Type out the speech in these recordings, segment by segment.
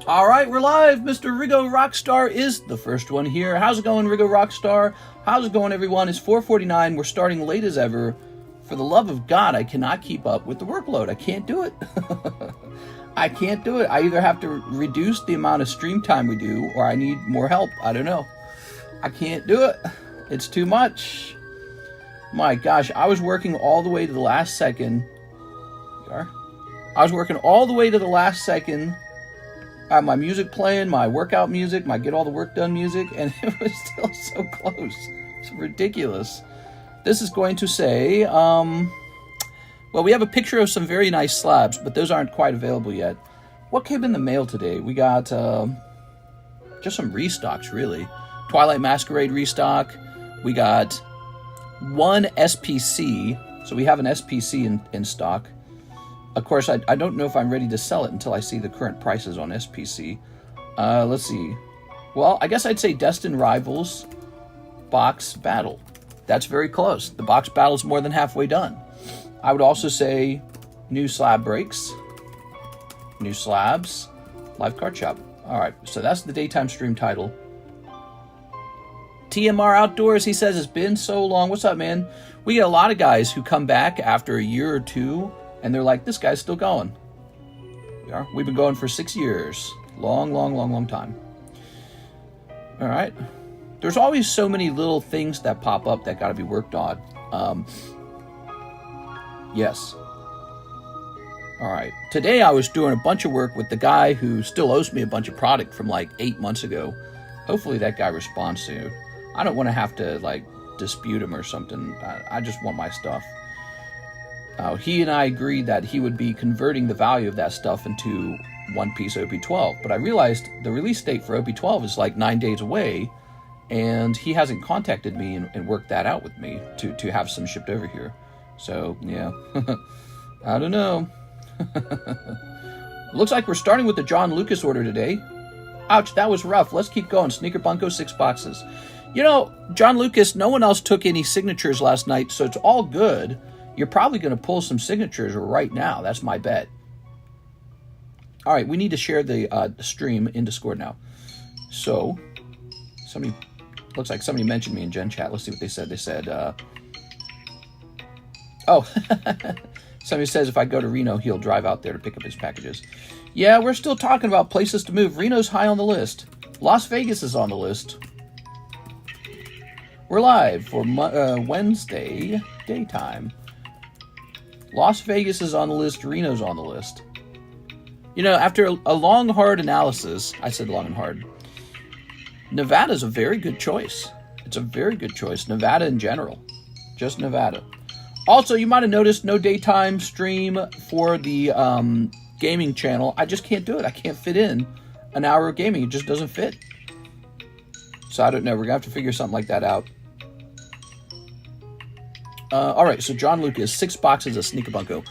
All right, we're live. Mr. Rigo Rockstar is the first one here. How's it going, Rigo Rockstar? How's it going, everyone? It's 4:49. We're starting late as ever. For the love of God, I cannot keep up with the workload. I can't do it. I can't do it. I either have to reduce the amount of stream time we do, or I need more help. I don't know. I can't do it. It's too much. My gosh, I was working all the way to the last second. I was working all the way to the last second. I have my music playing, my workout music, my get all the work done music, and it was still so close. It's ridiculous. This is going to say, well, we have a picture of some very nice slabs, but those aren't quite available yet. What came in the mail today? We got just some restocks, really. Twilight Masquerade restock. We got one SPC, so we have an SPC in stock. Of course, I don't know if I'm ready to sell it until I see the current prices on SPC. Let's see. Well, I guess I'd say Destined Rivals Box Battle. That's very close. The box battle is more than halfway done. I would also say new slab breaks, new slabs, live card shop. All right, so that's the daytime stream title. TMR Outdoors, he says, it's been so long. What's up, man? We get a lot of guys who come back after a year or two, and they're like, this guy's still going. We've been going for 6 years. Long time. All right. There's always so many little things that pop up that got to be worked on. Yes. All right. Today I was doing a bunch of work with the guy who still owes me a bunch of product from like 8 months ago. Hopefully that guy responds soon. I don't want to have to like dispute him or something. I just want my stuff. He and I agreed that he would be converting the value of that stuff into one piece OP12, but I realized the release date for OP12 is like 9 days away, and he hasn't contacted me and worked that out with me to have some shipped over here. So, yeah. I don't know. Looks like we're starting with the John Lucas order today. Ouch, that was rough. Let's keep going. Sneaker Bunko, 6 boxes. You know, John Lucas, no one else took any signatures last night, so it's all good. You're probably going to pull some signatures right now. That's my bet. All right, we need to share the stream in Discord now. So, looks like somebody mentioned me in Gen Chat. Let's see what they said. They said, somebody says if I go to Reno, he'll drive out there to pick up his packages. Yeah, we're still talking about places to move. Reno's high on the list. Las Vegas is on the list. We're live for Wednesday daytime. Las Vegas is on the list. Reno's on the list. You know, after a long, hard analysis, I said long and hard, Nevada's a very good choice. It's a very good choice. Nevada in general. Just Nevada. Also, you might have noticed no daytime stream for the gaming channel. I just can't do it. I can't fit in an hour of gaming. It just doesn't fit. So I don't know. We're going to have to figure something like that out. All right, so John Lucas, 6 boxes of Sneaker Bunko.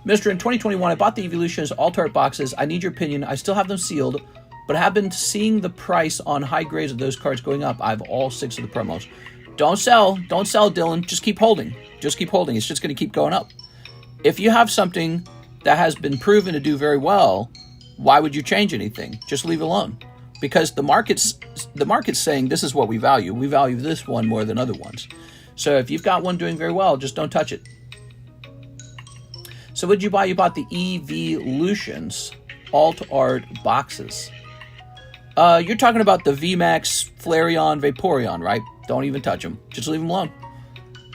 Mister, in 2021, I bought the Evolutions Alt-Art boxes. I need your opinion. I still have them sealed, but I have been seeing the price on high grades of those cards going up. I have all 6 of the promos. Don't sell, Dylan. Just keep holding. Just keep holding. It's just going to keep going up. If you have something that has been proven to do very well, why would you change anything? Just leave it alone. Because the market's saying this is what we value. We value this one more than other ones. So if you've got one doing very well, just don't touch it. So what did you buy? You bought the Evolutions Alt-Art boxes. You're talking about the VMAX, Flareon, Vaporeon, right? Don't even touch them. Just leave them alone.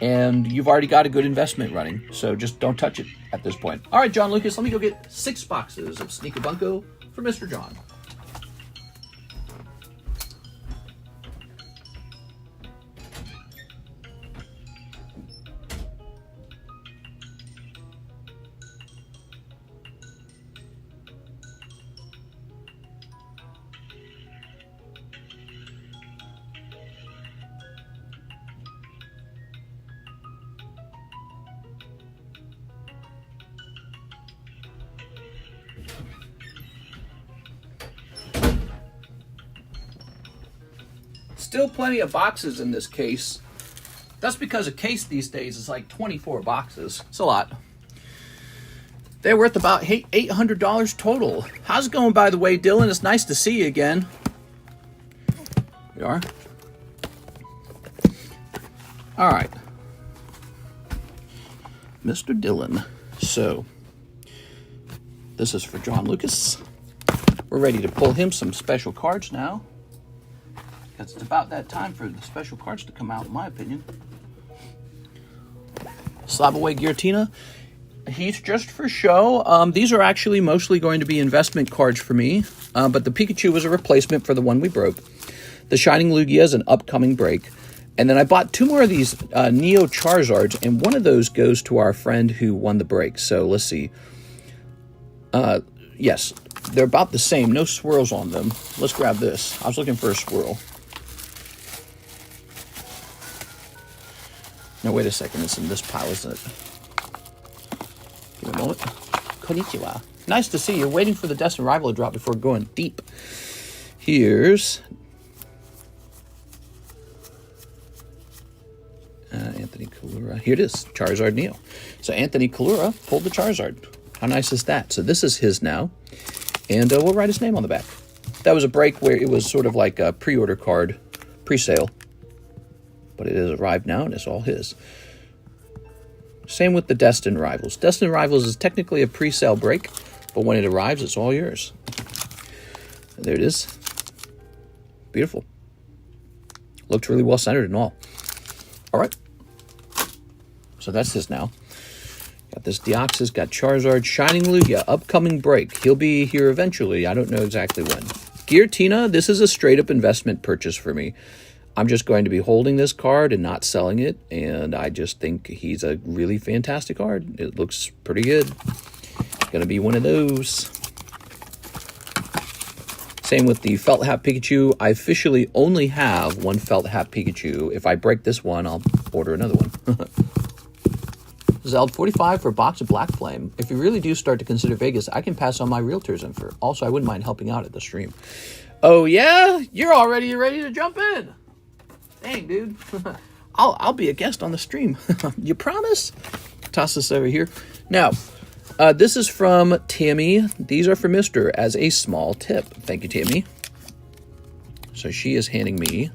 And you've already got a good investment running, so just don't touch it at this point. All right, John Lucas, let me go get 6 boxes of Sneaker Bunko for Mr. John. Still plenty of boxes in this case. That's because a case these days is like 24 boxes. It's a lot. They're worth about $800 total. How's it going, by the way, Dylan? It's nice to see you again. We are. All right. Mr. Dylan. So, this is for John Lucas. We're ready to pull him some special cards now, because it's about that time for the special cards to come out, in my opinion. Slab away Giratina. He's just for show. These are actually mostly going to be investment cards for me, but the Pikachu was a replacement for the one we broke. The Shining Lugia is an upcoming break. And then I bought 2 more of these Neo Charizards, and one of those goes to our friend who won the break. So let's see. Yes, they're about the same. No swirls on them. Let's grab this. I was looking for a swirl. No, wait a second. It's in this pile, isn't it? Give me a moment. Konnichiwa. Nice to see you. Waiting for the Destined Rival to drop before going deep. Here's Anthony Kalura. Here it is, Charizard Neo. So Anthony Kalura pulled the Charizard. How nice is that? So this is his now. And we'll write his name on the back. That was a break where it was sort of like a pre-order card, pre-sale. But it has arrived now, and it's all his. Same with the Destined Rivals. Destined Rivals is technically a pre-sale break, but when it arrives, it's all yours. And there it is. Beautiful. Looked really well centered and all. All right. So that's his now. Got this Deoxys, got Charizard, Shining Lugia, upcoming break. He'll be here eventually. I don't know exactly when. Giratina, this is a straight-up investment purchase for me. I'm just going to be holding this card and not selling it, and I just think he's a really fantastic card. It looks pretty good. Going to be one of those. Same with the Felt Hat Pikachu. I officially only have one Felt Hat Pikachu. If I break this one, I'll order another one. ZELLE 45 for a box of Black Flame. If you really do start to consider Vegas, I can pass on my realtor's info. Also, I wouldn't mind helping out at the stream. Oh, yeah? You're already ready to jump in. Dang, dude. I'll be a guest on the stream. You promise? Toss this over here. Now, this is from Tammy. These are for Mr. as a small tip. Thank you, Tammy. So she is handing me...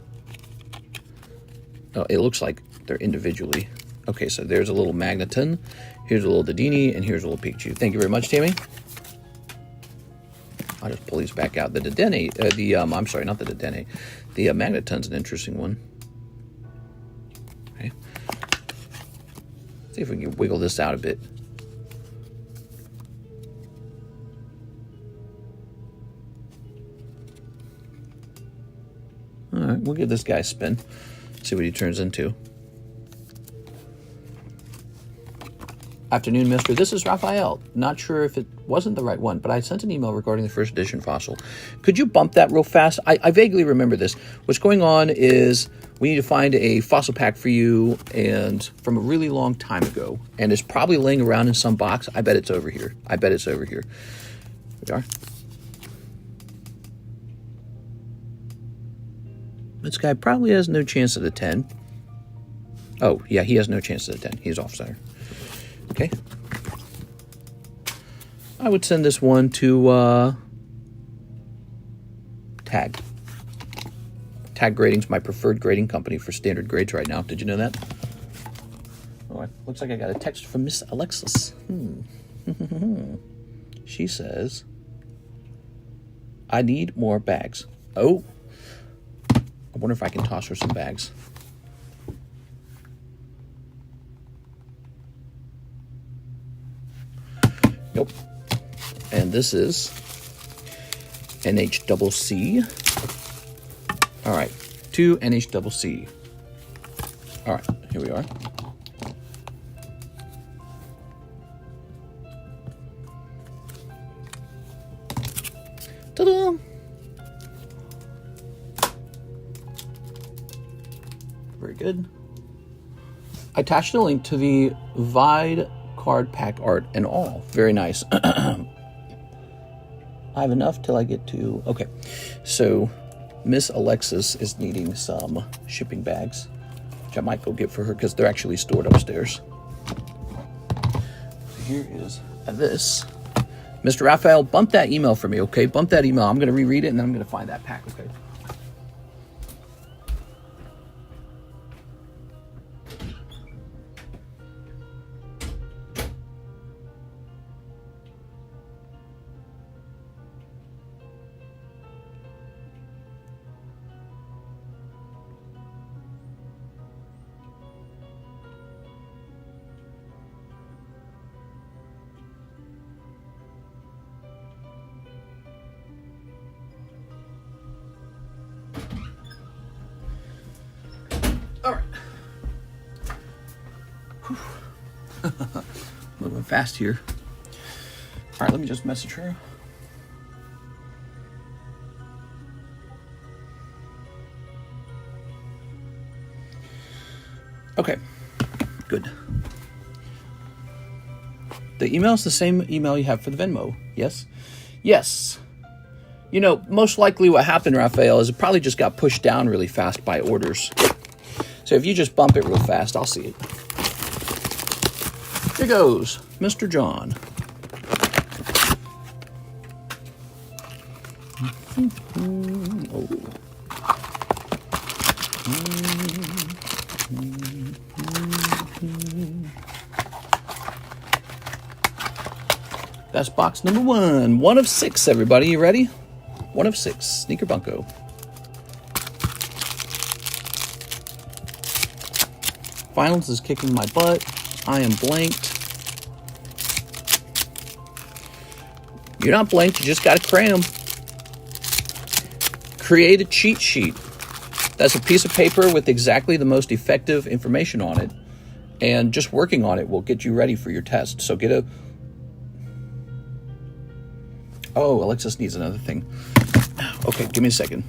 Oh, it looks like they're individually. Okay, so there's a little Magneton. Here's a little Dedenne, and here's a little Pikachu. Thank you very much, Tammy. I'll just pull these back out. The Dedenne, I'm sorry, not the Dedenne. The Magneton's an interesting one. Okay. See if we can wiggle this out a bit. All right, we'll give this guy a spin. See what he turns into. Afternoon, mister. This is Raphael. Not sure if it wasn't the right one, but I sent an email regarding the first edition fossil. Could you bump that real fast? I vaguely remember this. What's going on is we need to find a fossil pack for you, and from a really long time ago, and it's probably laying around in some box. I bet it's over here. I bet it's over here. There we are. This guy probably has no chance at a 10. Oh, yeah, he has no chance at a 10. He's off center. Okay. I would send this one to Tag. Tag Grading's my preferred grading company for standard grades right now. Did you know that? Oh, looks like I got a text from Miss Alexis. She says, I need more bags. Oh. I wonder if I can toss her some bags. Nope. And this is NHCC. All right, 2 NHCC. All right, here we are. Ta-da! Very good. I attached a link to the Vide card pack art and all. Very nice. I have enough till I get to... Okay, so Miss Alexis is needing some shipping bags, which I might go get for her because they're actually stored upstairs. So here is this. Mr. Raphael, bump that email for me, okay? Bump that email. I'm going to reread it, and then I'm going to find that pack, okay? All right. Moving fast here. All right, let me just message her. Okay, good. The email is the same email you have for the Venmo, yes? Yes. You know, most likely what happened, Raphael, is it probably just got pushed down really fast by orders. So if you just bump it real fast, I'll see it. Here goes, Mr. John. Oh. That's box number 1. 1 of 6, everybody. You ready? 1 of 6. Sneaker Bunko. Finals is kicking my butt. I am blanked. You're not blanked, you just gotta cram. Create a cheat sheet. That's a piece of paper with exactly the most effective information on it. And just working on it will get you ready for your test. So get a... Oh, Alexis needs another thing. Okay, give me a second.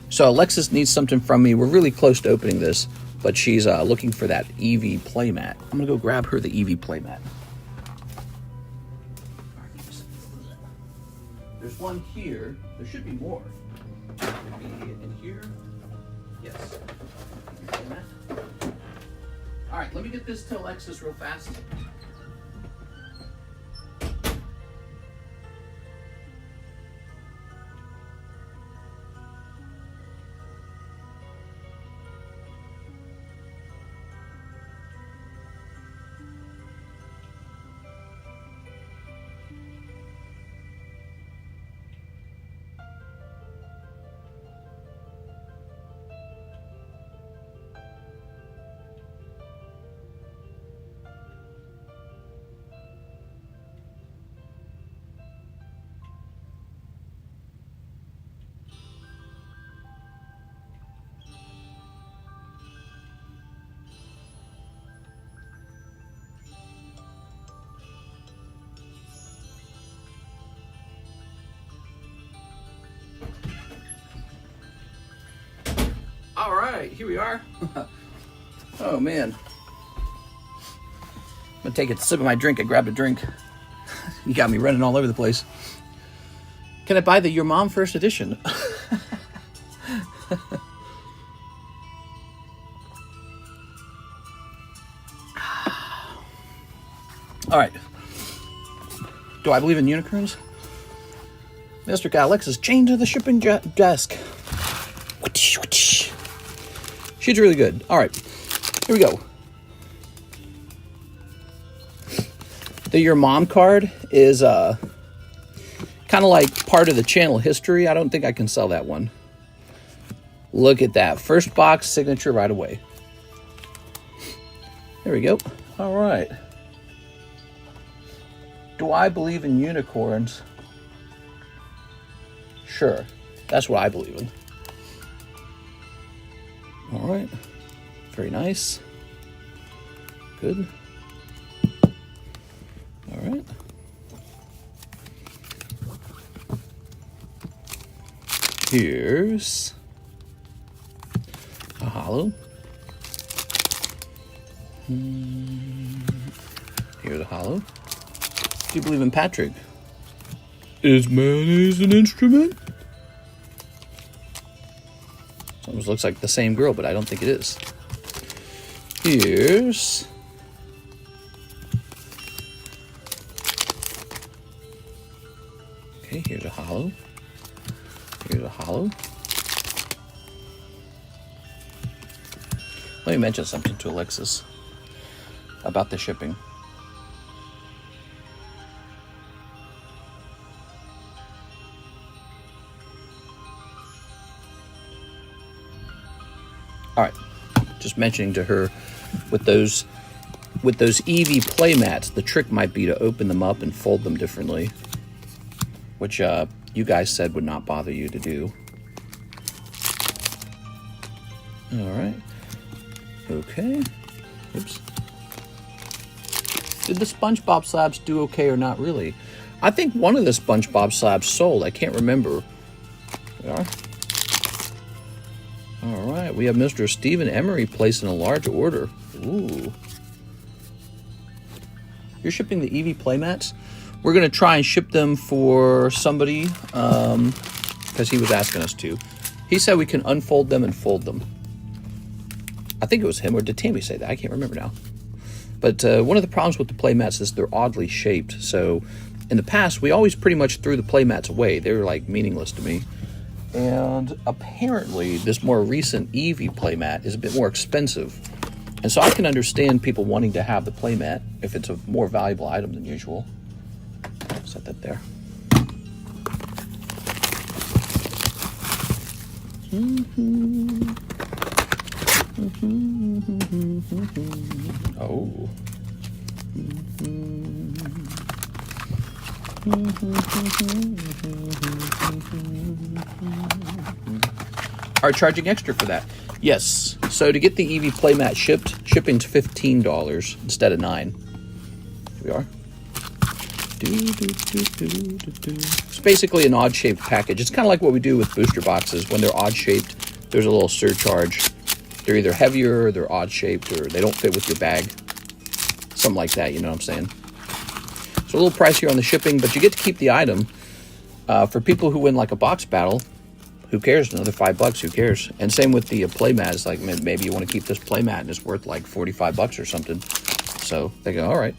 So Alexis needs something from me. We're really close to opening this, but she's looking for that Eevee Playmat. I'm gonna go grab her the Eevee Playmat. There's one here. There should be more. Should be in here. Yes. All right, let me get this to Alexis real fast. All right, here we are. Oh man. I'm gonna take a sip of my drink. I grabbed a drink. You got me running all over the place. Can I buy the Your Mom First Edition? All right. Do I believe in unicorns? Mr. Alex is chained to the shipping desk. She's really good. All right, here we go. The Your Mom card is kind of like part of the channel history. I don't think I can sell that one. Look at that. First box signature right away. There we go. All right. Do I believe in unicorns? Sure. That's what I believe in. All right. Very nice. Good. All right. Here's a hollow. Here's a hollow. Do you believe in Patrick? Is mayonnaise an instrument? Almost looks like the same girl, but I don't think it is. Here's Okay, here's a holo. Here's a holo. Let me mention something to Alexis about the shipping. All right, just mentioning to her with those Eevee Playmats, the trick might be to open them up and fold them differently, which you guys said would not bother you to do. All right. Okay. Oops. Did the SpongeBob slabs do okay or not really? I think one of the SpongeBob slabs sold. I can't remember. Yeah. All right. We have Mr. Stephen Emery placing a large order. Ooh. You're shipping the Eevee Playmats? We're going to try and ship them for somebody because he was asking us to. He said we can unfold them and fold them. I think it was him, or did Tammy say that? I can't remember now. But one of the problems with the playmats is they're oddly shaped. So in the past, we always pretty much threw the playmats away. They were like meaningless to me. And apparently this more recent Eevee playmat is a bit more expensive. And so I can understand people wanting to have the playmat if it's a more valuable item than usual. Set that there. Oh. Are charging extra for that? Yes. So to get the Eevee playmat shipped, shipping's $15 instead of $9. Here we are. It's basically an odd-shaped package. It's kind of like what we do with booster boxes. When they're odd-shaped, there's a little surcharge. They're either heavier, or they're odd-shaped, or they don't fit with your bag. Something like that, you know what I'm saying? So a little pricier on the shipping, but you get to keep the item. For people who win like a box battle, who cares? Another $5, who cares? And same with the playmat. It's like, maybe you want to keep this playmat and it's worth like $45 or something. So they go, all right.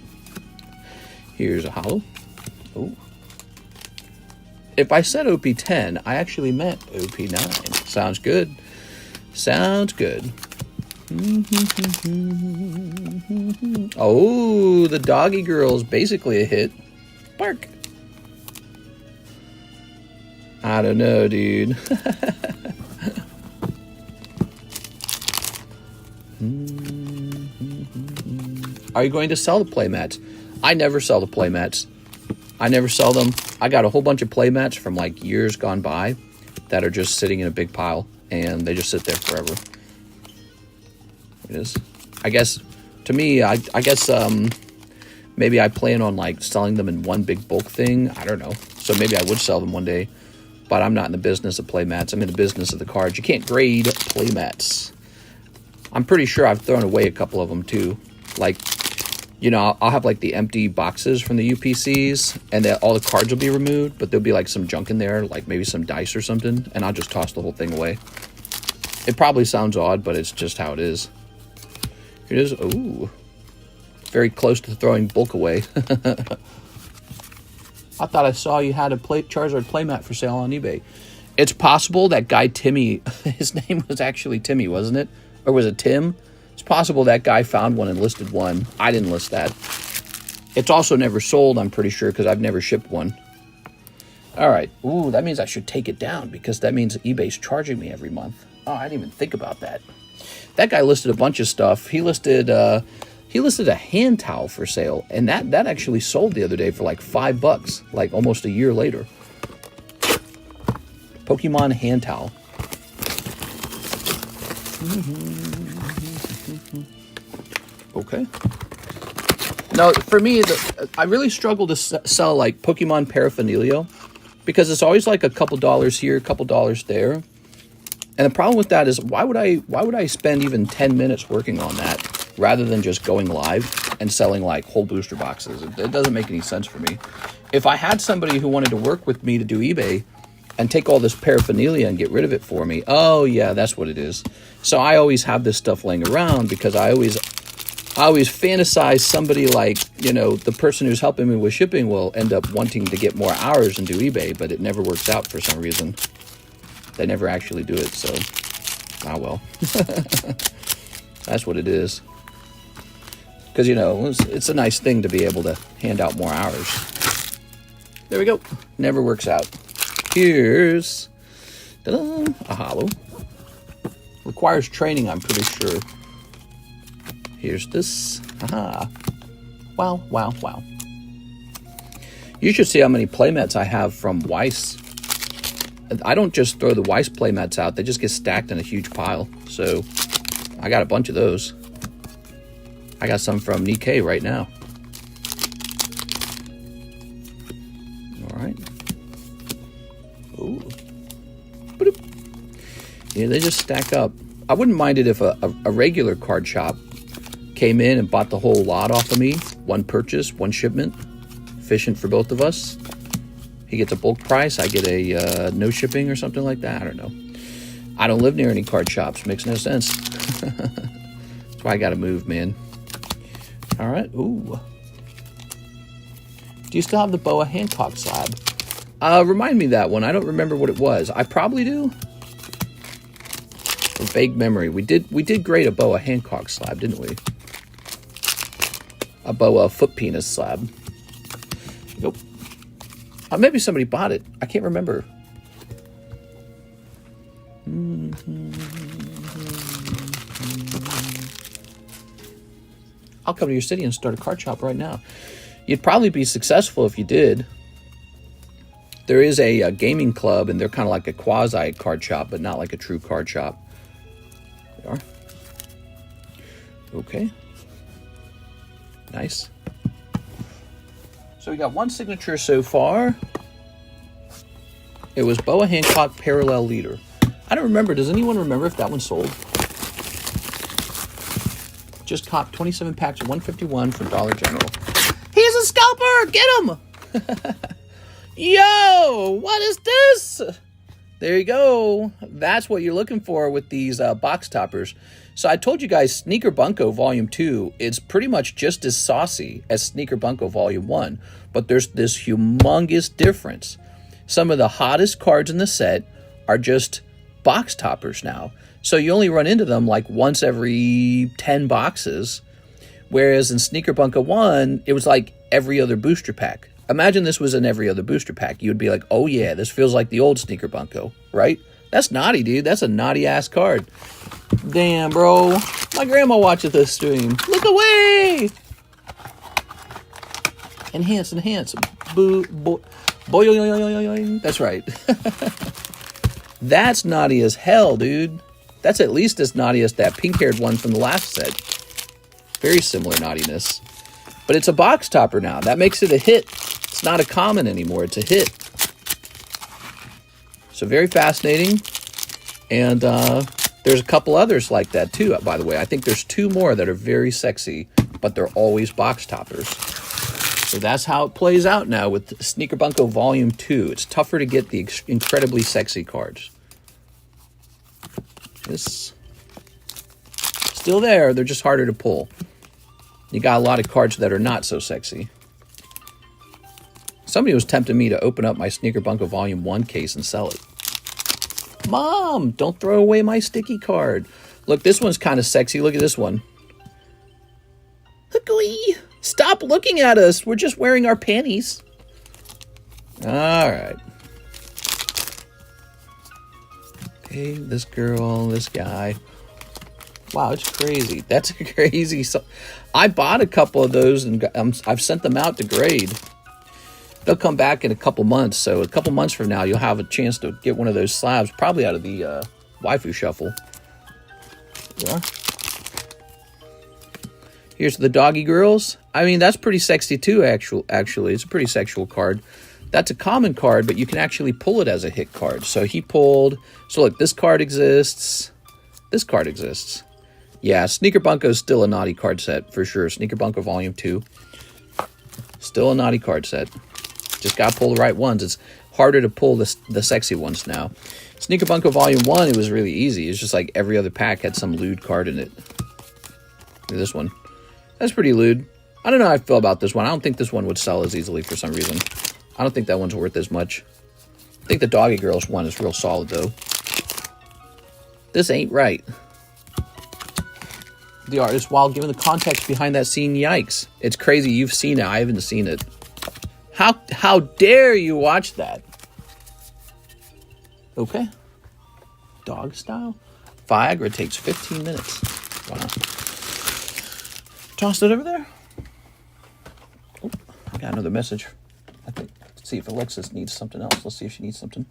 Here's a holo. Oh. If I said OP10, I actually meant OP9. Sounds good. Sounds good. Oh, the doggy girl is basically a hit. Bark. I don't know, dude. Are you going to sell the playmats? I never sell the playmats. I never sell them. I got a whole bunch of playmats from like years gone by that are just sitting in a big pile, and they just sit there forever. It is. I guess, to me, I guess maybe I plan on like selling them in one big bulk thing. I don't know. So maybe I would sell them one day, but I'm not in the business of playmats. I'm in the business of the cards. You can't grade playmats. I'm pretty sure I've thrown away a couple of them too. Like, you know, I'll have like the empty boxes from the UPCs, and all the cards will be removed, but there'll be like some junk in there, like maybe some dice or something, and I'll just toss the whole thing away. It probably sounds odd, but it's just how it is. Here it is. Ooh. Very close to throwing bulk away. I thought I saw you had a Charizard playmat for sale on eBay. It's possible that guy Timmy, his name was actually Timmy, wasn't it? Or was it Tim? It's possible that guy found one and listed one. I didn't list that. It's also never sold, I'm pretty sure, because I've never shipped one. All right. Ooh, that means I should take it down, because that means eBay's charging me every month. Oh, I didn't even think about that. That guy listed a bunch of stuff. He listed a hand towel for sale, and that actually sold the other day for like $5, like almost a year later. Pokemon hand towel. Okay. Now, for me, I really struggle to sell like Pokemon paraphernalia, because it's always like a couple dollars here, a couple dollars there. And the problem with that is, why would I spend even 10 minutes working on that rather than just going live and selling like whole booster boxes? It doesn't make any sense for me. If I had somebody who wanted to work with me to do eBay and take all this paraphernalia and get rid of it for me, oh yeah, that's what it is. So I always have this stuff laying around because I always I always fantasize somebody like, you know, the person who's helping me with shipping will end up wanting to get more hours and do eBay, but it never works out for some reason. They never actually do it, so, ah well. That's what it is. Because, you know, it's a nice thing to be able to hand out more hours. There we go. Never works out. Here's a holo. Requires training, I'm pretty sure. Here's this. Aha. Wow, wow, wow. You should see how many playmats I have from Weiss. I don't just throw the Weiss playmats out. They just get stacked in a huge pile. So I got a bunch of those. I got some from Nikke right now. All right. Ooh. Yeah, they just stack up. I wouldn't mind it if a regular card shop came in and bought the whole lot off of me. One purchase, one shipment. Efficient for both of us. He gets a bulk price. I get a no shipping or something like that. I don't know. I don't live near any card shops. Makes no sense. That's why I got to move, man. All right. Ooh. Do you still have the Boa Hancock slab? Remind me that one. I don't remember what it was. I probably do. A vague memory. We did grade a Boa Hancock slab, didn't we? A Boa foot penis slab. Nope. Maybe somebody bought it. I can't remember. I'll come to your city and start a card shop right now. You'd probably be successful if you did. There is a gaming club, and they're kind of like a quasi card shop, but not like a true card shop. They are. Okay. Nice. So we got one signature so far. It was Boa Hancock Parallel Leader. I don't remember. Does anyone remember if that one sold? Just copped 27 packs of 151 from Dollar General. He's a scalper! Get him! Yo! What is this? There you go. That's what you're looking for with these box toppers. So I told you guys Sneaker Bunko Volume 2 is pretty much just as saucy as Sneaker Bunko Volume 1. But there's this humongous difference. Some of the hottest cards in the set are just box toppers now. So you only run into them like once every 10 boxes. Whereas in Sneaker Bunko 1, it was like every other booster pack. Imagine this was in every other booster pack. You would be like, oh yeah, this feels like the old Sneaker Bunko, right? That's naughty, dude. That's a naughty-ass card. Damn, bro. My grandma watches this stream. Look away! Enhance, enhance. Boo, boy. That's right. That's naughty as hell, dude. That's at least as naughty as that pink-haired one from the last set. Very similar naughtiness. But it's a box topper now. That makes it a hit. It's not a common anymore. It's a hit. So very fascinating. And there's a couple others like that too, by the way. I think there's two more that are very sexy, but they're always box toppers. So that's how it plays out now with Sneaker Bunko Volume 2. It's tougher to get the incredibly sexy cards. This still there. They're just harder to pull. You got a lot of cards that are not so sexy. Somebody was tempting me to open up my Sneaker Bunko Volume 1 case and sell it. Mom, don't throw away my sticky card. Look, this one's kind of sexy. Look at this one. Look-wee. Stop looking at us. We're just wearing our panties. All right. Okay, this girl, this guy. Wow, it's crazy. That's crazy. So, I bought a couple of those, and I've sent them out to grade. They'll come back in a couple months. So a couple months from now, you'll have a chance to get one of those slabs, probably out of the waifu shuffle. Yeah. Here's the Doggy Girls. I mean, that's pretty sexy too, actually. It's a pretty sexual card. That's a common card, but you can actually pull it as a hit card. So he pulled... So look, this card exists. This card exists. Yeah, Sneaker Bunko is still a naughty card set, for sure. Sneaker Bunko Volume 2. Still a naughty card set. Just got to pull the right ones. It's harder to pull the sexy ones now. Sneaker Bunko Volume 1, it was really easy. It's just like every other pack had some lewd card in it. Look at this one. That's pretty lewd. I don't know how I feel about this one. I don't think this one would sell as easily for some reason. I don't think that one's worth as much. I think the Doggy Girls one is real solid, though. This ain't right. The artist, while giving the context behind that scene, yikes. It's crazy. You've seen it. I haven't seen it. How dare you watch that? Okay. Dog style. Viagra takes 15 minutes. Wow. Toss it over there. Oh, I got another message. I think. Let's see if Alexis needs something else. Let's see if she needs something.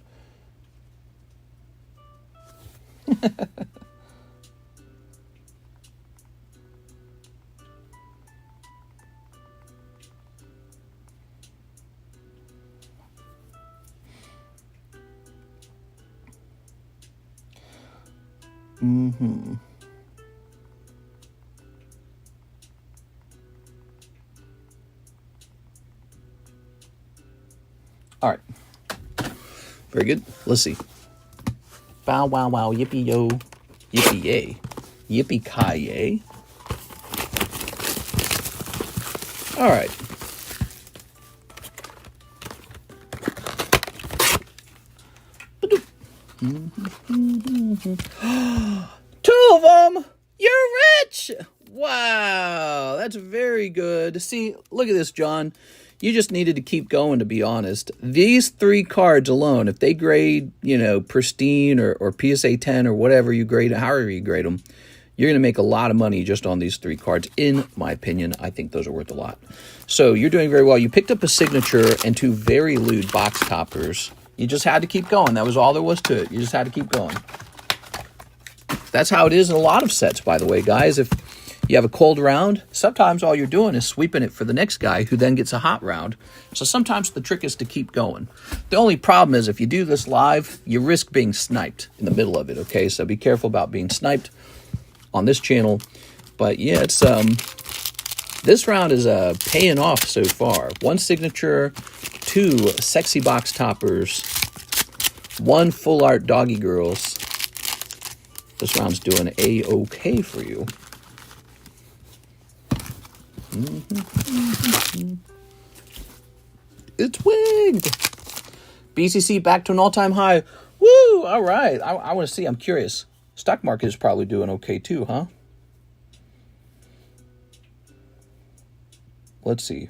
Mm-hmm. All right. Very good. Let's see. Bow, wow, wow, yippee, yo. Yippee, yay. Yippee, ki, yay. All right. Two of them! You're rich! Wow, that's very good. See, look at this, John. You just needed to keep going, to be honest. These 3 cards alone, if they grade, you know, pristine or PSA 10 or whatever you grade, however you grade them, you're going to make a lot of money just on these 3 cards. In my opinion, I think those are worth a lot. So you're doing very well. You picked up a signature and 2 very lewd box toppers. You just had to keep going. That was all there was to it. You just had to keep going. That's how it is in a lot of sets, by the way, guys. If you have a cold round, sometimes all you're doing is sweeping it for the next guy who then gets a hot round. So sometimes the trick is to keep going. The only problem is if you do this live, you risk being sniped in the middle of it, okay? So be careful about being sniped on this channel. But yeah, it's this round is paying off so far. 1 signature, 2 sexy box toppers, 1 full art Doggy Girls. This round's doing A-okay for you. It's winged. BCC back to an all-time high. Woo! All right. I want to see. I'm curious. Stock market is probably doing okay too, huh? Let's see.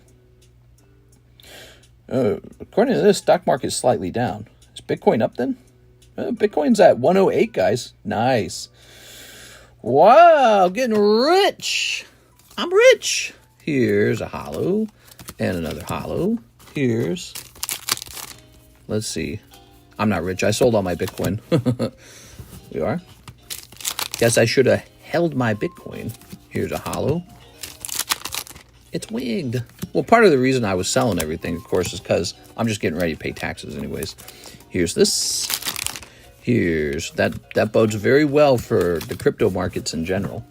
According to this, stock market is slightly down. Is Bitcoin up then? Bitcoin's at 108, guys. Nice. Wow, getting rich. I'm rich. Here's a holo and another holo. Here's, let's see. I'm not rich. I sold all my Bitcoin. We are. Guess I should have held my Bitcoin. Here's a holo. It's winged. Well, part of the reason I was selling everything, of course, is because I'm just getting ready to pay taxes anyways. Here's this. Here's that bodes very well for the crypto markets in general.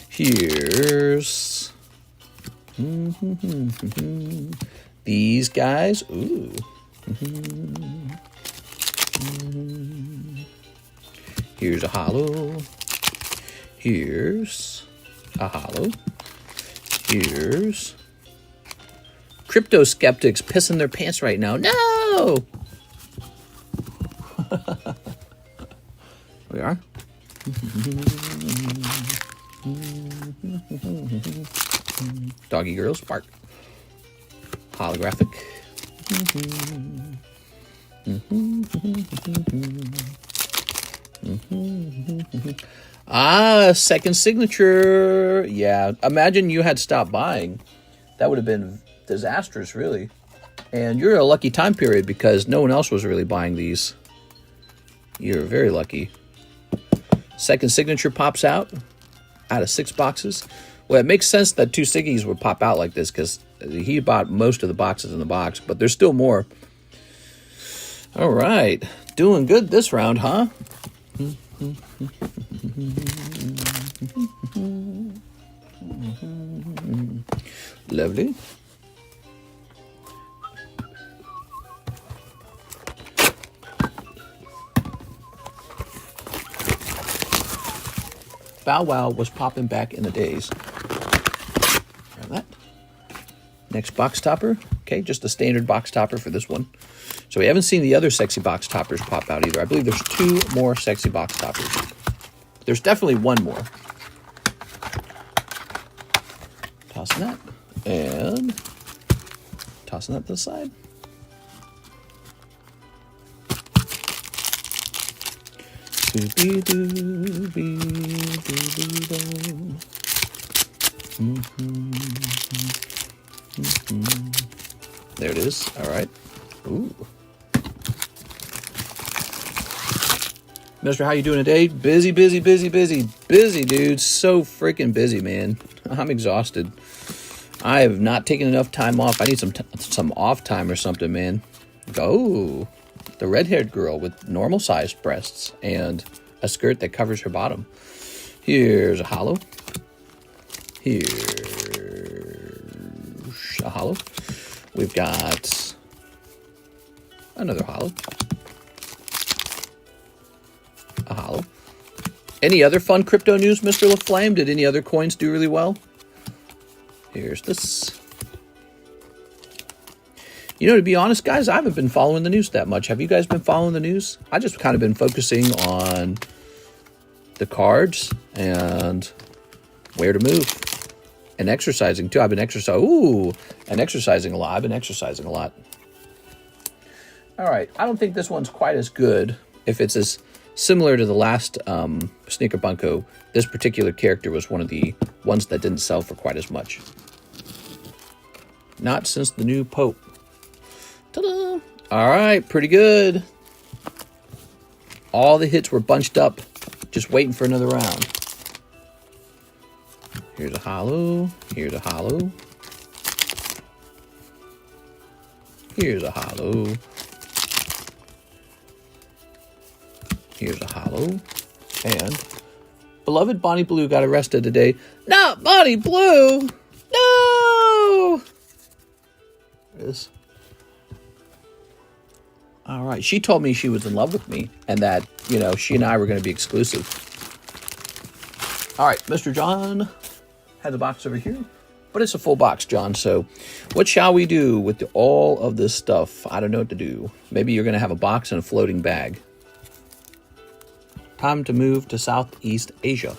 Here's these guys. Ooh. Here's a holo. Here's a holo. Here's crypto skeptics pissing their pants right now. No! We are. Doggy Girls, bark. Holographic. Second signature. Yeah, imagine you had stopped buying. That would have been disastrous, really. And you're in a lucky time period because no one else was really buying these. You're very lucky. Second signature pops out of 6 boxes. Well, it makes sense that 2 Siggies would pop out like this because he bought most of the boxes in the box, but there's still more. All right. Doing good this round, huh? Lovely. Bow Wow was popping back in the days. Next box topper. Okay, just a standard box topper for this one. So we haven't seen the other sexy box toppers pop out either. I believe there's 2 more sexy box toppers. There's definitely 1 more. Tossing that. And tossing that to the side. There it is. All right. Ooh. Mister, how you doing today? Busy, busy, busy, busy, busy, dude. So freaking busy, man. I'm exhausted. I have not taken enough time off. I need some off time or something, man. Oh, the red-haired girl with normal-sized breasts and a skirt that covers her bottom. Here's a holo. Here's a holo. We've got another holo. A holo. Any other fun crypto news, Mr. LaFlame? Did any other coins do really well? Here's this. You know, to be honest, guys, I haven't been following the news that much. Have you guys been following the news? I just kind of been focusing on the cards and where to move. And exercising, too. I've been exercising. Ooh, and exercising a lot. I've been exercising a lot. All right. I don't think this one's quite as good. If it's as similar to the last Sneaker Bunko, this particular character was one of the ones that didn't sell for quite as much. Not since the new Pope. Ta-da! All right, pretty good. All the hits were bunched up, just waiting for another round. Here's a holo. Here's a holo. Here's a holo. Here's a holo. And beloved Bonnie Blue got arrested today. Not Bonnie Blue! No! There it is. All right. She told me she was in love with me and that, you know, she and I were going to be exclusive. All right. Mr. John has a box over here, but it's a full box, John. So what shall we do with all of this stuff? I don't know what to do. Maybe you're going to have a box and a floating bag. Time to move to Southeast Asia.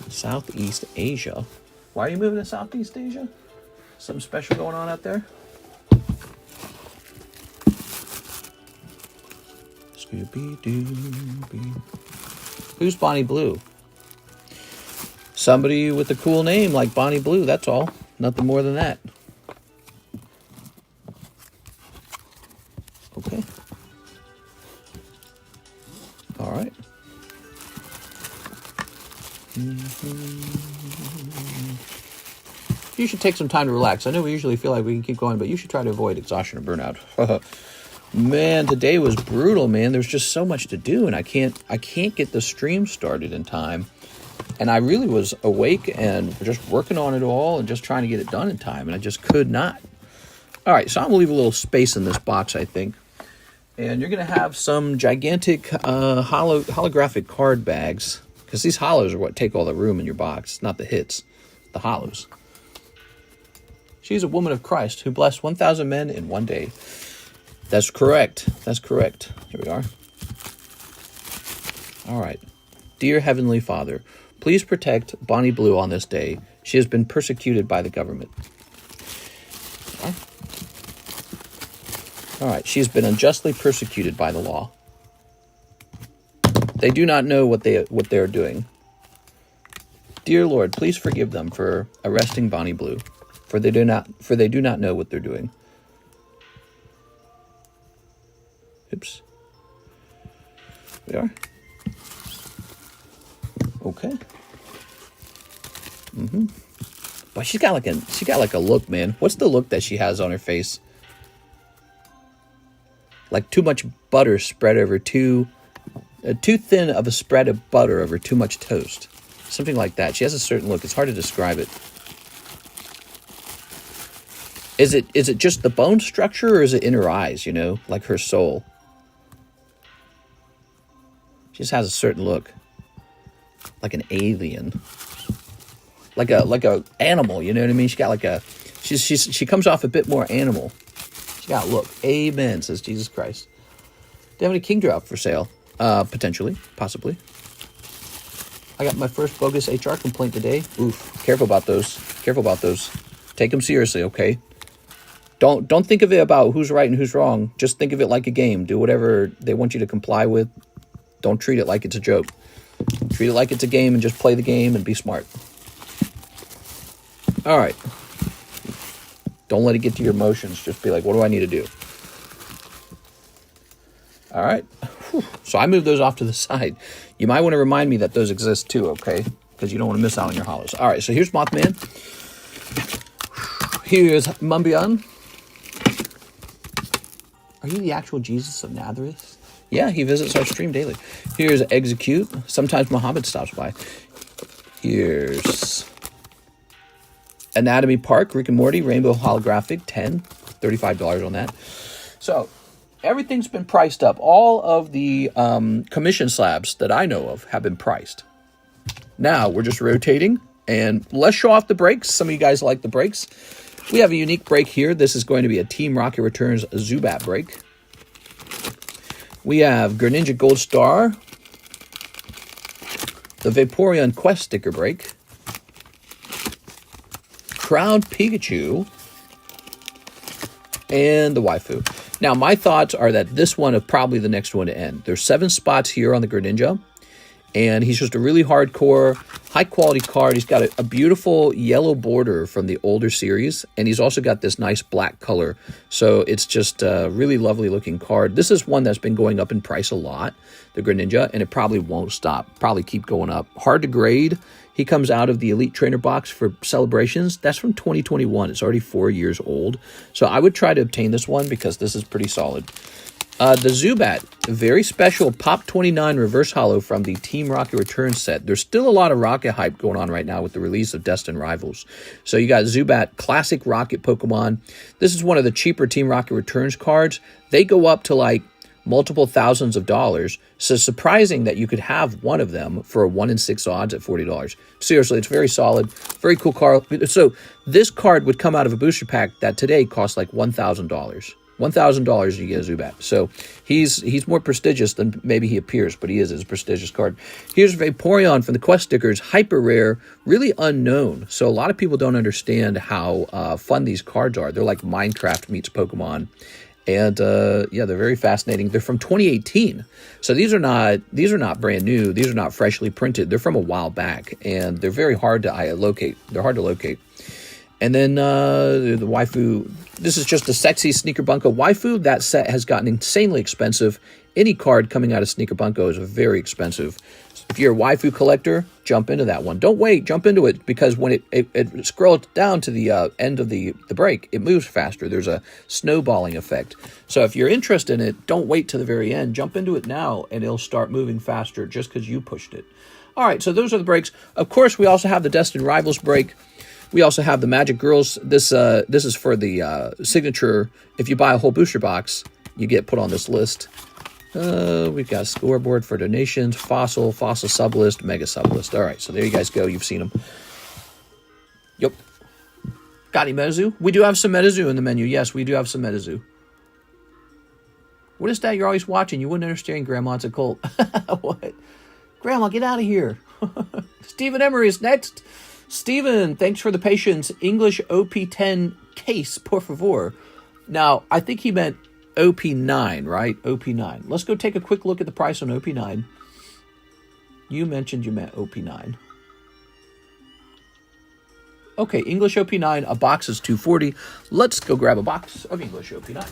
Southeast Asia. Why are you moving to Southeast Asia? Something special going on out there? Scooby-Dooby. Who's Bonnie Blue? Somebody with a cool name like Bonnie Blue, that's all. Nothing more than that. Okay. All right. You should take some time to relax. I know we usually feel like we can keep going, but you should try to avoid exhaustion or burnout. Man, today was brutal, man. There's just so much to do, and I can't get the stream started in time. And I really was awake and just working on it all and just trying to get it done in time, and I just could not. All right, so I'm going to leave a little space in this box, I think. And you're going to have some gigantic holographic card bags, because these holos are what take all the room in your box, not the hits, the holos. She's a woman of Christ who blessed 1,000 men in one day. That's correct. That's correct. Here we are. All right. Dear Heavenly Father, please protect Bonnie Blue on this day. She has been persecuted by the government. All right. She has been unjustly persecuted by the law. They do not know what they are doing. Dear Lord, please forgive them for arresting Bonnie Blue, for they do not know what they're doing. Oops. We are. Okay. But she's got like a look, man. What's the look that she has on her face? Like too much butter spread over too thin of a spread of butter over too much toast. Something like that. She has a certain look. It's hard to describe it. Is it just the bone structure, or is it in her eyes, you know, like her soul? She just has a certain look. Like an alien. Like a animal, you know what I mean? She got like a She comes off a bit more animal. She got look. Amen, says Jesus Christ. Do you have any king drop for sale? Potentially, possibly. I got my first bogus HR complaint today. Oof, careful about those. Careful about those. Take them seriously, okay? Don't think of it about who's right and who's wrong. Just think of it like a game. Do whatever they want you to comply with. Don't treat it like it's a joke. Treat it like it's a game and just play the game and be smart. All right. Don't let it get to your emotions. Just be like, what do I need to do? All right. Whew. So I moved those off to the side. You might want to remind me that those exist too, okay? Because you don't want to miss out on your holos. All right, so here's Mothman. Here's Mumbian. Are you the actual Jesus of Nazareth? Yeah, he visits our stream daily. Here's Execute. Sometimes Muhammad stops by. Here's Anatomy Park, Rick and Morty, Rainbow Holographic, 10, $35 on that. So everything's been priced up. All of the commission slabs that I know of have been priced. Now we're just rotating, and let's show off the breaks. Some of you guys like the breaks. We have a unique break here. This is going to be a Team Rocket Returns Zubat break. We have Greninja Gold Star, the Vaporeon Quest sticker break, Crown Pikachu, and the Waifu. Now, my thoughts are that this one is probably the next one to end. There's 7 spots here on the Greninja, and he's just a really hardcore, high-quality card. He's got a beautiful yellow border from the older series, and he's also got this nice black color. So it's just a really lovely-looking card. This is one that's been going up in price a lot, the Greninja, and it probably won't stop. Probably keep going up. Hard to grade. He comes out of the Elite Trainer box for Celebrations. That's from 2021. It's already 4 years old. So I would try to obtain this one because this is pretty solid. The Zubat, a very special Pop 29 Reverse Holo from the Team Rocket Return set. There's still a lot of Rocket hype going on right now with the release of Destined Rivals. So you got Zubat, classic Rocket Pokemon. This is one of the cheaper Team Rocket Returns cards. They go up to like multiple thousands of dollars. So surprising that you could have one of them for a 1 in 6 odds at $40. Seriously, it's very solid, very cool card. So this card would come out of a booster pack that today costs like $1,000. $1,000 you get a Zubat. So he's more prestigious than maybe he appears, but he is a prestigious card. Here's Vaporeon from the Quest stickers, hyper rare, really unknown. So a lot of people don't understand how fun these cards are. They're like Minecraft meets Pokemon. And yeah, they're very fascinating. They're from 2018. So these are not brand new. These are not freshly printed. They're from a while back, and they're very hard to locate. They're hard to locate. And then the Waifu, this is just a sexy Sneaker Bunko Waifu. That set has gotten insanely expensive. Any card coming out of Sneaker Bunko is very expensive. If you're a Waifu collector, jump into that one. Don't wait, jump into it, because when it scrolls down to the end of the break, it moves faster. There's a snowballing effect. So if you're interested in it, don't wait to the very end. Jump into it now, and it'll start moving faster just because you pushed it. All right, so those are the breaks. Of course, we also have the Destined Rivals break. We also have the Magic Girls. This is for the signature. If you buy a whole booster box, you get put on this list. We've got scoreboard for donations, Fossil Sublist, Mega Sublist. All right, so there you guys go. You've seen them. Yep. Got any Metazoo? We do have some Metazoo in the menu. Yes, we do have some Metazoo. What is that you're always watching? You wouldn't understand, Grandma. It's a cult. What? Grandma, get out of here. Stephen Emery is next. Steven, thanks for the patience. English OP10 case, por favor. Now, I think he meant OP9, right? OP9. Let's go take a quick look at the price on OP9. You mentioned you meant OP9. Okay, English OP9, a box is $240. Let's go grab a box of English OP9.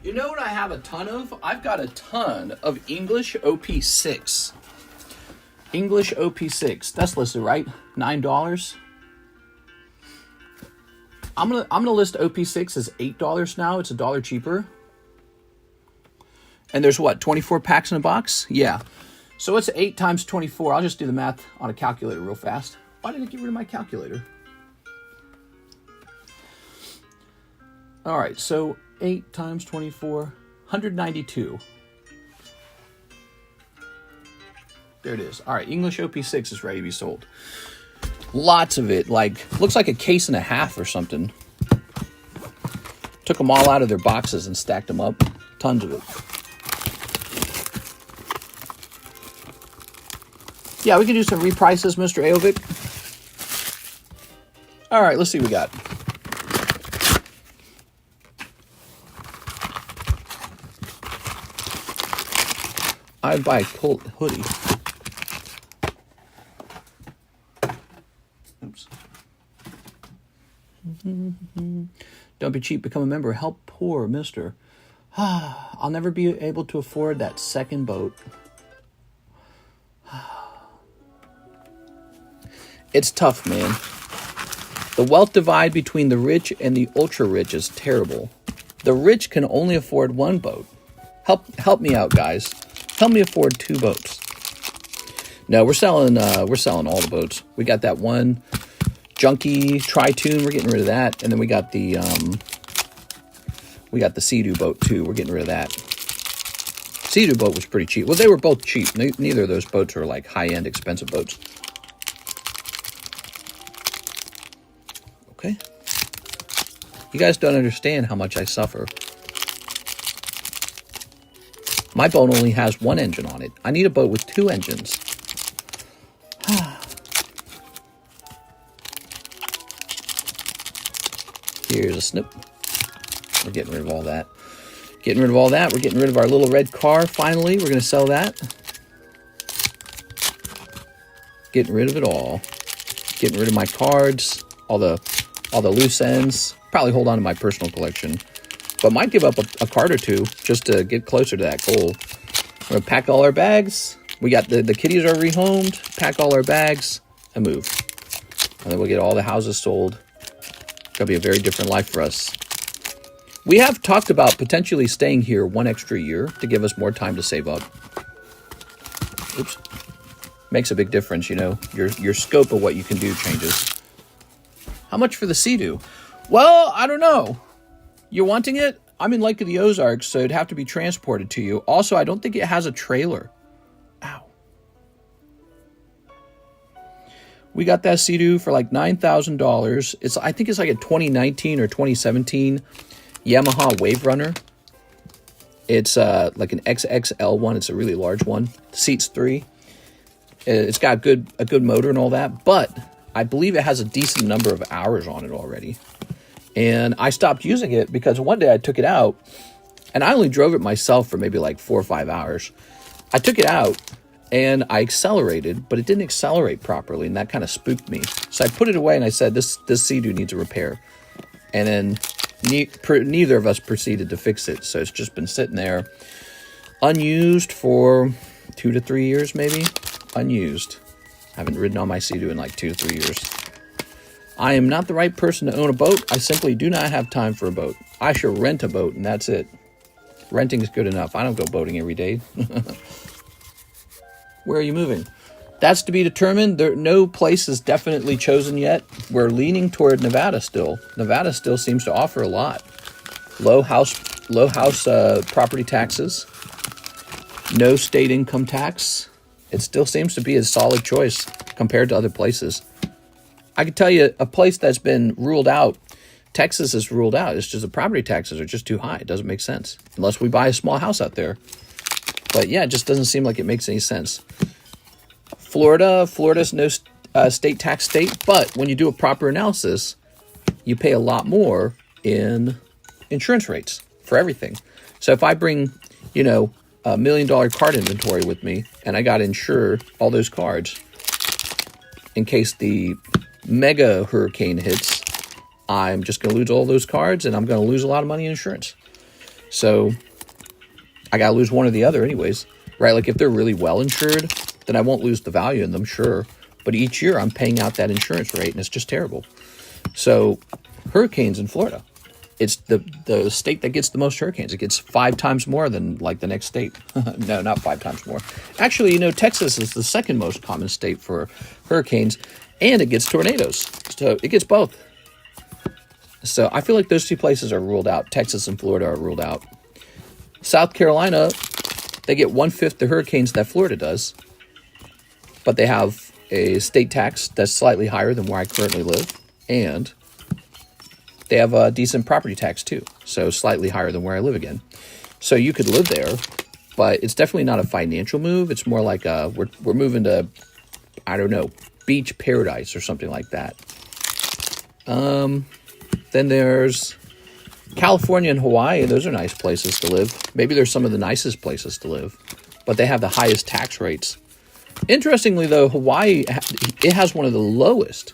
You know what I have a ton of? I've got a ton of English OP6. English OP6. That's listed, right? $9. I'm gonna list OP6 as $8 now. It's $1 cheaper. And there's what, 24 packs in a box? Yeah. So it's 8 times 24. I'll just do the math on a calculator real fast. Why did I get rid of my calculator? All right, so 8 times 24, 192. There it is. All right, English OP6 is ready to be sold. Lots of it, like, looks like a case and a half or something. Took them all out of their boxes and stacked them up. Tons of it. Yeah, we can do some reprices, Mr. Aovic. All right, let's see what we got. I'd buy a Colt hoodie. Oops. Don't be cheap, become a member. Help poor mister. I'll never be able to afford that second boat. It's tough, man. The wealth divide between the rich and the ultra-rich is terrible. The rich can only afford one boat. Help me out, guys. Help me afford 2 boats. No, we're selling all the boats. We got that one junky Tri-Tune. We're getting rid of that. And then we got the Sea-Doo boat, too. We're getting rid of that. Sea-Doo boat was pretty cheap. Well, they were both cheap. Neither of those boats are like high-end, expensive boats. Okay. You guys don't understand how much I suffer. My boat only has 1 engine on it. I need a boat with 2 engines. Here's a snip. We're getting rid of all that. Getting rid of all that. We're getting rid of our little red car, finally. We're going to sell that. Getting rid of it all. Getting rid of my cards. All the loose ends. Probably hold on to my personal collection. But might give up a card or 2 just to get closer to that goal. We're going to pack all our bags. We got the kitties are rehomed. Pack all our bags and move. And then we'll get all the houses sold. It's going to be a very different life for us. We have talked about potentially staying here 1 extra year to give us more time to save up. Oops. Makes a big difference, you know. Your scope of what you can do changes. How much for the Sea-Doo? Well, I don't know. You're wanting it? I'm in Lake of the Ozarks, so it'd have to be transported to you. Also, I don't think it has a trailer. Ow. We got that Sea-Doo for like $9,000. I think it's like a 2019 or 2017 Yamaha Wave Runner. It's like an XXL one. It's a really large one. Seats 3. It's got a good motor and all that, but I believe it has a decent number of hours on it already. And I stopped using it because one day I took it out, and I only drove it myself for maybe like 4 or 5 hours. I took it out, and I accelerated, but it didn't accelerate properly, and that kind of spooked me. So I put it away, and I said, this Sea-Doo needs a repair. And then neither of us proceeded to fix it, so it's just been sitting there unused for 2 to 3 years, maybe. Unused. I haven't ridden on my Sea-Doo in like 2 to 3 years. I am not the right person to own a boat. I simply do not have time for a boat. I should rent a boat, and that's it. Renting is good enough. I don't go boating every day. Where are you moving? That's to be determined. No place is definitely chosen yet. We're leaning toward Nevada still. Nevada still seems to offer a lot. Low house property taxes. No state income tax. It still seems to be a solid choice compared to other places. I can tell you a place that's been ruled out. Texas is ruled out. It's just the property taxes are just too high. It doesn't make sense unless we buy a small house out there. But yeah, it just doesn't seem like it makes any sense. Florida's no state tax state, but when you do a proper analysis, you pay a lot more in insurance rates for everything. So if I bring, $1 million card inventory with me, and I got to insure all those cards in case the mega hurricane hits, I'm just going to lose all those cards, and I'm going to lose a lot of money in insurance. So I got to lose one or the other anyways, right? Like if they're really well insured, then I won't lose the value in them, sure. But each year I'm paying out that insurance rate, and it's just terrible. So hurricanes in Florida, it's the state that gets the most hurricanes. It gets 5 times more than like the next state. No, not 5 times more. Actually, you know, Texas is the second most common state for hurricanes, and it gets tornadoes. So it gets both. So I feel like those 2 places are ruled out. Texas and Florida are ruled out. South Carolina, they get 1/5 the hurricanes that Florida does, but they have a state tax that's slightly higher than where I currently live, and they have a decent property tax too, so slightly higher than where I live again. So you could live there, but it's definitely not a financial move. It's more like we're moving to, I don't know, beach paradise or something like that. Then there's California and Hawaii. Those are nice places to live. Maybe they're some of the nicest places to live, but they have the highest tax rates. Interestingly, though, Hawaii, it has one of the lowest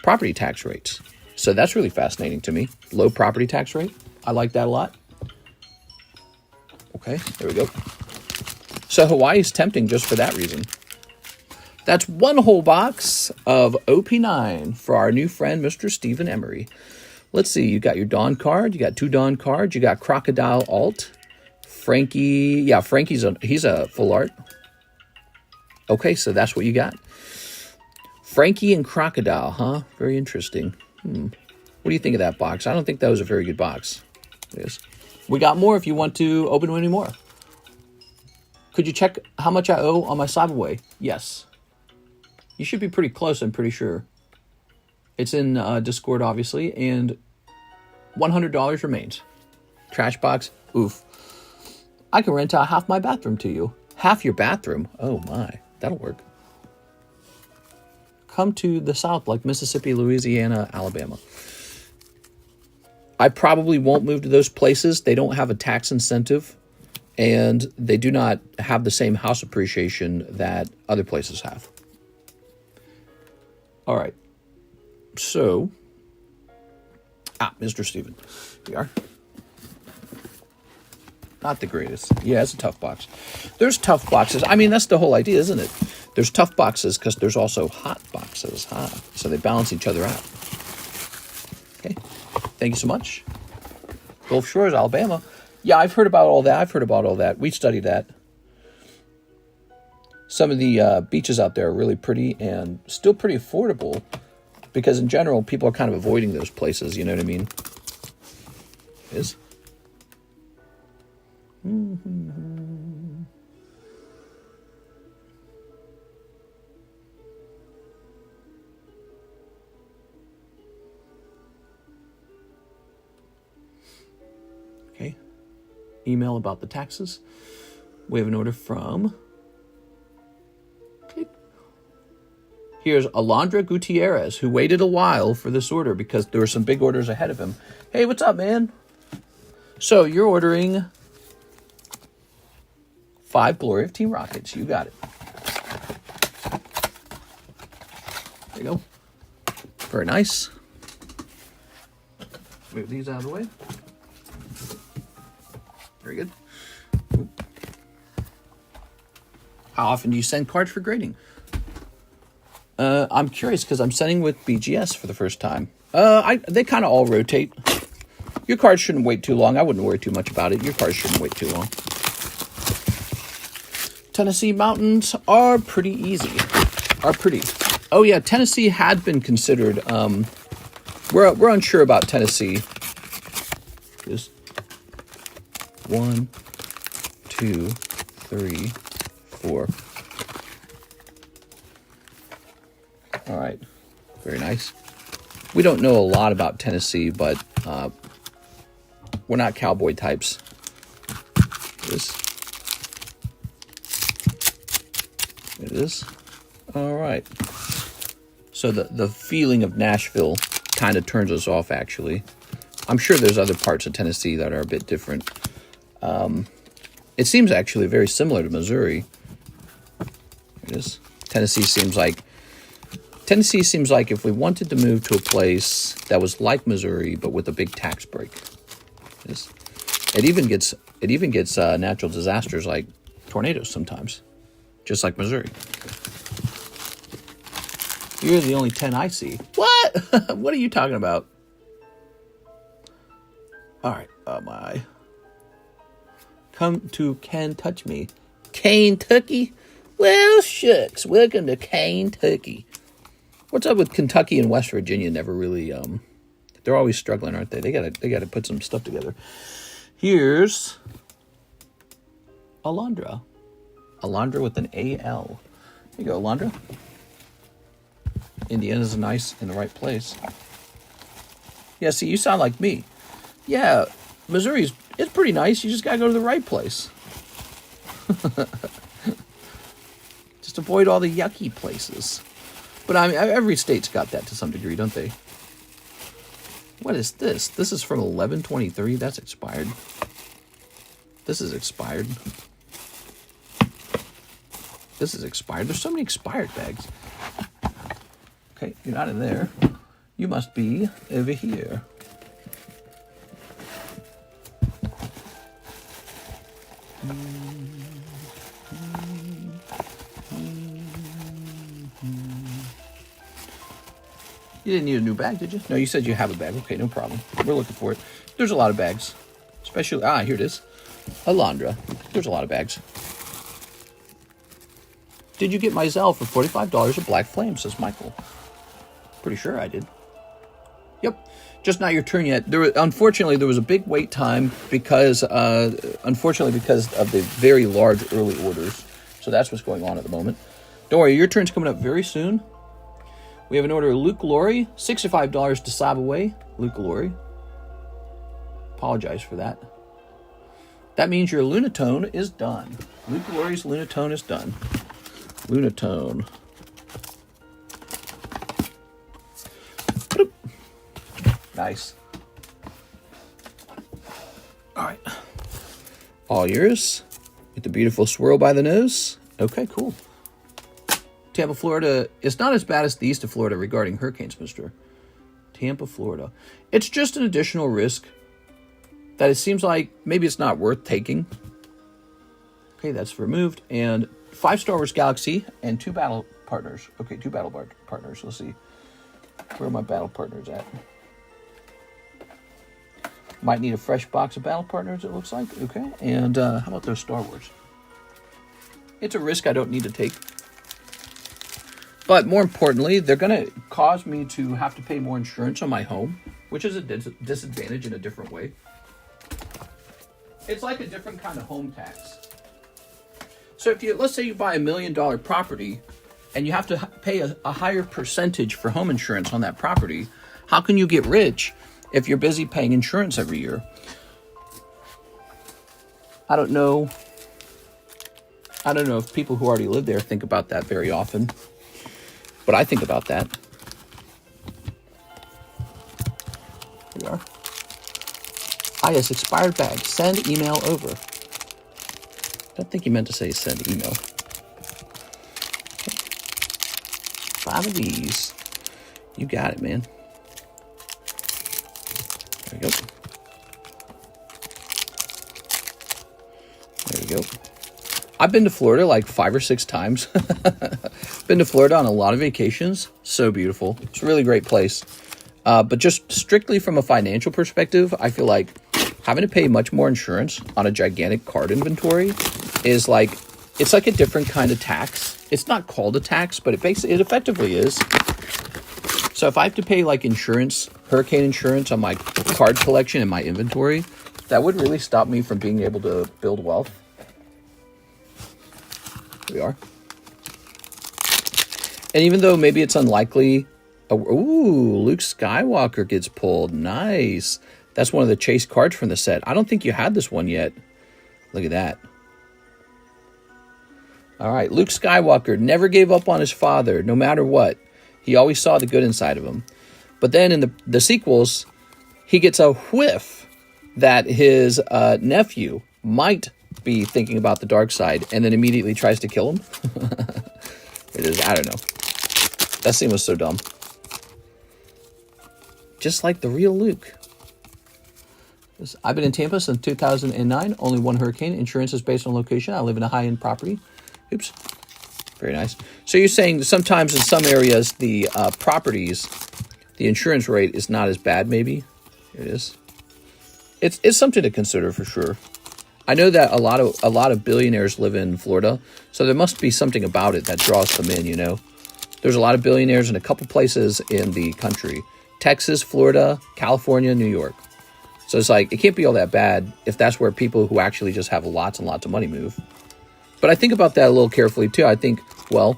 property tax rates. So that's really fascinating to me. Low property tax rate. I like that a lot. Okay, there we go. So Hawaii is tempting just for that reason. That's 1 whole box of OP9 for our new friend, Mr. Stephen Emery. Let's see, you got your Dawn card, you got 2 Dawn cards, you got Crocodile Alt, Frankie, yeah, he's a full art. Okay, so that's what you got. Frankie and Crocodile, huh? Very interesting. What do you think of that box? I don't think that was a very good box. Yes. We got more if you want to open any more. Could you check how much I owe on my Slabaway? Yes. You should be pretty close, I'm pretty sure. It's in Discord, obviously, and $100 remains. Trash box, oof. I can rent out half my bathroom to you. Half your bathroom? Oh my, that'll work. Come to the South, like Mississippi, Louisiana, Alabama. I probably won't move to those places. They don't have a tax incentive, and they do not have the same house appreciation that other places have. All right. So, Mr. Steven, here we are. Not the greatest. Yeah, it's a tough box. There's tough boxes. I mean, that's the whole idea, isn't it? There's tough boxes because there's also hot boxes. So they balance each other out. Okay. Thank you so much. Gulf Shores, Alabama. Yeah, I've heard about all that. We studied that. Some of the beaches out there are really pretty and still pretty affordable because in general, people are kind of avoiding those places. You know what I mean? It is. Okay. Email about the taxes. We have an order from... Here's Alondra Gutierrez, who waited a while for this order because there were some big orders ahead of him. Hey, what's up, man? So you're ordering 5 Glory of Team Rockets. You got it. There you go. Very nice. Move these out of the way. Very good. How often do you send cards for grading? I'm curious because I'm sending with BGS for the first time. They kind of all rotate. Your cards shouldn't wait too long. I wouldn't worry too much about it. Your cards shouldn't wait too long. Tennessee mountains are pretty easy. Oh yeah, Tennessee had been considered. We're unsure about Tennessee. Just 1, 2, 3, 4. All right, very nice. We don't know a lot about Tennessee, but we're not cowboy types. It is. All right. So the feeling of Nashville kind of turns us off, actually. I'm sure there's other parts of Tennessee that are a bit different. It seems actually very similar to Missouri. It is. Tennessee seems like if we wanted to move to a place that was like Missouri but with a big tax break. It even gets natural disasters like tornadoes sometimes. just like Missouri. You're the only 10 I see. What? What are you talking about? All right. Oh, my. Come to Can Touch Me. Kentucky? Well, shucks. Welcome to Kentucky. What's up with Kentucky and West Virginia? Never really, they're always struggling, aren't they? They gotta put some stuff together. Here's Alondra. Alondra with an A-L. Here you go, Alondra. Indiana's nice in the right place. Yeah, see, you sound like me. Yeah, Missouri's, it's pretty nice. You just gotta go to the right place. Just avoid all the yucky places. But I mean, every state's got that to some degree, don't they? What is this? This is from 11/23. That's expired. This is expired. This is expired. There's so many expired bags. Okay, you're not in there. You must be over here. You didn't need a new bag, did you? No, you said you have a bag. Okay, no problem. We're looking for it. There's a lot of bags. Especially, here it is. Alondra. There's a lot of bags. Did you get my ZELLE for $45 of Black Flame, says Michael. Pretty sure I did. Yep. Just not your turn yet. Unfortunately, there was a big wait time because, unfortunately, because of the very large early orders. So that's what's going on at the moment. Don't worry, your turn's coming up very soon. We have an order of Luke Laurie, $65 to Slab away. Luke Laurie. Apologize for that. That means your Lunatone is done. Luke Laurie's Lunatone is done. Lunatone. Nice. All right. All yours. Get the beautiful swirl by the nose. Okay, cool. Tampa, Florida. It's not as bad as the east of Florida regarding hurricanes, mister. Tampa, Florida. It's just an additional risk that it seems like maybe it's not worth taking. Okay, that's removed. And 5 Star Wars Galaxy and 2 battle partners. Okay, 2 battle partners. Let's see. Where are my battle partners at? Might need a fresh box of battle partners, it looks like. Okay, and how about those Star Wars? It's a risk I don't need to take. But more importantly, they're going to cause me to have to pay more insurance on my home, which is a disadvantage in a different way. It's like a different kind of home tax. So if you, let's say you buy $1 million property and you have to pay a higher percentage for home insurance on that property, how can you get rich if you're busy paying insurance every year? I don't know if people who already live there think about that very often. But I think about that. Here we are. Yes, expired bag. Send email over. I don't think you meant to say send email. Okay. 5 of these. You got it, man. There we go. There we go. I've been to Florida like 5 or 6 times. Been to Florida on a lot of vacations. So beautiful. It's a really great place. But just strictly from a financial perspective, I feel like having to pay much more insurance on a gigantic card inventory is like, it's like a different kind of tax. It's not called a tax, but it effectively is. So if I have to pay like insurance, hurricane insurance on my card collection and my inventory, that would really stop me from being able to build wealth. Here we are. And even though maybe it's unlikely, ooh, Luke Skywalker gets pulled. Nice. That's one of the chase cards from the set. I don't think you had this one yet. Look at that. All right, Luke Skywalker never gave up on his father, no matter what. He always saw the good inside of him. But then in the sequels, he gets a whiff that his nephew might be thinking about the dark side and then immediately tries to kill him. It is, I don't know. That scene was so dumb. Just like the real Luke. I've been in Tampa since 2009. Only 1 hurricane. Insurance is based on location. I live in a high-end property. Oops. Very nice. So you're saying sometimes in some areas the properties, the insurance rate is not as bad. Maybe it is. It's something to consider for sure. I know that a lot of billionaires live in Florida, so there must be something about it that draws them in. You know, there's a lot of billionaires in a couple places in the country: Texas, Florida, California, New York. So it's like it can't be all that bad if that's where people who actually just have lots and lots of money move. But I think about that a little carefully too. I think, well,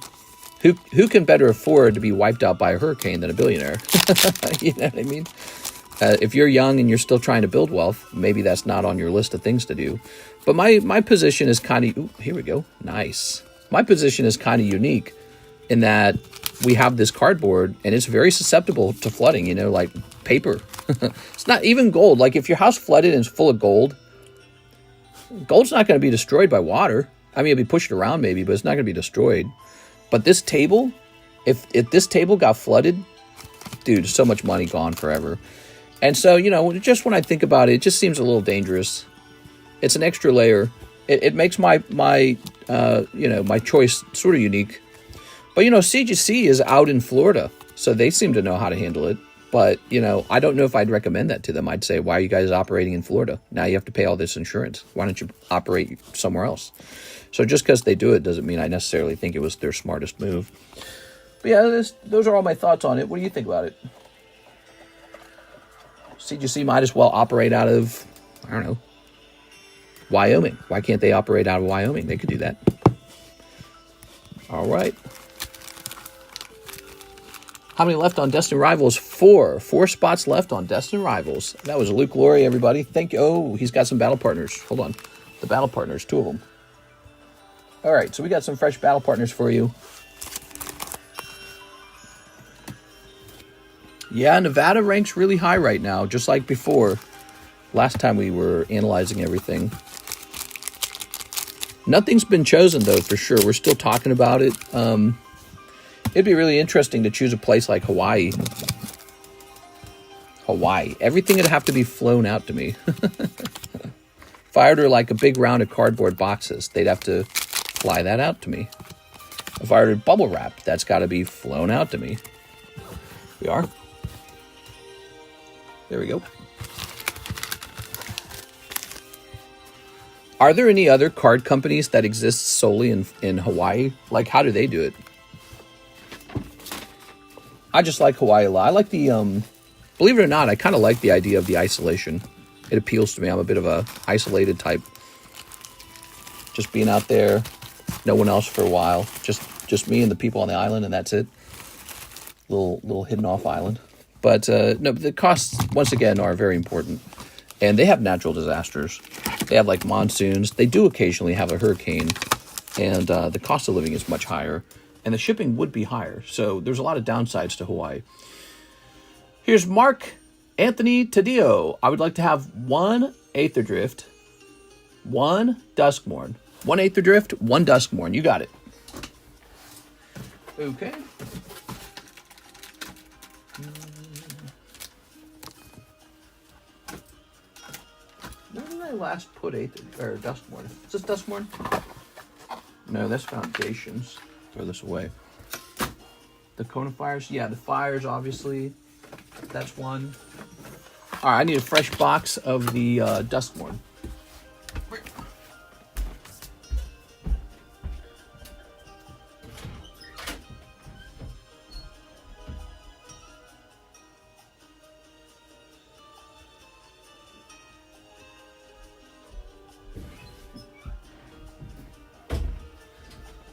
who can better afford to be wiped out by a hurricane than a billionaire? You know what I mean? If you're young and you're still trying to build wealth, maybe that's not on your list of things to do. But my position is kind of, here we go, nice. My position is kind of unique in that we have this cardboard and it's very susceptible to flooding, you know, like paper. It's not even gold. Like if your house flooded and it's full of gold, gold's not going to be destroyed by water. I mean, it'll be pushed around maybe, but it's not going to be destroyed. But this table, if this table got flooded, dude, so much money gone forever. And so, you know, just when I think about it, it just seems a little dangerous. It's an extra layer. It makes my choice sort of unique. But, you know, CGC is out in Florida, so they seem to know how to handle it. But, you know, I don't know if I'd recommend that to them. I'd say, why are you guys operating in Florida? Now you have to pay all this insurance. Why don't you operate somewhere else? So just because they do it doesn't mean I necessarily think it was their smartest move. But yeah, those are all my thoughts on it. What do you think about it? CGC might as well operate out of, I don't know, Wyoming. Why can't they operate out of Wyoming? They could do that. All right. How many left on Destined Rivals? 4. 4 spots left on Destined Rivals. That was Luke Laurie, everybody. Thank you. Oh, he's got some battle partners. Hold on. The battle partners, 2 of them. All right, so we got some fresh battle partners for you. Yeah, Nevada ranks really high right now, just like before. Last time we were analyzing everything. Nothing's been chosen, though, for sure. We're still talking about it. It'd be really interesting to choose a place like Hawaii. Hawaii. Everything would have to be flown out to me. If I order like a big round of cardboard boxes, they'd have to fly that out to me. If I ordered bubble wrap, that's got to be flown out to me. We are. There we go. Are there any other card companies that exist solely in Hawaii? Like, how do they do it? I just like Hawaii a lot. I like the, believe it or not, I kind of like the idea of the isolation. It appeals to me. I'm a bit of a isolated type. Just being out there, no one else for a while. Just me and the people on the island, and that's it. Little hidden off island. But no, the costs, once again, are very important. And they have natural disasters. They have like monsoons. They do occasionally have a hurricane. And the cost of living is much higher. And the shipping would be higher. So there's a lot of downsides to Hawaii. Here's Mark Anthony Taddeo. I would like to have 1 Aether Drift, 1 Duskmorn. 1 Aether Drift, 1 Duskmorn. You got it. Okay. Where did I last put Aether or Duskmorn? Is this Duskmorn? No, that's Foundations. Throw this away. The Cone of Fires? Yeah, the Fires, obviously. That's 1. All right, I need a fresh box of the Duskmorn.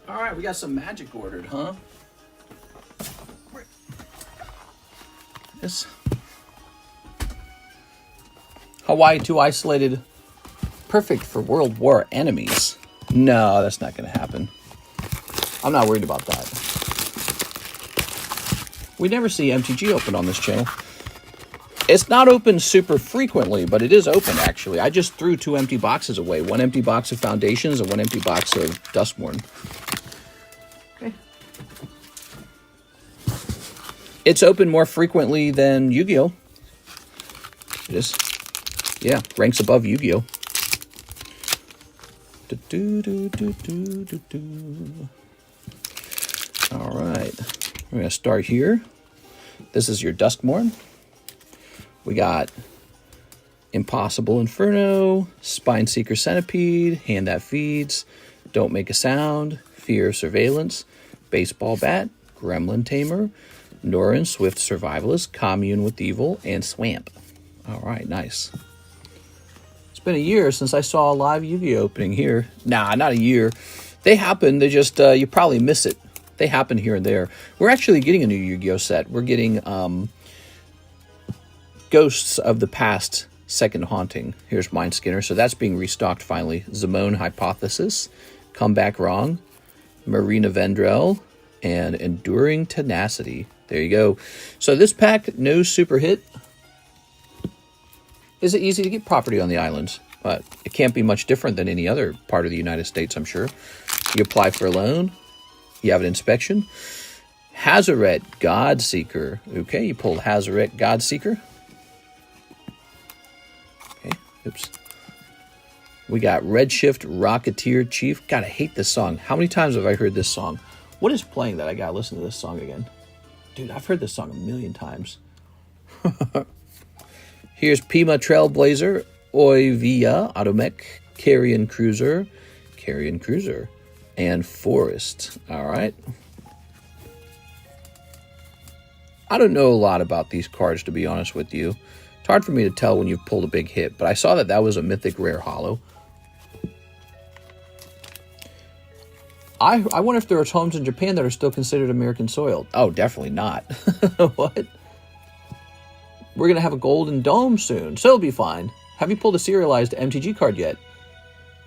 All right, we got some magic ordered, huh? This Hawaii 2 isolated, perfect for World War enemies. No, that's not going to happen. I'm not worried about that. We never see MTG open on this channel. It's not open super frequently, but it is open, actually. I just threw 2 empty boxes away. 1 empty box of Foundations and 1 empty box of Duskmorn. Okay. It's open more frequently than Yu-Gi-Oh! It is. Yeah, ranks above Yu-Gi-Oh! All right. We're going to start here. This is your Duskmorn. We got Impossible Inferno, Spine Seeker Centipede, Hand That Feeds, Don't Make a Sound, Fear of Surveillance, Baseball Bat, Gremlin Tamer, Norin, Swift Survivalist, Commune with Evil, and Swamp. All right, nice. It's been a year since I saw a live Yu-Gi-Oh opening here. Nah, not a year. They happen. They just, you probably miss it. They happen here and there. We're actually getting a new Yu-Gi-Oh set. We're getting Ghosts of the Past Second Haunting. Here's Mind Skinner. So that's being restocked finally. Zimone Hypothesis, Come Back Wrong, Marina Vendrell, and Enduring Tenacity. There you go. So this pack, no super hit. Is it easy to get property on the islands? But it can't be much different than any other part of the United States, I'm sure. You apply for a loan. You have an inspection. Hazaret Godseeker. Okay, you pulled Hazaret Godseeker. Okay, oops. We got Redshift Rocketeer Chief. God, I hate this song. How many times have I heard this song? What is playing that I gotta listen to this song again? Dude, I've heard this song a million times. Here's Pima Trailblazer, Oivia, Automech, Carrion Cruiser, and Forest. All right. I don't know a lot about these cards, to be honest with you. It's hard for me to tell when you've pulled a big hit, but I saw that that was a mythic rare holo. I wonder if there are homes in Japan that are still considered American soil. Oh, definitely not. What? We're going to have a golden dome soon, so it'll be fine. Have you pulled a serialized MTG card yet?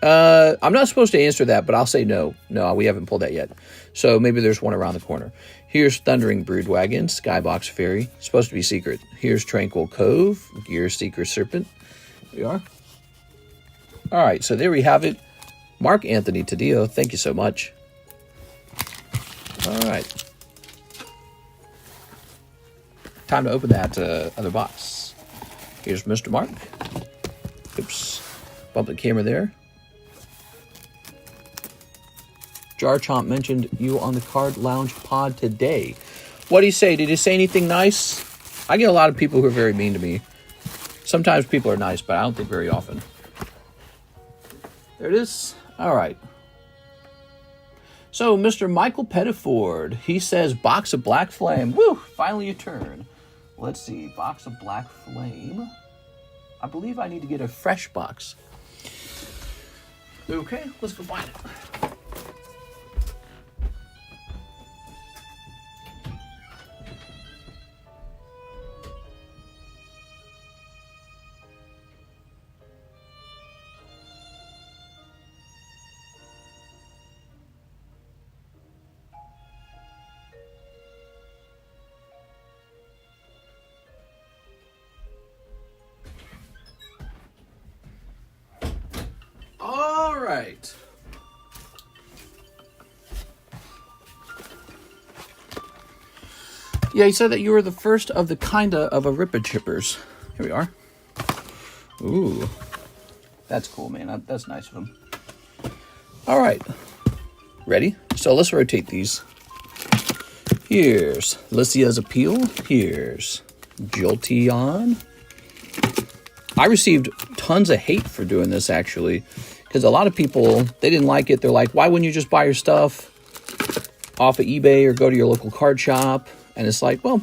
I'm not supposed to answer that, but I'll say no. No, we haven't pulled that yet. So maybe there's one around the corner. Here's Thundering Broodwagon, Skybox Fairy. Supposed to be secret. Here's Tranquil Cove, Gear Seeker Serpent. There we are. All right, so there we have it. Mark Anthony Taddeo, thank you so much. All right. Time to open that other box. Here's Mr. Mark. Oops. Bump the camera there. Jar Chomp mentioned you on the Card Lounge pod today. What did he say? Did he say anything nice? I get a lot of people who are very mean to me. Sometimes people are nice, but I don't think very often. There it is. All right. So, Mr. Michael Pettiford, he says, Box of Black Flame. Woo! Finally a turn. Let's see. Box of Black Flame. I believe I need to get a fresh box. Okay, let's go find it. All right. Yeah, he said that you were the first of the kinda of a Ripper Chippers. Here we are. Ooh. That's cool, man. That's nice of him. All right. Ready? So let's rotate these. Here's Lycia's Appeal. Here's Jolteon. I received tons of hate for doing this, actually. Because a lot of people, they didn't like it. They're like, why wouldn't you just buy your stuff off of eBay or go to your local card shop? And it's like, well,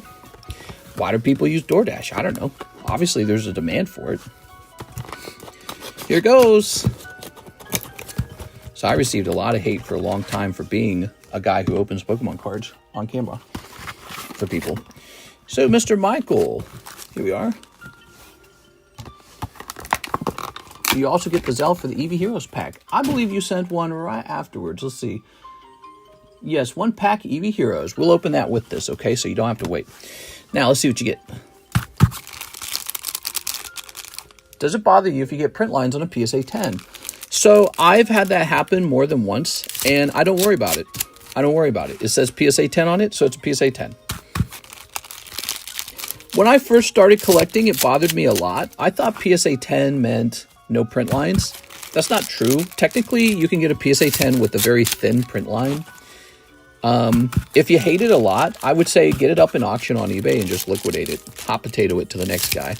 why do people use DoorDash? I don't know. Obviously, there's a demand for it. Here goes. So I received a lot of hate for a long time for being a guy who opens Pokemon cards on camera for people. So, Mr. Michael, here we are. You also get the ZELLE for the Eevee Heroes pack. I believe you sent one right afterwards. Let's see. Yes, one pack Eevee Heroes. We'll open that with this, okay? So you don't have to wait. Now, let's see what you get. Does it bother you if you get print lines on a PSA 10? So I've had that happen more than once, and I don't worry about it. I don't worry about it. It says PSA 10 on it, so it's a PSA 10. When I first started collecting, it bothered me a lot. I thought PSA 10 meant no print lines. That's not true. Technically, you can get a PSA 10 with a very thin print line. If you hate it a lot, I would say get it up in auction on eBay and just liquidate it. Hot potato it to the next guy.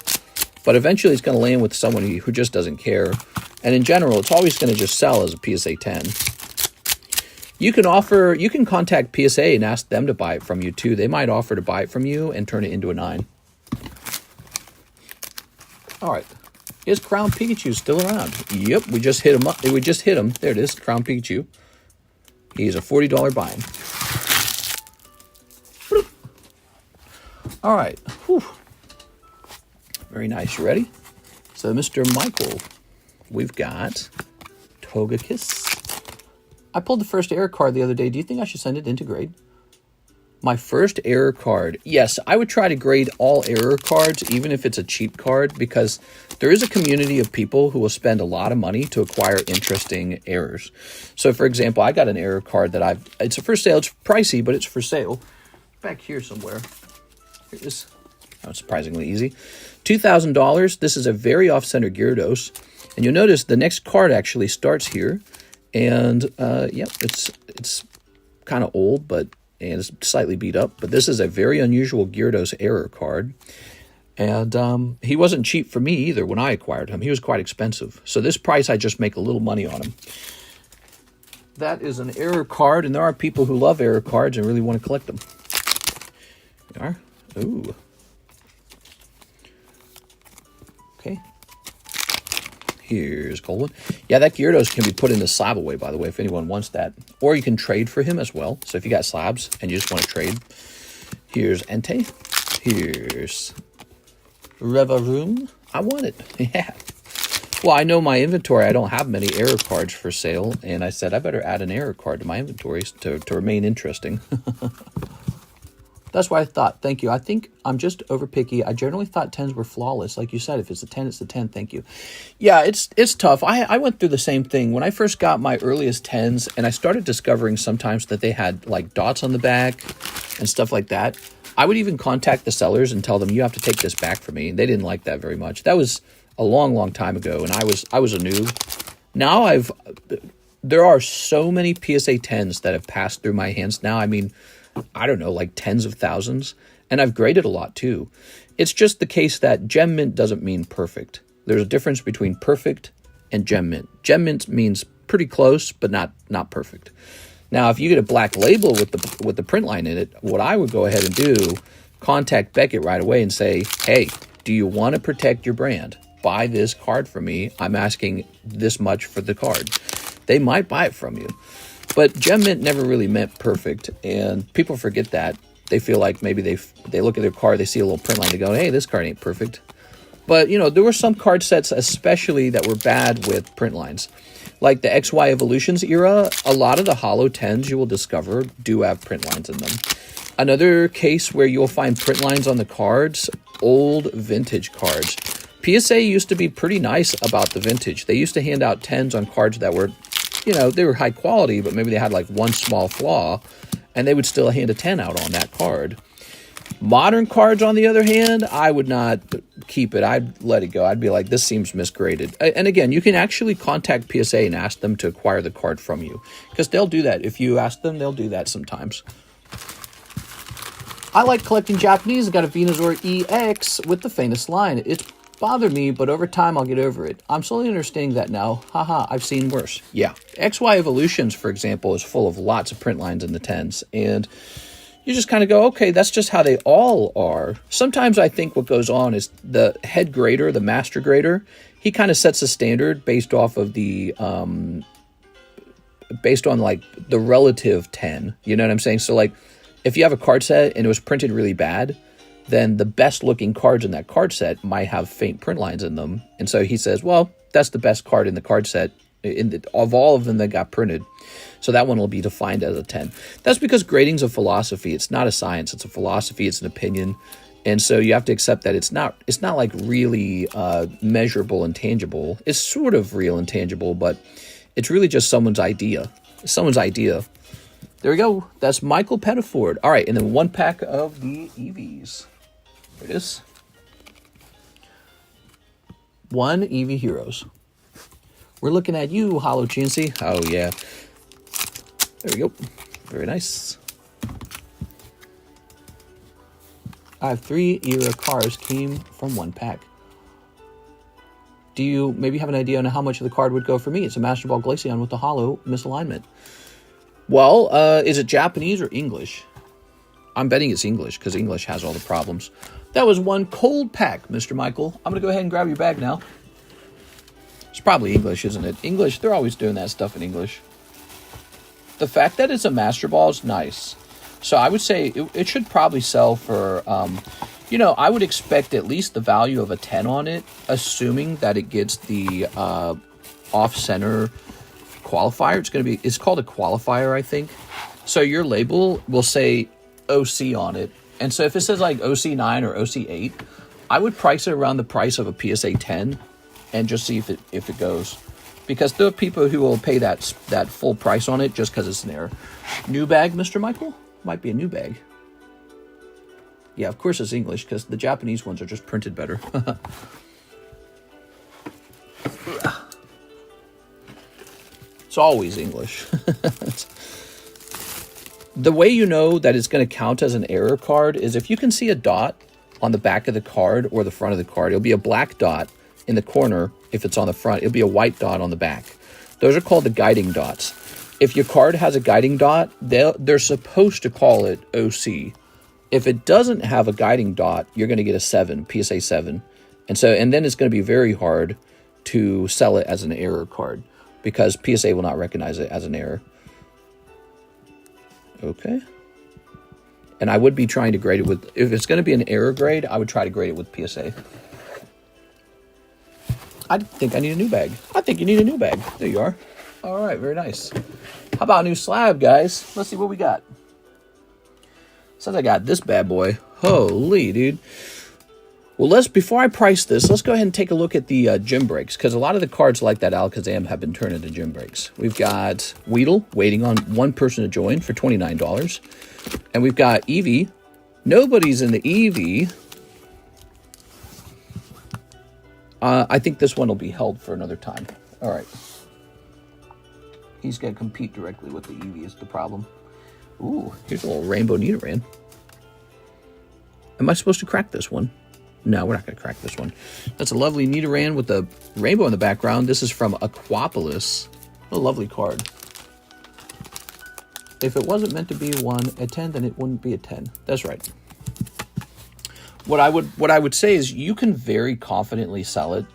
But eventually it's going to land with someone who just doesn't care. And in general, it's always going to just sell as a PSA 10. You can contact PSA and ask them to buy it from you too. They might offer to buy it from you and turn it into a 9. All right. Is Crown Pikachu still around? Yep, we just hit him up. We just hit him. There it is, Crown Pikachu. He's a $40 buy-in. All right. Whew. Very nice. You ready? So, Mr. Michael, we've got Togekiss. I pulled the first error card the other day. Do you think I should send it into grade? My first error card. Yes, I would try to grade all error cards, even if it's a cheap card, because there is a community of people who will spend a lot of money to acquire interesting errors. So, for example, I got an error card that it's for sale. It's pricey, but it's for sale. Back here somewhere. Here it is. Oh, it's surprisingly easy. $2,000. This is a very off-center Gyarados. And you'll notice the next card actually starts here. And, yep, it's kind of old, but... and it's slightly beat up, but this is a very unusual Gyarados error card. And he wasn't cheap for me either when I acquired him. He was quite expensive. So this price, I just make a little money on him. That is an error card, and there are people who love error cards and really want to collect them. There are. Ooh. Okay. Here's cold one. Yeah, that Gyarados can be put into Slab away, by the way, if anyone wants that. Or you can trade for him as well. So if you got Slabs and you just want to trade. Here's Entei. Here's Revaroom. I want it. Yeah. Well, I know my inventory, I don't have many error cards for sale. And I said I better add an error card to my inventory to remain interesting. That's why I thought, thank you. I think I'm just over picky. I generally thought 10s were flawless. Like you said, if it's a 10, it's a 10. Thank you. Yeah, it's tough. I went through the same thing. When I first got my earliest 10s, and I started discovering sometimes that they had like dots on the back and stuff like that, I would even contact the sellers and tell them, you have to take this back for me. They didn't like that very much. That was a long, long time ago, and I was a noob. Now there are so many PSA 10s that have passed through my hands now. I mean, I don't know, like tens of thousands. And I've graded a lot too. It's just the case that gem mint doesn't mean perfect. There's a difference between perfect and gem mint. Gem mint means pretty close, but not perfect. Now, if you get a black label with the print line in it, what I would go ahead and do, contact Beckett right away and say, hey, do you want to protect your brand? Buy this card from me. I'm asking this much for the card. They might buy it from you. But gem mint never really meant perfect, and people forget that. They feel like maybe they look at their card, they see a little print line, they go, hey, this card ain't perfect. But, you know, there were some card sets especially that were bad with print lines. Like the XY Evolutions era, a lot of the Holo 10s you will discover do have print lines in them. Another case where you'll find print lines on the cards, old vintage cards. PSA used to be pretty nice about the vintage. They used to hand out 10s on cards that were, you know, they were high quality, but maybe they had like one small flaw, and they would still hand a 10 out on that card. Modern cards, on the other hand, I would not keep it. I'd let it go. I'd be like, this seems misgraded. And again, you can actually contact PSA and ask them to acquire the card from you, because they'll do that. If you ask them, they'll do that sometimes. I like collecting Japanese. I got a Venusaur EX with the faintest line. It's bothered me, but over time I'll get over it. I'm slowly understanding that now. Haha, I've seen worse. Yeah. XY Evolutions, for example, is full of lots of print lines in the 10s, and you just kind of go, okay, that's just how they all are. Sometimes I think what goes on is the head grader, the master grader, he kind of sets a standard based off of the, based on like the relative 10. You know what I'm saying? So like, if you have a card set and it was printed really bad, then the best looking cards in that card set might have faint print lines in them. And so he says, well, that's the best card in the card set of all of them that got printed. So that one will be defined as a 10. That's because grading's a philosophy. It's not a science. It's a philosophy. It's an opinion. And so you have to accept that it's not like really measurable and tangible. It's sort of real and tangible, but it's really just someone's idea. Someone's idea. There we go. That's Michael Pettiford. All right, and then one pack of the Eevees. There it is. One Eevee Heroes. We're looking at you, Holo GNC. Oh, yeah. There we go. Very nice. I have 3 era cars came from one pack. Do you maybe have an idea on how much of the card would go for me? It's a Master Ball Glaceon with the hollow misalignment. Well, is it Japanese or English? I'm betting it's English, because English has all the problems. That was one cold pack, Mr. Michael. I'm going to go ahead and grab your bag now. It's probably English, isn't it? English, they're always doing that stuff in English. The fact that it's a Master Ball is nice. So I would say it should probably sell for, you know, I would expect at least the value of a 10 on it, assuming that it gets the off-center qualifier. It's called a qualifier, I think. So your label will say OC on it. And so if it says like OC9 or OC8, I would price it around the price of a PSA 10 and just see if it goes. Because there are people who will pay that full price on it just because it's an error. New bag, Mr. Michael? Might be a new bag. Yeah, of course it's English, because the Japanese ones are just printed better. It's always English. The way you know that it's going to count as an error card is if you can see a dot on the back of the card or the front of the card. It'll be a black dot in the corner if it's on the front. It'll be a white dot on the back. Those are called the guiding dots. If your card has a guiding dot, they're supposed to call it OC. If it doesn't have a guiding dot, you're going to get a 7, PSA 7. And then it's going to be very hard to sell it as an error card because PSA will not recognize it as an error. Okay. And I would be trying to grade it with, if it's going to be an error grade, I would try to grade it with PSA. I think I need a new bag. I think you need a new bag. There you are. All right, very nice. How about a new slab, guys? Let's see what we got. Since I got this bad boy. Holy, dude. Well, before I price this, let's go ahead and take a look at the gym breaks, because a lot of the cards like that Alakazam have been turned into gym breaks. We've got Weedle waiting on one person to join for $29. And we've got Eevee. Nobody's in the Eevee. I think this one will be held for another time. All right. He's going to compete directly with the Eevee is the problem. Ooh, here's a little rainbow Nidoran. Am I supposed to crack this one? No, we're not going to crack this one. That's a lovely Nidoran with the rainbow in the background. This is from Aquapolis. What a lovely card. If it wasn't meant to be a 10, then it wouldn't be a 10. That's right. What I would say is you can very confidently sell it.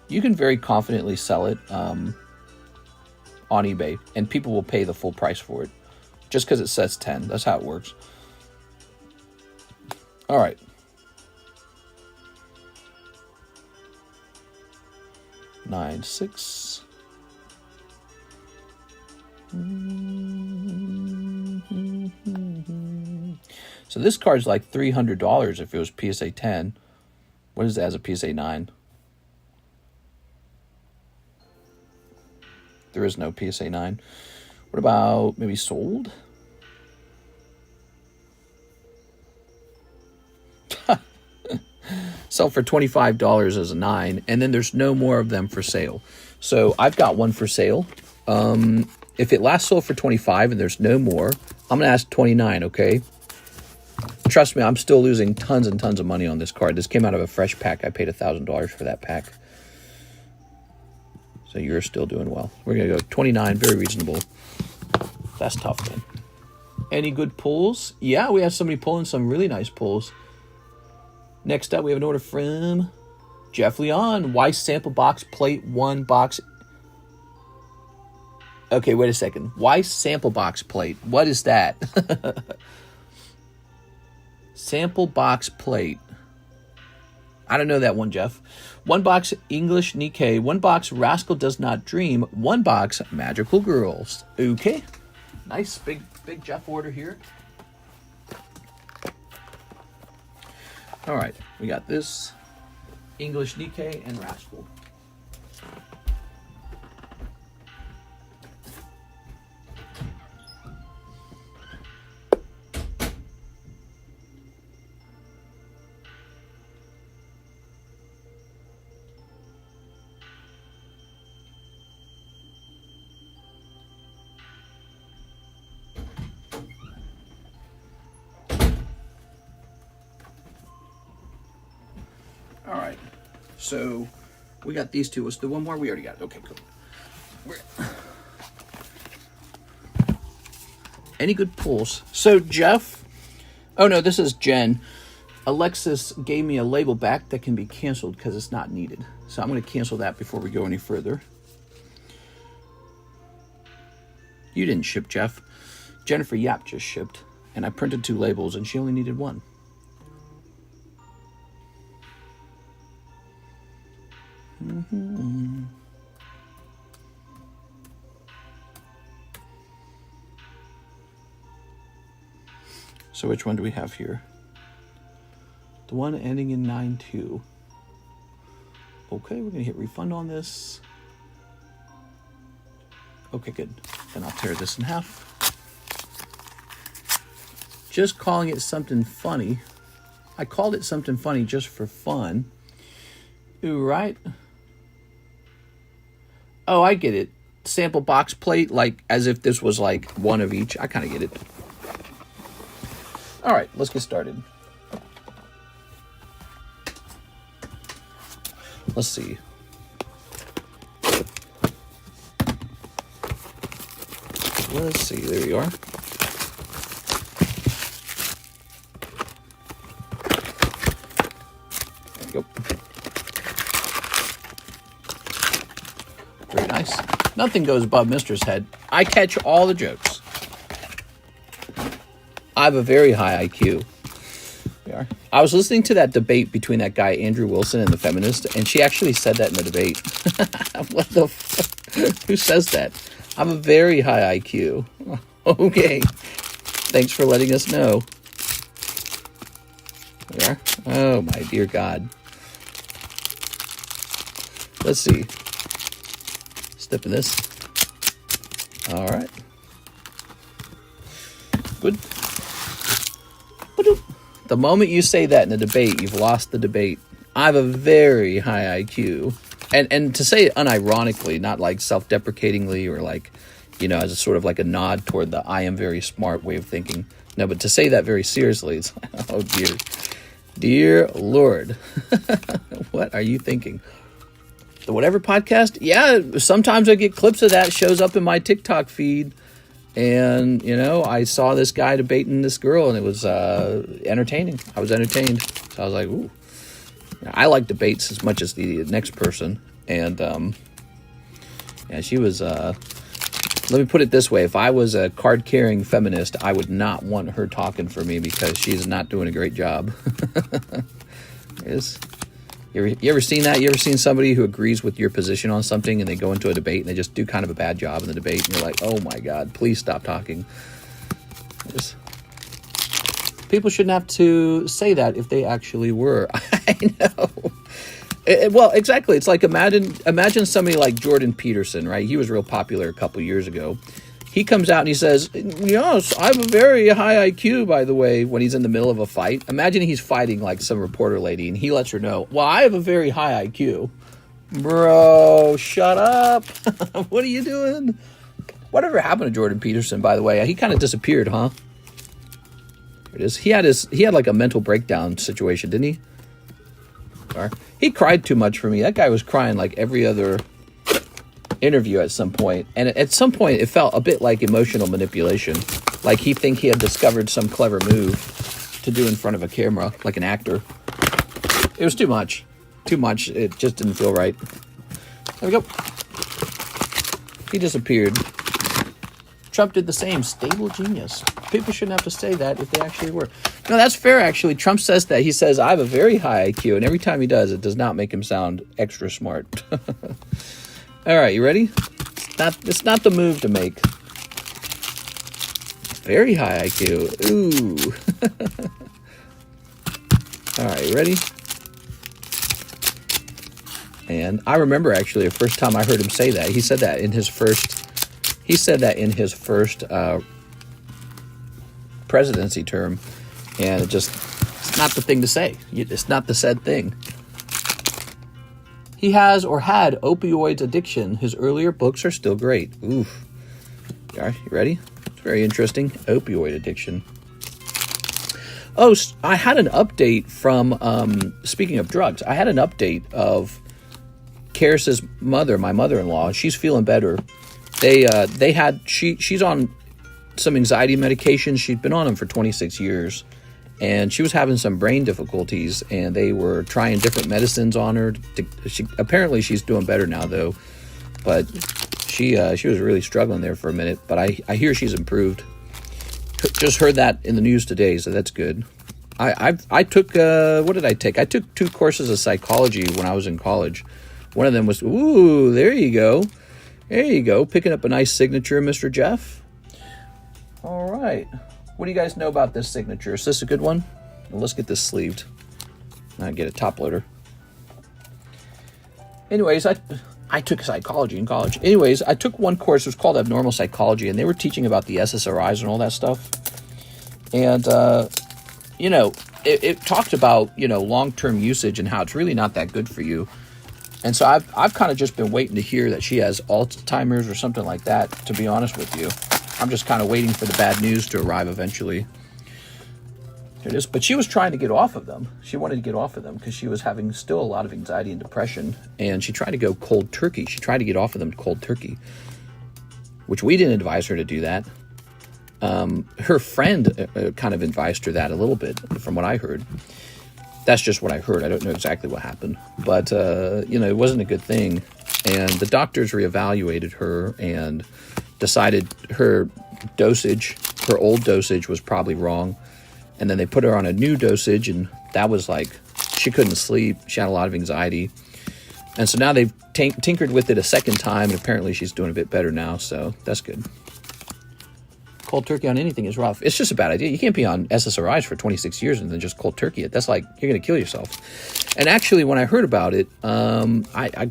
You can very confidently sell it on eBay, and people will pay the full price for it just because it says 10. That's how it works. All right. Nine, 6. So this card's like $300 if it was PSA 10. What is it as a PSA 9? There is no PSA 9. What about maybe sold? Sell for $25 as a 9, and then there's no more of them for sale. So I've got one for sale. If it last sold for 25 and there's no more, I'm gonna ask 29. Okay. Trust me, I'm still losing tons and tons of money on this card. This came out of a fresh pack. I paid $1,000 for that pack. So you're still doing well. We're going to go 29, very reasonable. That's tough, man. Any good pulls? Yeah, we have somebody pulling some really nice pulls. Next up, we have an order from Jeff Leon. Weiss Sample Box Plate 1 box. Okay, wait a second. Weiss Sample Box Plate. What is that? Sample Box Plate. I don't know that one, Jeff. 1 box English Nikke. 1 box Rascal Does Not Dream. 1 box Magical Girls. Okay. Nice big Jeff order here. All right. We got this English Nikke and Rascal. So we got these two. Was there one more? We already got it. Okay, cool. Any good pulls? So Jeff, oh no, this is Jen. Alexis gave me a label back that can be canceled because it's not needed. So I'm going to cancel that before we go any further. You didn't ship, Jeff. Jennifer Yap just shipped. And I printed 2 labels and she only needed 1. So which one do we have here? The one ending in 9-2. Okay, we're gonna hit refund on this. Okay, good. Then I'll tear this in half. Just calling it something funny. I called it something funny just for fun. Ooh, right? Oh, I get it. Sample box plate, like as if this was like one of each. I kind of get it. All right, let's get started. Let's see. Let's see, there you are. There you go. Very nice. Nothing goes above Mister's head. I catch all the jokes. I have a very high IQ. There. I was listening to that debate between that guy Andrew Wilson and the feminist, and she actually said that in the debate. What the fuck? Who says that? I'm a very high IQ. Okay. Thanks for letting us know. There. Oh my dear God. Let's see. Step in this. All right. Good. The moment you say that in a debate, you've lost the debate. I have a very high IQ. And to say it unironically, not like self-deprecatingly or like, you know, as a sort of like a nod toward the I am very smart way of thinking. No, but to say that very seriously, it's like, oh dear. Dear Lord. What are you thinking? The Whatever podcast? Yeah, sometimes I get clips of that. Shows up in my TikTok feed. And, you know, I saw this guy debating this girl, and it was entertaining. I was entertained. So I was like, ooh. I like debates as much as the next person. And, yeah, she was, let me put it this way. If I was a card-carrying feminist, I would not want her talking for me because she's not doing a great job. You ever seen that? You ever seen somebody who agrees with your position on something and they go into a debate and they just do kind of a bad job in the debate and you're like, oh my God, please stop talking. People shouldn't have to say that if they actually were. I know. Well, exactly. It's like imagine somebody like Jordan Peterson, right? He was real popular a couple years ago. He comes out and he says, yes, I have a very high IQ, by the way, when he's in the middle of a fight. Imagine he's fighting like some reporter lady and he lets her know, well, I have a very high IQ. Bro, shut up. What are you doing? Whatever happened to Jordan Peterson, by the way? He kind of disappeared, huh? There it is. He had like a mental breakdown situation, didn't he? He cried too much for me. That guy was crying like every other interview at some point, and at some point it felt a bit like emotional manipulation, like he think he had discovered some clever move to do in front of a camera like an actor. It was too much. It just didn't feel right. There we go. He disappeared. Trump did the same. Stable genius. People shouldn't have to say that if they actually were. No, that's fair, actually. Trump says that. He says, I have a very high IQ, and every time he does, it does not make him sound extra smart. All right, you ready? It's not the move to make. Very high IQ. Ooh. All right, you ready? And I remember actually the first time I heard him say that. He said that in his first. He said that in his first presidency term, and it's not the thing to say. It's not the said thing. He has or had opioids addiction. His earlier books are still great. Oof. All right, you ready? It's very interesting. Opioid addiction. Oh, I had an update from, speaking of drugs, I had an update of Karis's mother, my mother-in-law. She's feeling better. She's on some anxiety medications. She'd been on them for 26 years. And she was having some brain difficulties, and they were trying different medicines on her. Apparently she's doing better now, though. But she was really struggling there for a minute. But I hear she's improved. Just heard that in the news today, so that's good. I took, what did I take? I took 2 courses of psychology when I was in college. One of them was, ooh, there you go. There you go. Picking up a nice signature, Mr. Jeff. All right. What do you guys know about this signature? Is this a good one? Well, let's get this sleeved. I'll get a top loader. Anyways, I took psychology in college. Anyways, I took one course. It was called Abnormal Psychology, and they were teaching about the SSRIs and all that stuff. And, you know, it talked about, you know, long-term usage and how it's really not that good for you. And so I've kind of just been waiting to hear that she has Alzheimer's or something like that, to be honest with you. I'm just kind of waiting for the bad news to arrive eventually. Here it is. But she was trying to get off of them. She wanted to get off of them because she was having still a lot of anxiety and depression. And she tried to go cold turkey. She tried to get off of them cold turkey, which we didn't advise her to do that. Her friend kind of advised her that a little bit, from what I heard. That's just what I heard. I don't know exactly what happened. But, you know, it wasn't a good thing. And the doctors reevaluated her and decided her dosage, her old dosage, was probably wrong. And then they put her on a new dosage, and that was like, she couldn't sleep. She had a lot of anxiety. And so now they've tinkered with it a second time, and apparently she's doing a bit better now, so that's good. Cold turkey on anything is rough. It's just a bad idea. You can't be on SSRIs for 26 years and then just cold turkey it. That's like, you're going to kill yourself. And actually, when I heard about it, I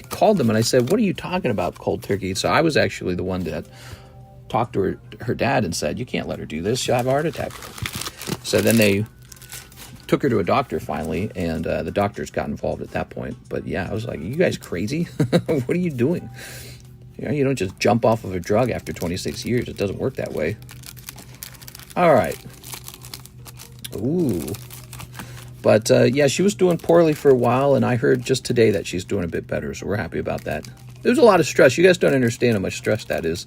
called them and I said, what are you talking about, cold turkey? So I was actually the one that talked to her dad and said, you can't let her do this. She'll have a heart attack. So then they took her to a doctor finally, and the doctors got involved at that point. But yeah, I was like, you guys crazy? What are you doing? You know, you don't just jump off of a drug after 26 years. It doesn't work that way. All right. Ooh. But, yeah, she was doing poorly for a while, and I heard just today that she's doing a bit better, so we're happy about that. There's a lot of stress. You guys don't understand how much stress that is.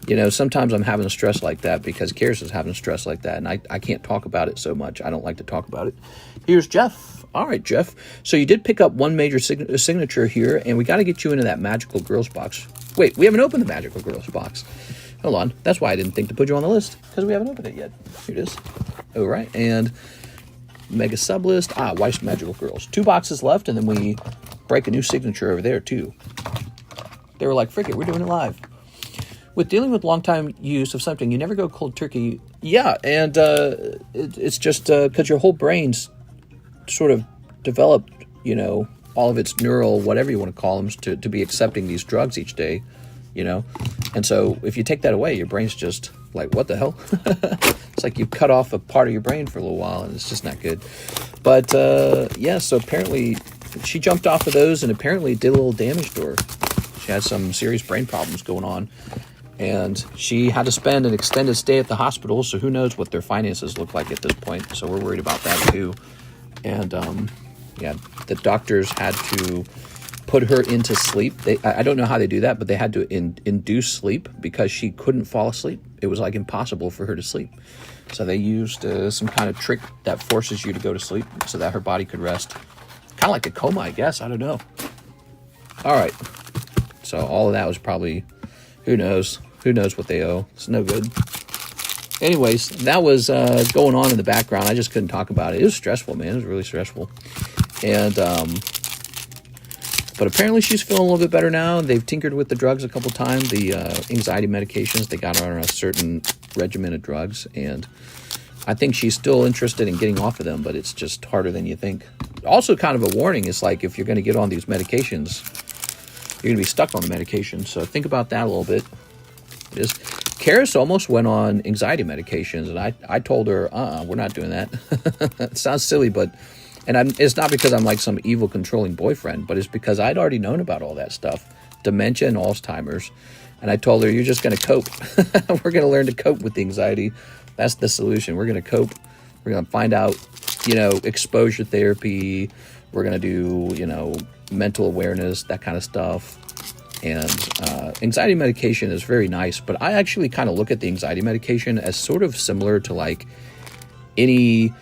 You know, sometimes I'm having stress like that because Karis is having stress like that, and I can't talk about it so much. I don't like to talk about it. Here's Jeff. All right, Jeff. So you did pick up one major signature here, and we got to get you into that Magical Girls box. Wait, we haven't opened the Magical Girls box. Hold on. That's why I didn't think to put you on the list, because we haven't opened it yet. Here it is. All right, and Mega Sublist. Weiss Magical Girls. 2 boxes left, and then we break a new signature over there, too. They were like, frick it, we're doing it live. With dealing with long-time use of something, you never go cold turkey. Yeah, and it's just because your whole brain's sort of developed, you know, all of its neural, whatever you want to call them, to be accepting these drugs each day, you know. And so if you take that away, your brain's just like, what the hell? It's like you cut off a part of your brain for a little while, and it's just not good. But, yeah, so apparently she jumped off of those and apparently did a little damage to her. She had some serious brain problems going on. And she had to spend an extended stay at the hospital, so who knows what their finances look like at this point. So we're worried about that too. And yeah, the doctors had to put her into sleep. I don't know how they do that, but they had to induce sleep because she couldn't fall asleep. It was like impossible for her to sleep. So they used some kind of trick that forces you to go to sleep so that her body could rest. Kind of like a coma, I guess. I don't know. All right. So all of that was probably, who knows? Who knows what they owe? It's no good. Anyways, that was going on in the background. I just couldn't talk about it. It was stressful, man. It was really stressful. And, but apparently she's feeling a little bit better now. They've tinkered with the drugs a couple times. The anxiety medications, they got her on a certain regimen of drugs. And I think she's still interested in getting off of them, but it's just harder than you think. Also kind of a warning is like, if you're going to get on these medications, you're going to be stuck on the medication. So think about that a little bit. Karis almost went on anxiety medications, and I told her, we're not doing that. It sounds silly, but, it's not because I'm like some evil controlling boyfriend, but it's because I'd already known about all that stuff, dementia and Alzheimer's, and I told her, you're just going to cope. We're going to learn to cope with the anxiety. That's the solution. We're going to cope. We're going to find out, you know, exposure therapy. We're going to do, you know, mental awareness, that kind of stuff. And anxiety medication is very nice, but I actually kind of look at the anxiety medication as sort of similar to like any,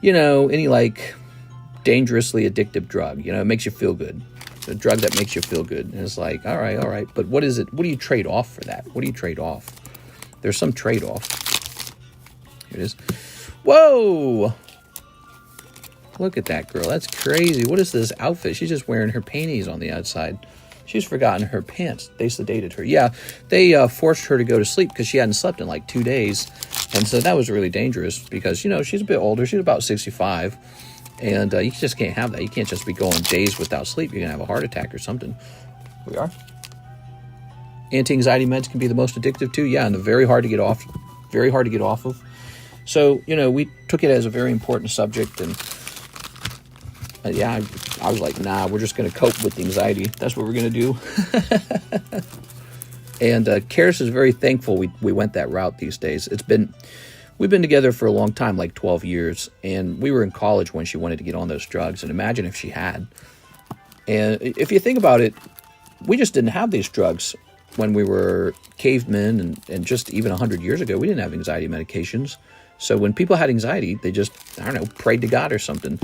you know, any like dangerously addictive drug. You know, it makes you feel good. A drug that makes you feel good. And it's like, all right, but what is it? What do you trade off for that? What do you trade off? There's some trade-off. Here it is. Whoa! Look at that girl. That's crazy. What is this outfit? She's just wearing her panties on the outside. She's forgotten her pants. They sedated her. Yeah, they forced her to go to sleep because she hadn't slept in like 2 days. And so that was really dangerous because, you know, she's a bit older. She's about 65. And you just can't have that. You can't just be going days without sleep. You're going to have a heart attack or something. Here we are. Anti-anxiety meds can be the most addictive too. Yeah, and they're very hard to get off. Very hard to get off of. So, you know, we took it as a very important subject. And yeah, I was like, nah, we're just going to cope with the anxiety. That's what we're going to do. And Carddass is very thankful we went that route these days. We've been together for a long time, like 12 years. And we were in college when she wanted to get on those drugs. And imagine if she had. And if you think about it, we just didn't have these drugs when we were cavemen and just even 100 years ago. We didn't have anxiety medications. So when people had anxiety, they just, I don't know, prayed to God or something.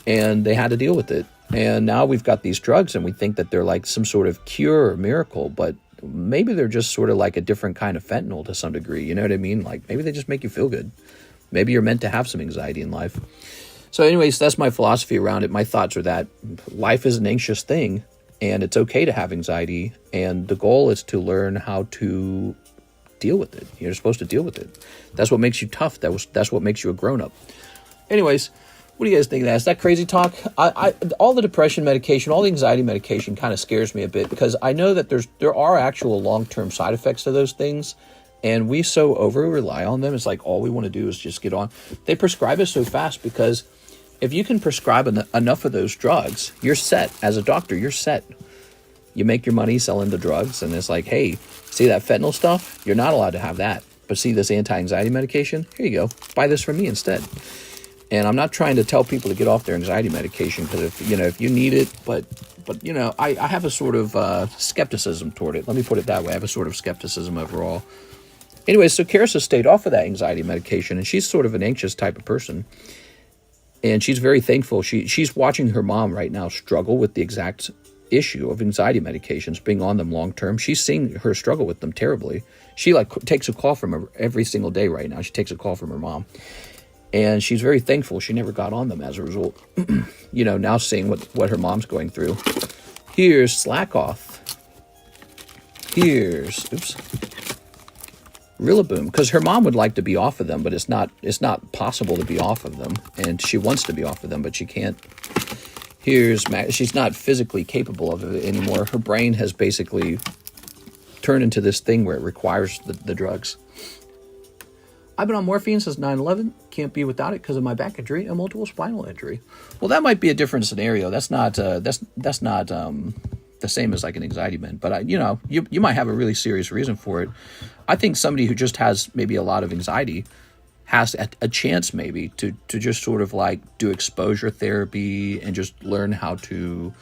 And they had to deal with it. And now we've got these drugs and we think that they're like some sort of cure or miracle, but maybe they're just sort of like a different kind of fentanyl to some degree. You know what I mean? Like maybe they just make you feel good. Maybe you're meant to have some anxiety in life. So anyways, that's my philosophy around it. My thoughts are that life is an anxious thing and it's okay to have anxiety. And the goal is to learn how to deal with it. You're supposed to deal with it. That's what makes you tough. That's what makes you a grown-up. Anyways, what do you guys think of that? Is that crazy talk? All the depression medication, all the anxiety medication kind of scares me a bit because I know that there are actual long-term side effects to those things, and we so over-rely on them. It's like all we want to do is just get on. They prescribe it so fast because if you can prescribe enough of those drugs, you're set. As a doctor, you're set. You make your money selling the drugs, and it's like, hey, see that fentanyl stuff? You're not allowed to have that. But see this anti-anxiety medication? Here you go. Buy this from me instead. And I'm not trying to tell people to get off their anxiety medication because if you need it, but you know, I have a sort of skepticism toward it. Let me put it that way. I have a sort of skepticism overall. Anyway, so Carddass has stayed off of that anxiety medication, and she's sort of an anxious type of person. And she's very thankful. She's watching her mom right now struggle with the exact issue of anxiety medications, being on them long term. She's seeing her struggle with them terribly. She like takes a call from her every single day right now. She takes a call from her mom. And she's very thankful she never got on them as a result. You know, now seeing what her mom's going through. Here's Slack Off. Here's, Rillaboom. Because her mom would like to be off of them, but it's not possible to be off of them. And she wants to be off of them, but she can't. Here's she's not physically capable of it anymore. Her brain has basically turned into this thing where it requires the drugs. I've been on morphine since 9/11. Can't be without it because of my back injury and multiple spinal injury. Well, that might be a different scenario. That's not the same as like an anxiety med. But you might have a really serious reason for it. I think somebody who just has maybe a lot of anxiety has a chance maybe to just sort of like do exposure therapy and just learn how to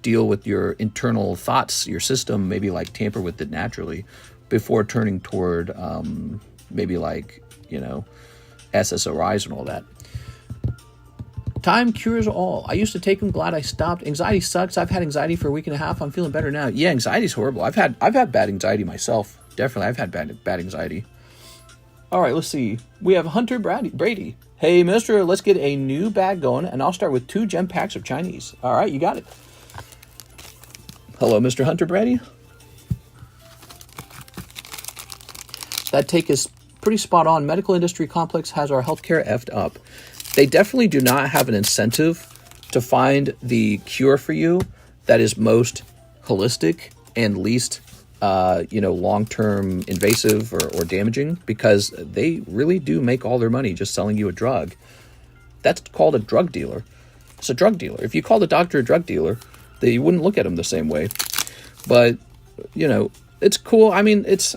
deal with your internal thoughts, your system, maybe like tamper with it naturally before turning toward maybe like, SSRIs and all that. Time cures all. I used to take them, glad I stopped. Anxiety sucks. I've had anxiety for a week and a half. I'm feeling better now. Yeah, anxiety's horrible. I've had bad anxiety myself. Definitely, I've had bad anxiety. All right, let's see. We have Hunter Brady. Hey, mister, let's get a new bag going, and I'll start with 2 gem packs of Chinese. All right, you got it. Hello, Mr. Hunter Brady. That take is pretty spot on. Medical industry complex has our healthcare effed up. They definitely do not have an incentive to find the cure for you that is most holistic and least long-term invasive or damaging, because they really do make all their money just selling you a drug. That's called a drug dealer. It's a drug dealer. If you call the doctor a drug dealer, they wouldn't look at him the same way. But, it's cool. I mean, it's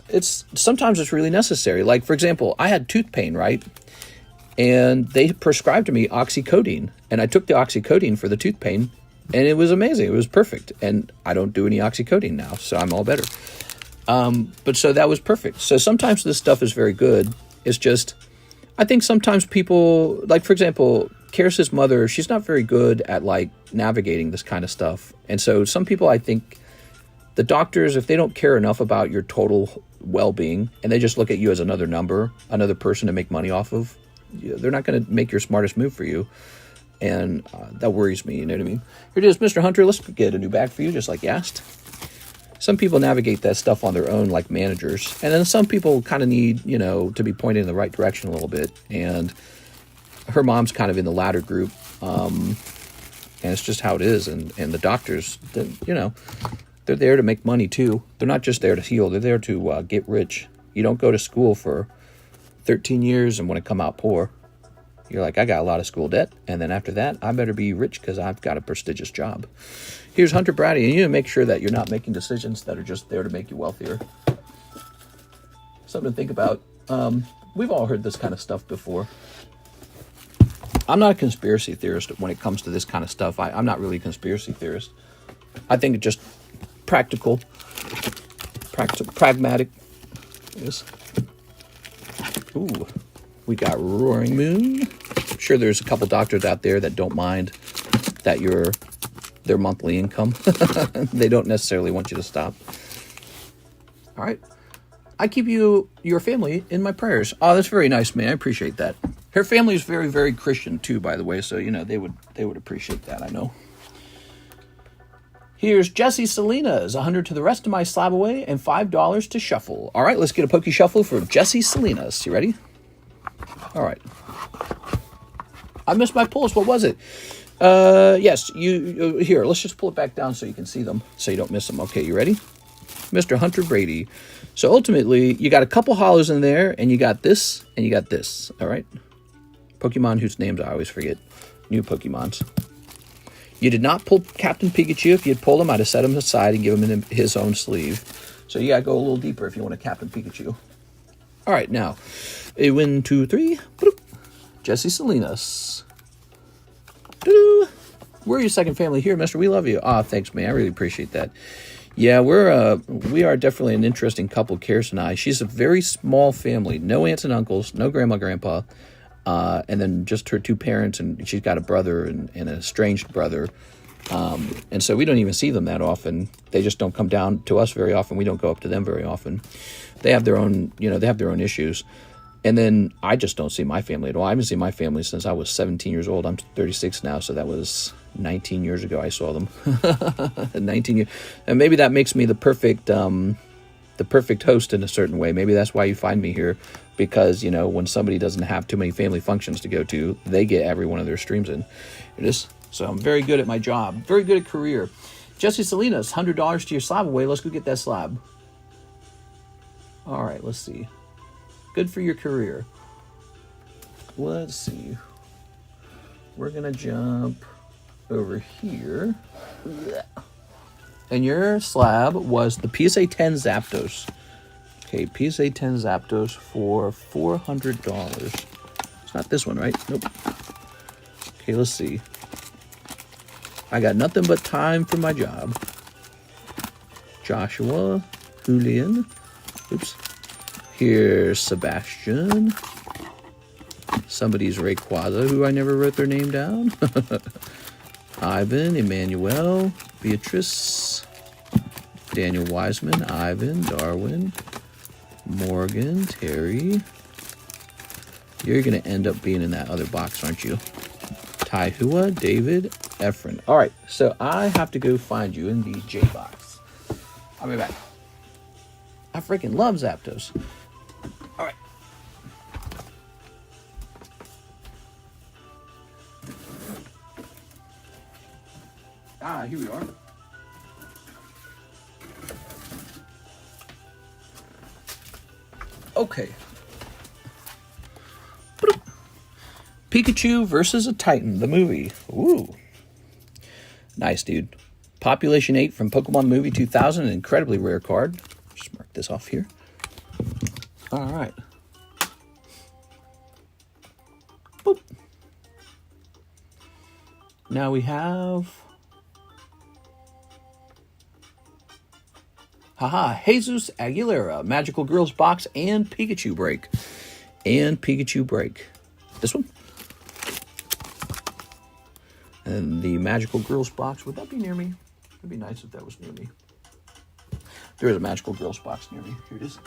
sometimes it's really necessary. Like, for example, I had tooth pain, right? and they prescribed to me oxycodone, and I took the oxycodone for the tooth pain, and it was amazing. It was perfect, and I don't do any oxycodone now, so I'm all better. But so that was perfect. So sometimes this stuff is very good. It's just, I think sometimes people, like for example, Karis's mother, she's not very good at like navigating this kind of stuff. And so some people, I think the doctors, if they don't care enough about your total well-being and they just look at you as another number, another person to make money off of, they're not going to make your smartest move for you. And that worries me, you know what I mean? Here it is, Mr. Hunter, let's get a new bag for you, just like you asked. Some people navigate that stuff on their own, like managers. And then some people kind of need, you know, to be pointed in the right direction a little bit. And her mom's kind of in the latter group. And it's just how it is. And the doctors, you know, they're there to make money too. They're not just there to heal. They're there to get rich. You don't go to school for 13 years and want to come out poor. You're like, I got a lot of school debt. And then after that, I better be rich because I've got a prestigious job. Here's Hunter Brady, and you need to make sure that you're not making decisions that are just there to make you wealthier. Something to think about. We've all heard this kind of stuff before. I'm not a conspiracy theorist when it comes to this kind of stuff. I'm not really a conspiracy theorist. I think it's just practical, pragmatic. Yes. Ooh, we got Roaring Moon. I'm sure there's a couple doctors out there that don't mind that you're their monthly income. They don't necessarily want you to stop. All right. I keep your family in my prayers. Oh, that's very nice, man. I appreciate that. Her family is very, very Christian too, by the way. So, you know, they would appreciate that, I know. Here's Jesse Salinas, 100 to the rest of my slab away and $5 to shuffle. All right, let's get a pokey shuffle for Jesse Salinas. You ready? All right. I missed my pulls. What was it? Yes, here, let's just pull it back down so you can see them, so you don't miss them. Okay, you ready? Mr. Hunter Brady. So ultimately, you got a couple hollows in there, and you got this, and you got this, all right? Pokemon whose names I always forget. New Pokemons. You did not pull Captain Pikachu. If you had pulled him, I'd have set him aside and give him his own sleeve. So you got to go a little deeper if you want a Captain Pikachu. All right, now, a 1, 2, 3. Bloop. Jesse Salinas. Doo. We're your second family here, mister. We love you. Thanks, man. I really appreciate that. Yeah, we are definitely an interesting couple, Karis and I. She's a very small family. No aunts and uncles, no grandma, grandpa, and then just her two parents, and she's got a brother and an estranged brother. And so we don't even see them that often. They just don't come down to us very often. We don't go up to them very often. They have their own, they have their own issues. And then I just don't see my family at all. I haven't seen my family since I was 17 years old. I'm 36 now, so that was 19 years ago I saw them. 19 years. And maybe that makes me the perfect host in a certain way. Maybe that's why you find me here, because, when somebody doesn't have too many family functions to go to, they get every one of their streams in. It is. So I'm very good at my job. Very good at career. Jesse Salinas, $100 to your slab away. Let's go get that slab. All right, let's see. Good for your career. Let's see. We're going to jump over here. And your slab was the PSA 10 Zapdos. Okay, PSA 10 Zapdos for $400. It's not this one, right? Nope. Okay, let's see. I got nothing but time for my job. Joshua, Julian. Oops. Here's Sebastian. Somebody's Rayquaza, who I never wrote their name down. Ivan, Emmanuel, Beatrice, Daniel Wiseman, Ivan, Darwin, Morgan, Terry. You're going to end up being in that other box, aren't you? Taihua, David, Efren. All right, so I have to go find you in the J box. I'll be back. I freaking love Zapdos. All right. Here we are. Okay. Pikachu versus a Titan, the movie. Ooh. Nice, dude. Population 8 from Pokemon Movie 2000, an incredibly rare card. Just mark this off here. All right. Boop. Now we have... Haha, Jesus Aguilera, Magical Girls box, and Pikachu break. And Pikachu break. This one. And the Magical Girls box. Would that be near me? It'd be nice if that was near me. There is a Magical Girls box near me. Here it is.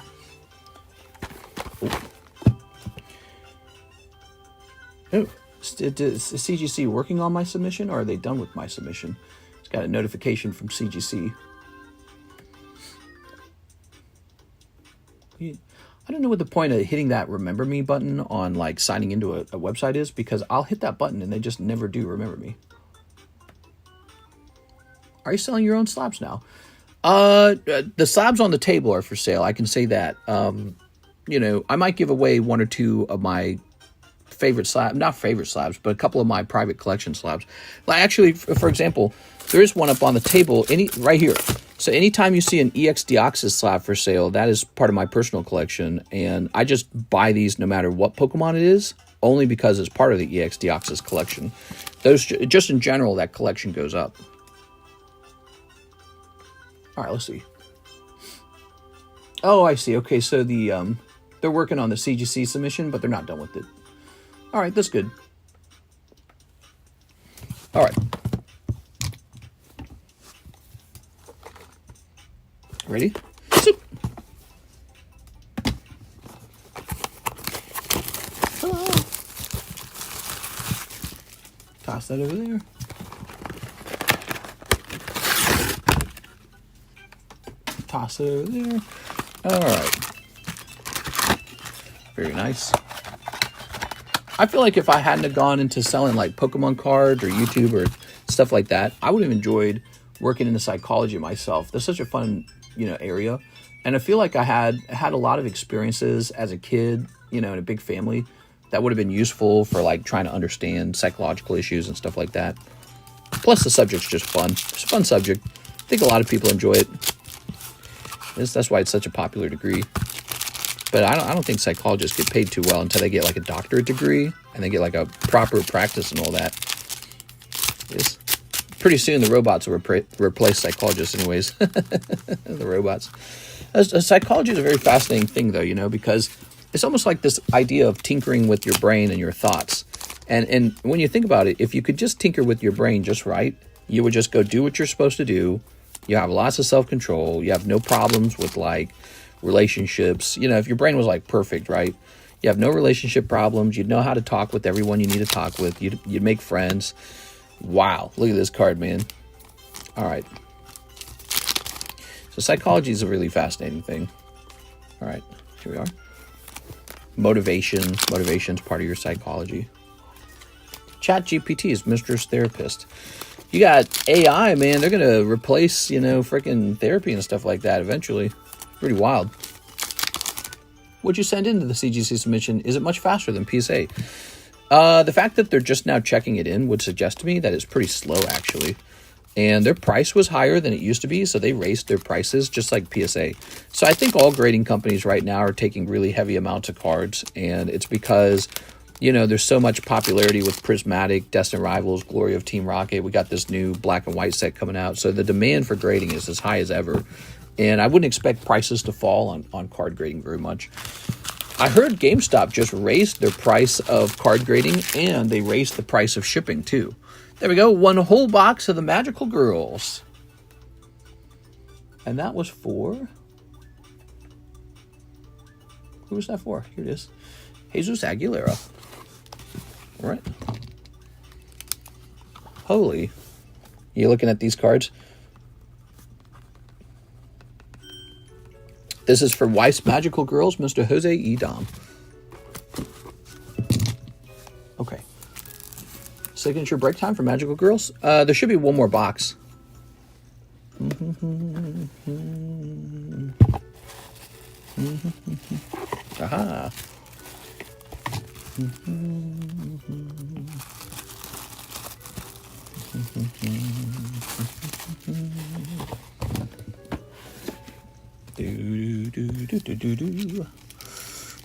Oh. Is CGC working on my submission, or are they done with my submission? It's got a notification from CGC. I don't know what the point of hitting that remember me button on like signing into a website is, because I'll hit that button and they just never do remember me. Are you selling your own slabs now? The slabs on the table are for sale. I can say that. You know, I might give away one or two of my favorite slabs, not favorite slabs, but a couple of my private collection slabs. Like actually, for example, there is one up on the table right here. So anytime you see an EX Deoxys slab for sale, that is part of my personal collection, and I just buy these no matter what Pokemon it is, only because it's part of the EX Deoxys collection. Those, just in general, that collection goes up. All right, let's see. Oh, I see. Okay, so the they're working on the CGC submission, but they're not done with it. All right, that's good. All right. Ready? Soup. Hello. Toss that over there. Toss it over there. All right. Very nice. I feel like if I hadn't have gone into selling like Pokemon cards or YouTube or stuff like that, I would have enjoyed working in the psychology myself. That's such a fun, you know, area. And I feel like I had a lot of experiences as a kid, you know, in a big family that would have been useful for like trying to understand psychological issues and stuff like that. Plus the subject's just fun. It's a fun subject. I think a lot of people enjoy it. That's why it's such a popular degree. But I don't think psychologists get paid too well until they get like a doctorate degree and they get like a proper practice and all that. Pretty soon the robots will replace psychologists anyways. The robots. Psychology is a very fascinating thing though, you know, because it's almost like this idea of tinkering with your brain and your thoughts. And when you think about it, if you could just tinker with your brain just right, you would just go do what you're supposed to do. You have lots of self-control. You have no problems with like relationships. You know, if your brain was like perfect, right? You have no relationship problems. You'd know how to talk with everyone you need to talk with. You'd make friends. Wow, look at this card, man. All right. So psychology is a really fascinating thing. All right, here we are. Motivation. Motivation's part of your psychology. ChatGPT is Mistress Therapist. You got AI, man. They're going to replace, you know, freaking therapy and stuff like that eventually. Pretty wild. What'd you send into the CGC submission? Is it much faster than PSA? The fact that they're just now checking it in would suggest to me that it's pretty slow, actually. And their price was higher than it used to be, so they raised their prices just like PSA. So I think all grading companies right now are taking really heavy amounts of cards, and it's because, you know, there's so much popularity with Prismatic, Destined Rivals, Glory of Team Rocket. We got this new black and white set coming out, so the demand for grading is as high as ever. And I wouldn't expect prices to fall on card grading very much. I heard GameStop just raised their price of card grading, and they raised the price of shipping too. There we go, one whole box of the Magical Girls. And that was for... Who was that for? Here it is. Jesus Aguilera. All right. Holy. You looking at these cards? This is for Weiss Magical Girls, Mr. Jose E. Dom. Okay. Signature break time for Magical Girls. There should be one more box. Aha.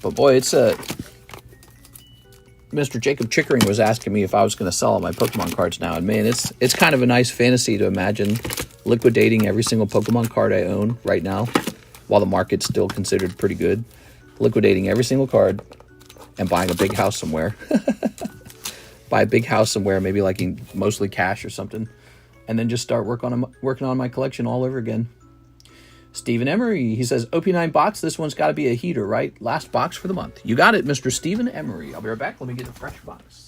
But boy, it's a... Mr. Jacob Chickering was asking me if I was going to sell all my Pokemon cards now. And man, it's kind of a nice fantasy to imagine liquidating every single Pokemon card I own right now, while the market's still considered pretty good. Liquidating every single card and buying a big house somewhere. Buy a big house somewhere, maybe like in mostly cash or something. And then just start working on my collection all over again. Stephen Emery, he says, OP9 box, this one's got to be a heater, right? Last box for the month. You got it, Mr. Stephen Emery. I'll be right back. Let me get a fresh box.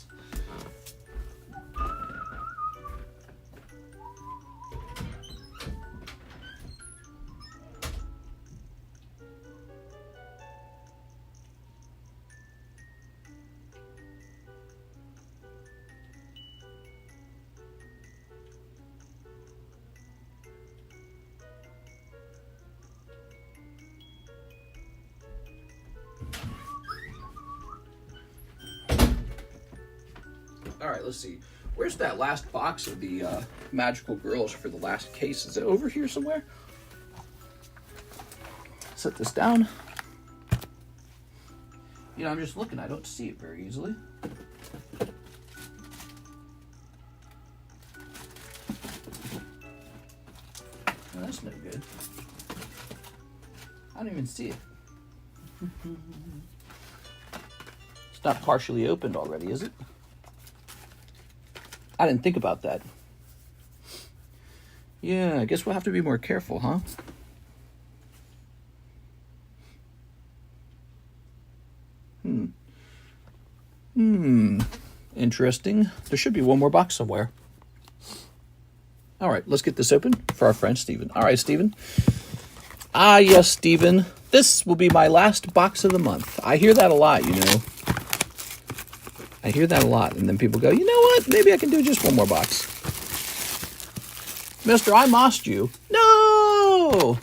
All right, let's see. Where's that last box of the Magical Girls for the last case? Is it over here somewhere? Set this down. You know, I'm just looking. I don't see it very easily. Oh, that's no good. I don't even see it. It's not partially opened already, is it? I didn't think about that. Yeah, I guess we'll have to be more careful, huh? Interesting. There should be one more box somewhere. All right, let's get this open for our friend Steven. All right, Steven. Ah, yes, Steven. This will be my last box of the month. I hear that a lot, you know. I hear that a lot, and then people go, you know what? Maybe I can do just one more box. Mister, I mossed you. No!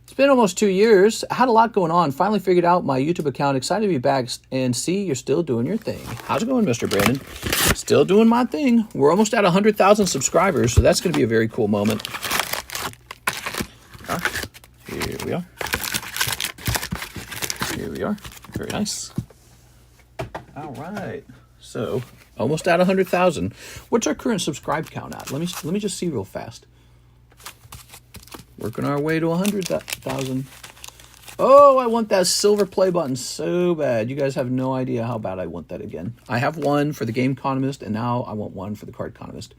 It's been almost 2 years. I had a lot going on. Finally figured out my YouTube account. Excited to be back and see you're still doing your thing. How's it going, Mr. Brandon? Still doing my thing. We're almost at 100,000 subscribers, so that's going to be a very cool moment. Here we are. Here we are. Very nice. All right, so almost at 100,000. What's our current subscribe count at? Let me just see real fast. Working our way to 100,000. Oh, I want that silver play button so bad. You guys have no idea how bad I want that again. I have one for the Game Economist, and now I want one for the Card Economist.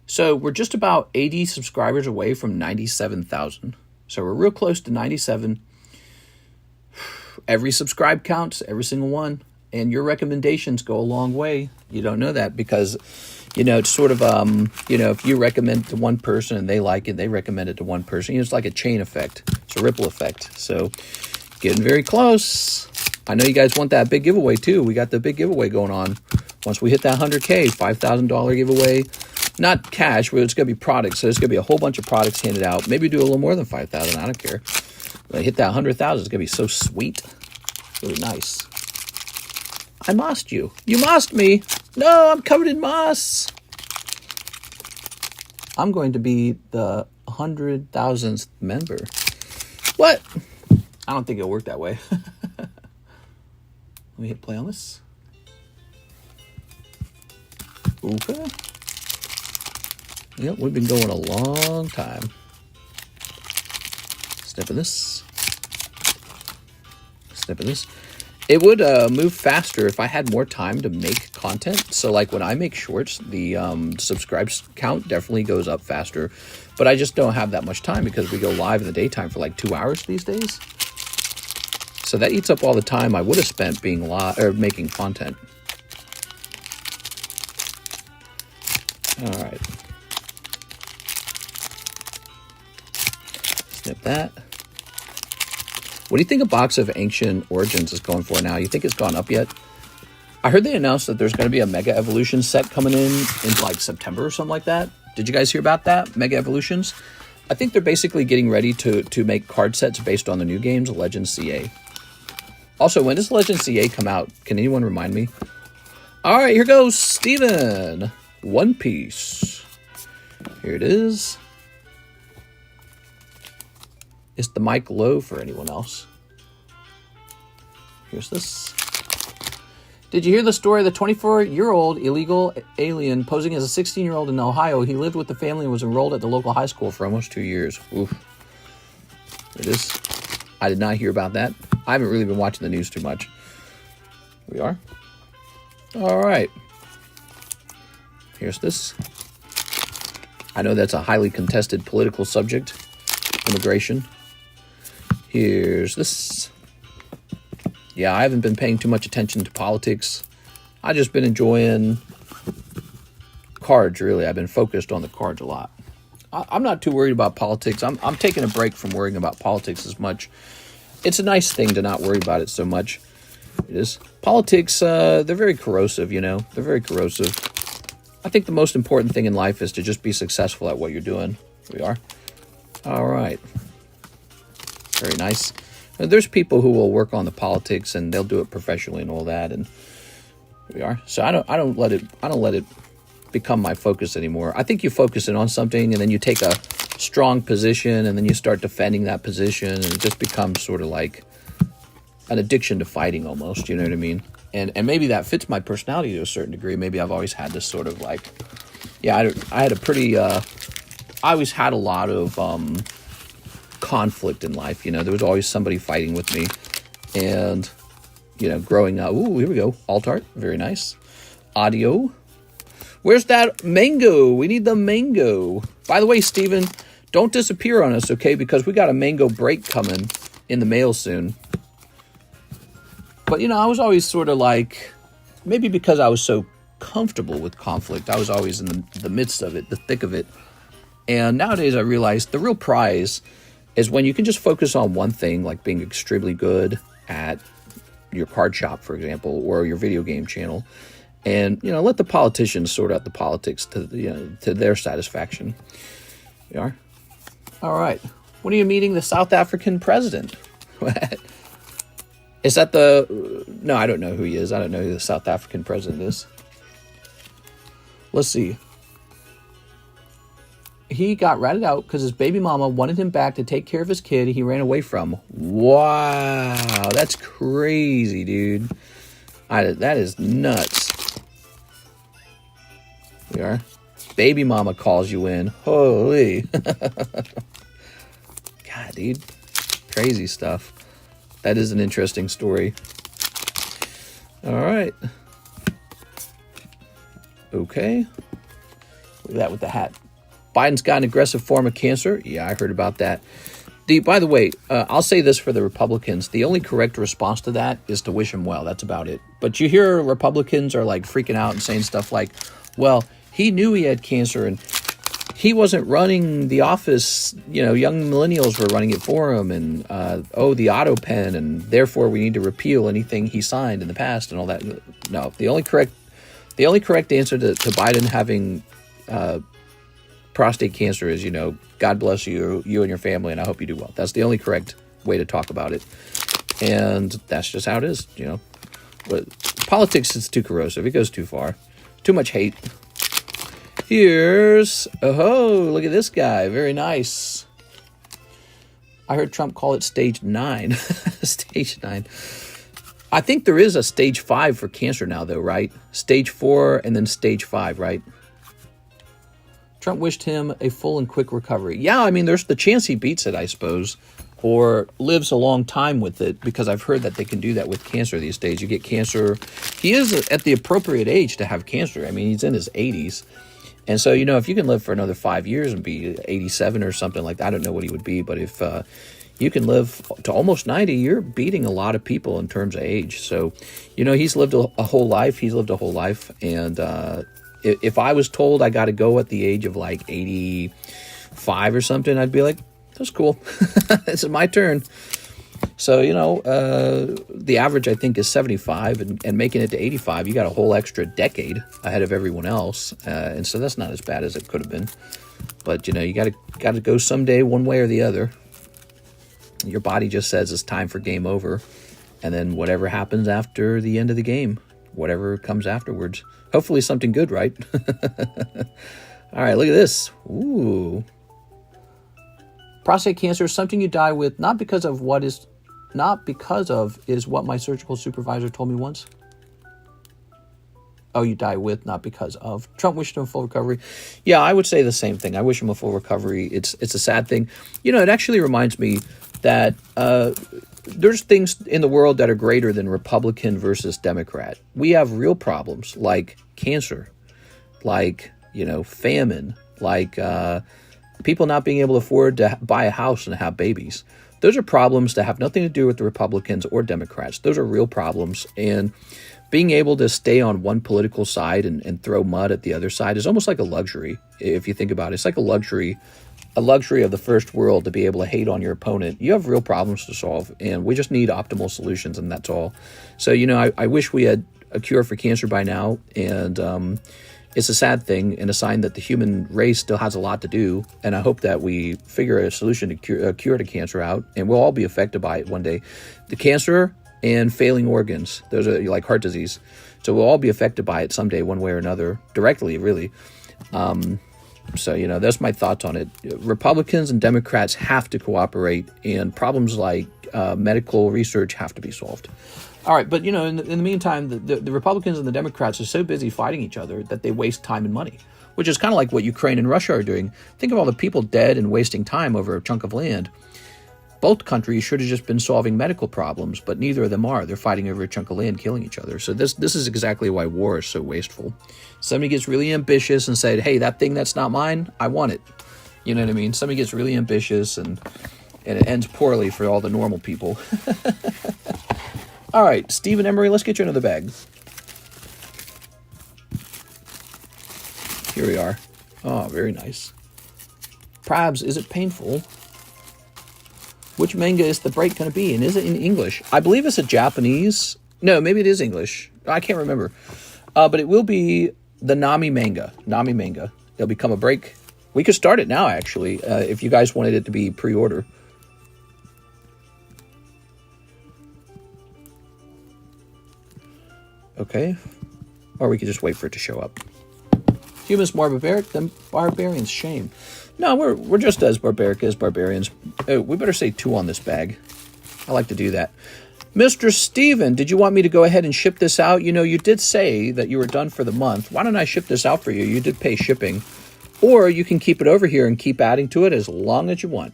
So we're just about 80 subscribers away from 97,000. So we're real close to 97. Every subscribe counts, every single one. And your recommendations go a long way. You don't know that because, you know, it's sort of, you know, if you recommend it to one person and they like it, they recommend it to one person. You know, it's like a chain effect. It's a ripple effect. So getting very close. I know you guys want that big giveaway too. We got the big giveaway going on. Once we hit that 100K, $5,000 giveaway. Not cash, but it's going to be products. So there's going to be a whole bunch of products handed out. Maybe do a little more than 5,000. I don't care. When I hit that 100,000, it's going to be so sweet. Really nice. I mossed you. You mossed me. No, I'm covered in moss. I'm going to be the 100,000th member. What? I don't think it'll work that way. Let me hit play on this. Okay. Yep, we've been going a long time. Snip of this. Snip of this. It would move faster if I had more time to make content. So like when I make shorts, the subscribe count definitely goes up faster. But I just don't have that much time because we go live in the daytime for like 2 hours these days. So that eats up all the time I would have spent being live or making content. All right. Snip that. What do you think a box of Ancient Origins is going for now? You think it's gone up yet? I heard they announced that there's going to be a Mega Evolution set coming in like September or something like that. Did you guys hear about that? Mega Evolutions? I think they're basically getting ready to make card sets based on the new games, Legends CA. Also, when does Legends CA come out? Can anyone remind me? All right, here goes Steven. One Piece. Here it is. Is the mic low for anyone else? Here's this. Did you hear the story of the 24-year-old illegal alien posing as a 16-year-old in Ohio? He lived with the family and was enrolled at the local high school for almost 2 years. Oof. It is. I did not hear about that. I haven't really been watching the news too much. Here we are. All right. Here's this. I know that's a highly contested political subject, immigration. Here's this. Yeah, I haven't been paying too much attention to politics. I've just been enjoying cards, really. I've been focused on the cards a lot. I'm not too worried about politics. I'm taking a break from worrying about politics as much. It's a nice thing to not worry about it so much. It is. Politics, they're very corrosive, you know. They're very corrosive. I think the most important thing in life is to just be successful at what you're doing. Here we are. All right. Very nice. And there's people who will work on the politics and they'll do it professionally and all that. And here we are. So I don't let it become my focus anymore. I think you focus in on something and then you take a strong position and then you start defending that position and it just becomes sort of like an addiction to fighting almost, you know what I mean? And maybe that fits my personality to a certain degree. Maybe I've always had this sort of like, yeah, I had a pretty, I always had a lot of conflict in life, you know. There was always somebody fighting with me. And, you know, growing up, ooh, here we go, alt art, very nice. Audio. Where's that mango? We need the mango. By the way, Steven, don't disappear on us, okay? Because we got a mango break coming in the mail soon. But, you know, I was always sort of like, maybe because I was so comfortable with conflict, I was always in the midst of it, the thick of it. And nowadays I realize the real prize is when you can just focus on one thing, like being extremely good at your card shop, for example, or your video game channel. And, you know, let the politicians sort out the politics to, you know, to their satisfaction. We are. All right. When are you meeting the South African president? Is that the... No, I don't know who he is. I don't know who the South African president is. Let's see. He got ratted out because his baby mama wanted him back to take care of his kid he ran away from. Wow. That's crazy, dude. That is nuts. We are. Baby mama calls you in. Holy. God, dude. Crazy stuff. That is an interesting story. All right. Okay. Look at that with the hat. Biden's got an aggressive form of cancer. Yeah, I heard about that. By the way, I'll say this for the Republicans. The only correct response to that is to wish him well. That's about it. But you hear Republicans are like freaking out and saying stuff like, well, he knew he had cancer and he wasn't running the office. You know, young millennials were running it for him. And, the auto pen. And therefore we need to repeal anything he signed in the past and all that. No, the only correct answer to Biden having prostate cancer is, you know, God bless you and your family, and I hope you do well. That's the only correct way to talk about it. And that's just how it is, you know. But politics is too corrosive. It goes too far. Too much hate. Here's, oh, look at this guy. Very nice. I heard Trump call it stage 9. Stage 9. I think there is a stage 5 for cancer now, though, right? Stage 4 and then stage 5, right? Trump wished him a full and quick recovery. Yeah, I mean, there's the chance he beats it, I suppose, or lives a long time with it, because I've heard that they can do that with cancer these days. You get cancer. He is at the appropriate age to have cancer. I mean, he's in his 80s. And so, you know, if you can live for another 5 years and be 87 or something like that, I don't know what he would be, but if you can live to almost 90, you're beating a lot of people in terms of age. So, you know, he's lived a whole life. He's lived a whole life. And if I was told I got to go at the age of like 85 or something, I'd be like, that's cool. This is my turn. So, you know, the average, I think, is 75, and making it to 85, you got a whole extra decade ahead of everyone else. And so that's not as bad as it could have been. But, you know, you got to go someday one way or the other. Your body just says it's time for game over. And then whatever happens after the end of the game, whatever comes afterwards, hopefully something good, right? All right, look at this. Ooh. Prostate cancer is something you die with, not because of is what my surgical supervisor told me once. Oh, you die with, not because of. Trump wished him a full recovery. Yeah, I would say the same thing. I wish him a full recovery. It's a sad thing. You know, it actually reminds me that there's things in the world that are greater than Republican versus Democrat. We have real problems like cancer, like, you know, famine, like people not being able to afford to buy a house and have babies. Those are problems that have nothing to do with the Republicans or Democrats. Those are real problems. And being able to stay on one political side and throw mud at the other side is almost like a luxury, if you think about it. It's like a luxury of the first world to be able to hate on your opponent. You have real problems to solve, and we just need optimal solutions, and that's all. So, you know, I wish we had a cure for cancer by now, and it's a sad thing and a sign that the human race still has a lot to do, and I hope that we figure a solution to cure to cancer out, and we'll all be affected by it one day. The cancer and failing organs, those are like heart disease. So we'll all be affected by it someday, one way or another, directly, really. So, you know, that's my thoughts on it. Republicans and Democrats have to cooperate, and problems like medical research have to be solved. All right, but, you know, in the meantime, the Republicans and the Democrats are so busy fighting each other that they waste time and money, which is kind of like what Ukraine and Russia are doing. Think of all the people dead and wasting time over a chunk of land. Both countries should have just been solving medical problems, but neither of them are. They're fighting over a chunk of land, killing each other. So this is exactly why war is so wasteful. Somebody gets really ambitious and said, hey, that thing that's not mine, I want it. You know what I mean? Somebody gets really ambitious and it ends poorly for all the normal people. All right, Steve and Emery, let's get you another bag. Here we are. Oh, very nice. Prabs, is it painful? Which manga is the break going to be? And is it in English? I believe it's a Japanese. No, maybe it is English. I can't remember. But it will be the Nami manga. Nami manga. It'll become a break. We could start it now, actually, if you guys wanted it to be pre-order. Okay. Or we could just wait for it to show up. Humans more barbaric than barbarians. Shame. No, we're just as barbaric as barbarians. Oh, we better say 2 on this bag. I like to do that. Mr. Steven, did you want me to go ahead and ship this out? You know, you did say that you were done for the month. Why don't I ship this out for you? You did pay shipping. Or you can keep it over here and keep adding to it as long as you want.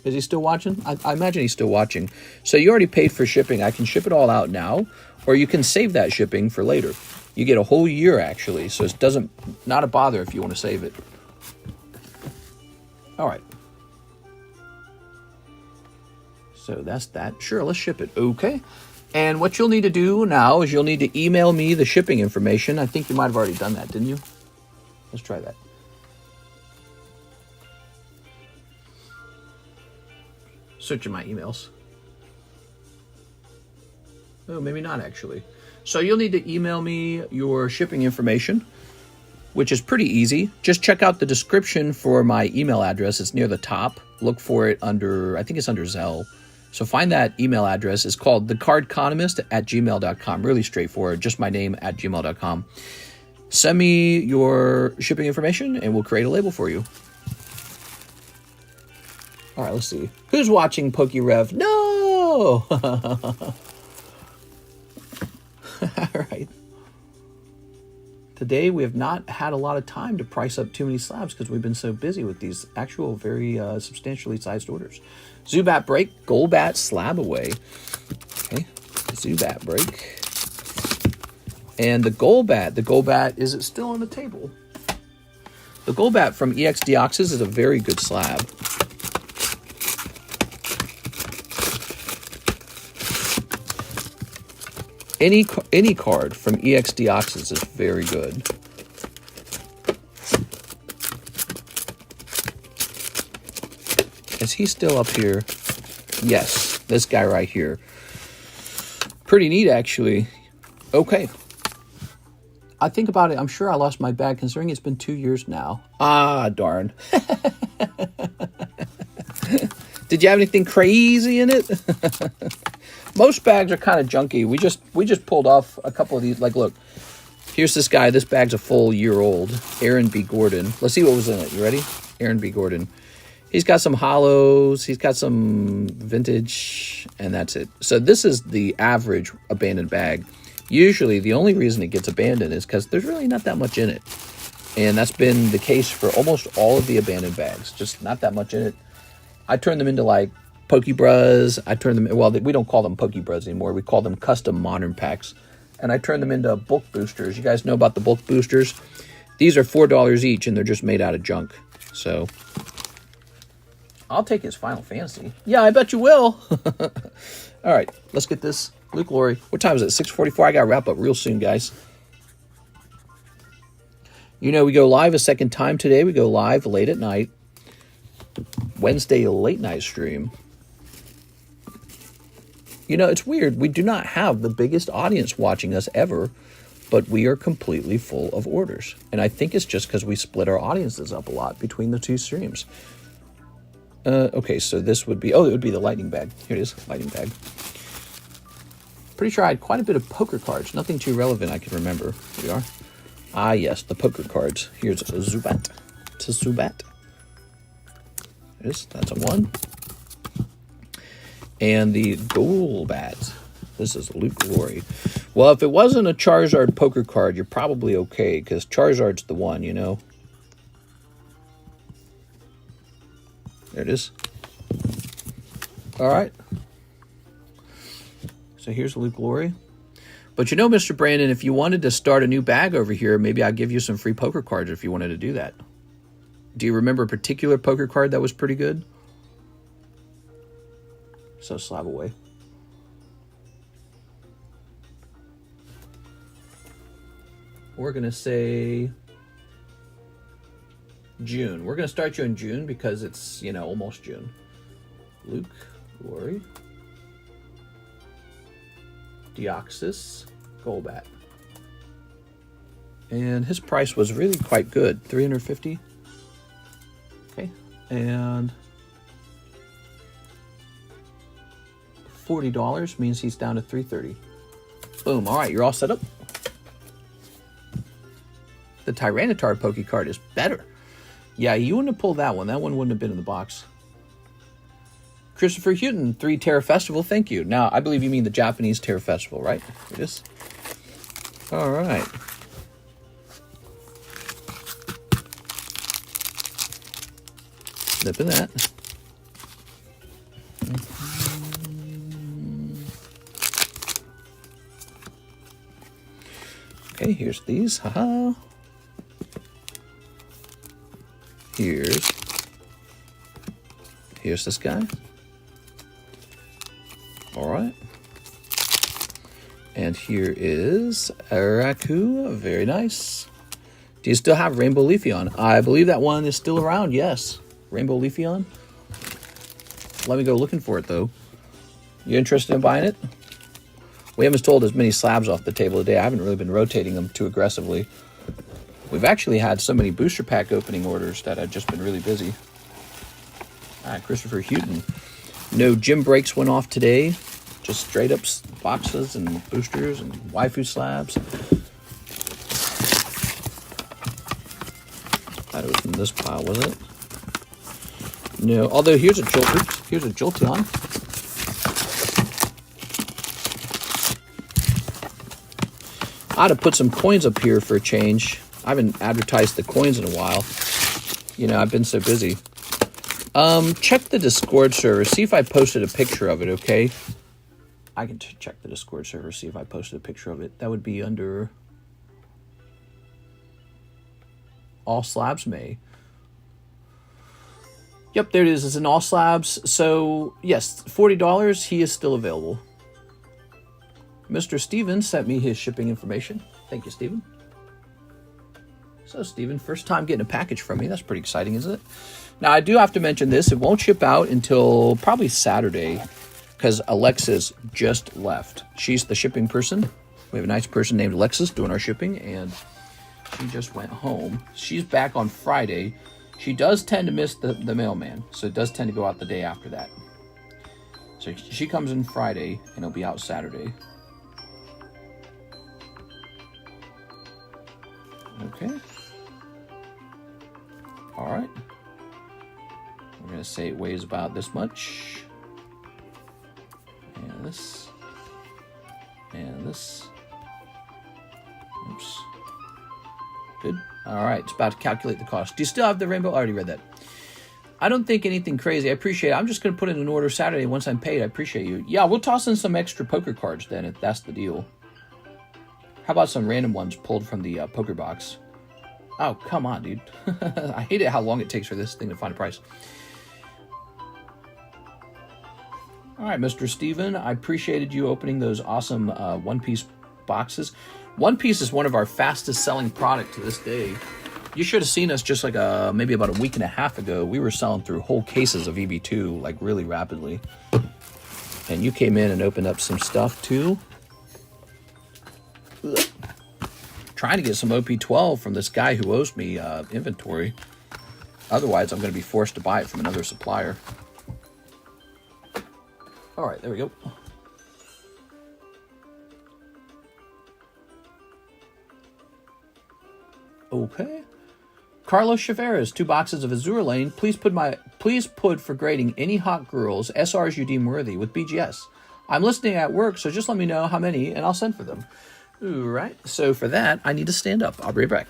Is he still watching? I imagine he's still watching. So you already paid for shipping. I can ship it all out now. Or you can save that shipping for later. You get a whole year, actually. So it not a bother if you want to save it. All right. So that's that. Sure, let's ship it. Okay. And what you'll need to do now is you'll need to email me the shipping information. I think you might have already done that, didn't you? Let's try that. Searching my emails. Oh, maybe not, actually. So you'll need to email me your shipping information, which is pretty easy. Just check out the description for my email address. It's near the top. Look for it under, I think it's under ZELLE. So find that email address. It's called TheCardconomist@gmail.com. Really straightforward. Just my name @gmail.com. Send me your shipping information and we'll create a label for you. All right, let's see. Who's watching PokeRev? No! All right. Today, we have not had a lot of time to price up too many slabs because we've been so busy with these actual very substantially sized orders. Zubat break, Golbat slab away. Okay, Zubat break. And the Golbat, is it still on the table? The Golbat from EX Deoxys is a very good slab. Any card from EX Deoxys is very good. Is he still up here? Yes, this guy right here. Pretty neat, actually. Okay. I think about it. I'm sure I lost my bag considering it's been 2 years now. Ah, darn. Did you have anything crazy in it? Most bags are kind of junky. We just pulled off a couple of these. Like, look, here's this guy. This bag's a full year old. Aaron B. Gordon. Let's see what was in it. You ready? Aaron B. Gordon. He's got some hollows. He's got some vintage, and that's it. So this is the average abandoned bag. Usually, the only reason it gets abandoned is because there's really not that much in it. And that's been the case for almost all of the abandoned bags. Just not that much in it. I turn them into like Pokebras. I turn them, well, we don't call them Pokebras anymore. We call them custom modern packs. And I turn them into bulk boosters. You guys know about the bulk boosters? These are $4 each, and they're just made out of junk. So, I'll take his Final Fantasy. Yeah, I bet you will. All right, let's get this. Luke Laurie. What time is it? 6:44. I got to wrap up real soon, guys. You know, we go live a second time today. We go live late at night. Wednesday late night stream. You know, it's weird. We do not have the biggest audience watching us ever, but we are completely full of orders. And I think it's just because we split our audiences up a lot between the two streams. Okay, so this would be, oh, it would be the lightning bag. Here it is, lightning bag. Pretty sure I had quite a bit of poker cards. Nothing too relevant I can remember. Here we are. Ah, yes, the poker cards. Here's a Zubat. It's a Zubat. That's a 1. And the Golbat. This is Luke Laurie. Well, if it wasn't a Charizard poker card, you're probably okay, because Charizard's the one, you know. There it is. All right. So here's Luke Laurie. But you know, Mr. Brandon, if you wanted to start a new bag over here, maybe I'd give you some free poker cards if you wanted to do that. Do you remember a particular poker card that was pretty good? So slab away. We're going to say June. We're going to start you in June because it's, you know, almost June. Luke Laurie. Deoxys Golbat. And his price was really quite good. $350. Okay. And $40 means he's down to $330. Boom. All right, you're all set up. The Tyranitar Poke card is better. Yeah, you wouldn't have pulled that one. That one wouldn't have been in the box. Christopher Houghton, 3 Terra Festival. Thank you. Now, I believe you mean the Japanese Terra Festival, right? It is. All right. Snip in that. Okay, here's these. Haha. Here's this guy. All right. And here is Araku. Very nice. Do you still have Rainbow Leafeon? I believe that one is still around. Yes. Rainbow Leafeon. Let me go looking for it, though. You interested in buying it? We haven't sold as many slabs off the table today. I haven't really been rotating them too aggressively. We've actually had so many booster pack opening orders that I've just been really busy. Christopher Houghton. No gym breaks went off today. Just straight up boxes and boosters and waifu slabs. That was in this pile, was it? No, although here's a Jolteon. I ought to put some coins up here for a change. I haven't advertised the coins in a while. You know, I've been so busy. Check the Discord server. See if I posted a picture of it, okay? I can check the Discord server, see if I posted a picture of it. That would be under All Slabs May. Yep, there it is. It's in All Slabs. So, yes, $40. He is still available. Mr. Steven sent me his shipping information. Thank you, Steven. So, Steven, first time getting a package from me. That's pretty exciting, isn't it? Now, I do have to mention this. It won't ship out until probably Saturday because Alexis just left. She's the shipping person. We have a nice person named Alexis doing our shipping, and she just went home. She's back on Friday. She does tend to miss the mailman, so it does tend to go out the day after that. So she comes in Friday, and it'll be out Saturday. Okay. All right. We're going to say it weighs about this much. And this. And this. Oops. Good. All right, it's about to calculate the cost. Do you still have the rainbow? I already read that. I don't think anything crazy. I appreciate it. I'm just going to put in an order Saturday once I'm paid. I appreciate you. Yeah, we'll toss in some extra poker cards then, if that's the deal. How about some random ones pulled from the poker box? Oh, come on, dude. I hate it how long it takes for this thing to find a price. All right, Mr. Steven, I appreciated you opening those awesome One Piece boxes. One Piece is one of our fastest selling product to this day. You should have seen us just like maybe about a week and a half ago. We were selling through whole cases of EV2 like really rapidly. And you came in and opened up some stuff too. Ugh. Trying to get some OP12 from this guy who owes me inventory. Otherwise, I'm going to be forced to buy it from another supplier. All right, there we go. Okay. Carlos Chaveras, 2 boxes of Azure Lane. Please put for grading any hot girls, SRs you deem worthy with BGS. I'm listening at work, so just let me know how many, and I'll send for them. All right. So for that, I need to stand up. I'll be right back.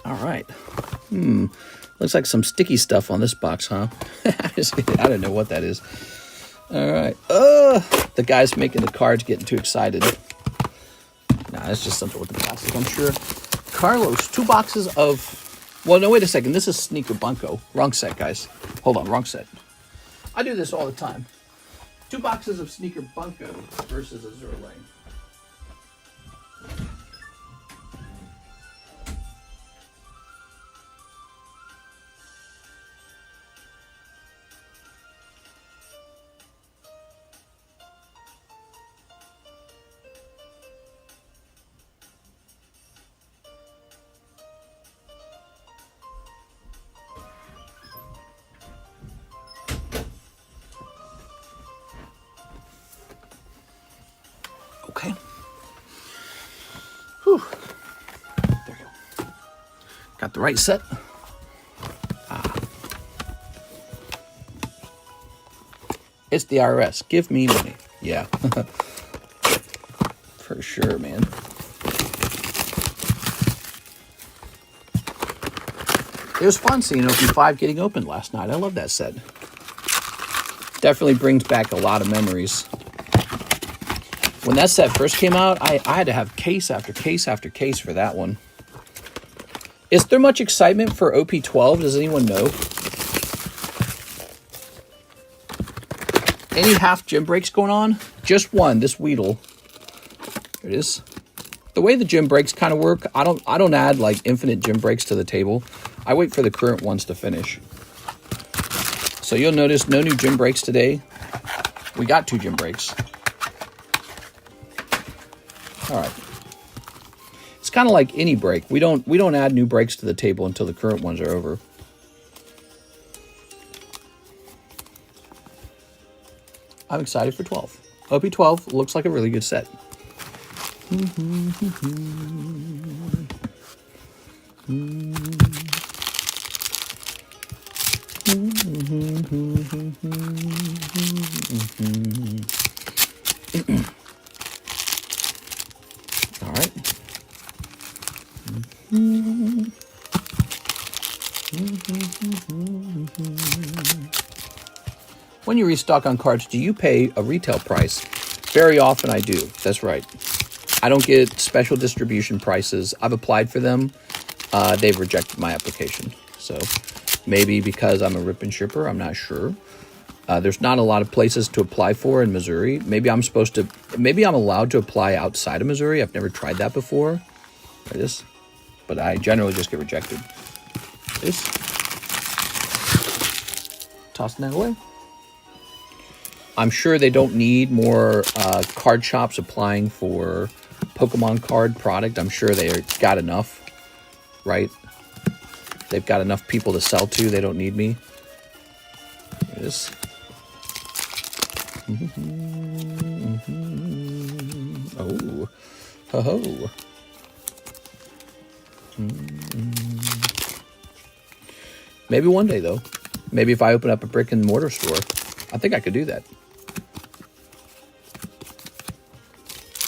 All right. Looks like some sticky stuff on this box, huh? I don't know what that is. All right. The guy's making the cards getting too excited. Nah, that's just something with the plastic, I'm sure. Carlos, 2 boxes of... Well, no, wait a second. This is Sneaker Bunko. Wrong set, guys. Hold on, wrong set. I do this all the time. 2 boxes of Sneaker Bunko versus Azure Lane. Okay. Whew. There you go. Got the right set. It's the IRS. Give me money. Yeah. For sure, man. It was fun seeing OP5 getting opened last night. I love that set. Definitely brings back a lot of memories. When that set first came out, I had to have case after case after case for that one. Is there much excitement for OP12? Does anyone know? Any half gym breaks going on? Just one, this Weedle. There it is. The way the gym breaks kind of work, I don't add like infinite gym breaks to the table. I wait for the current ones to finish. So you'll notice no new gym breaks today. We got 2 gym breaks. All right. It's kind of like any break. We don't add new breaks to the table until the current ones are over. I'm excited for 12. OP12 looks like a really good set. All right. When you restock on cards, do you pay a retail price? Very often I do. That's right. I don't get special distribution prices. I've applied for them. They've rejected my application. So maybe because I'm a rip and shipper, I'm not sure. There's not a lot of places to apply for in Missouri. Maybe I'm allowed to apply outside of Missouri. I've never tried that before. But I generally just get rejected. Tossing that away. I'm sure they don't need more card shops applying for Pokemon card product. I'm sure they got enough. right? They've got enough people to sell to. They don't need me. Here it is. Oh. Ho-ho. Maybe one day, though. Maybe if I open up a brick and mortar store, I think I could do that.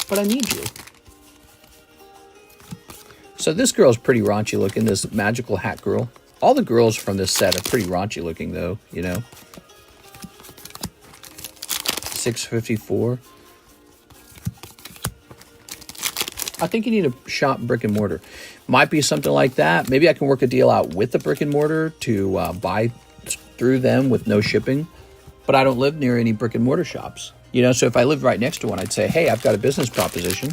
But I need you. So this girl's pretty raunchy looking, this magical hat girl. All the girls from this set are pretty raunchy looking, though, you know. 654. I think you need to shop brick and mortar. Might be something like that. Maybe I can work a deal out with the brick and mortar to buy through them with no shipping. But I don't live near any brick and mortar shops. You know, so if I lived right next to one, I'd say, hey, I've got a business proposition.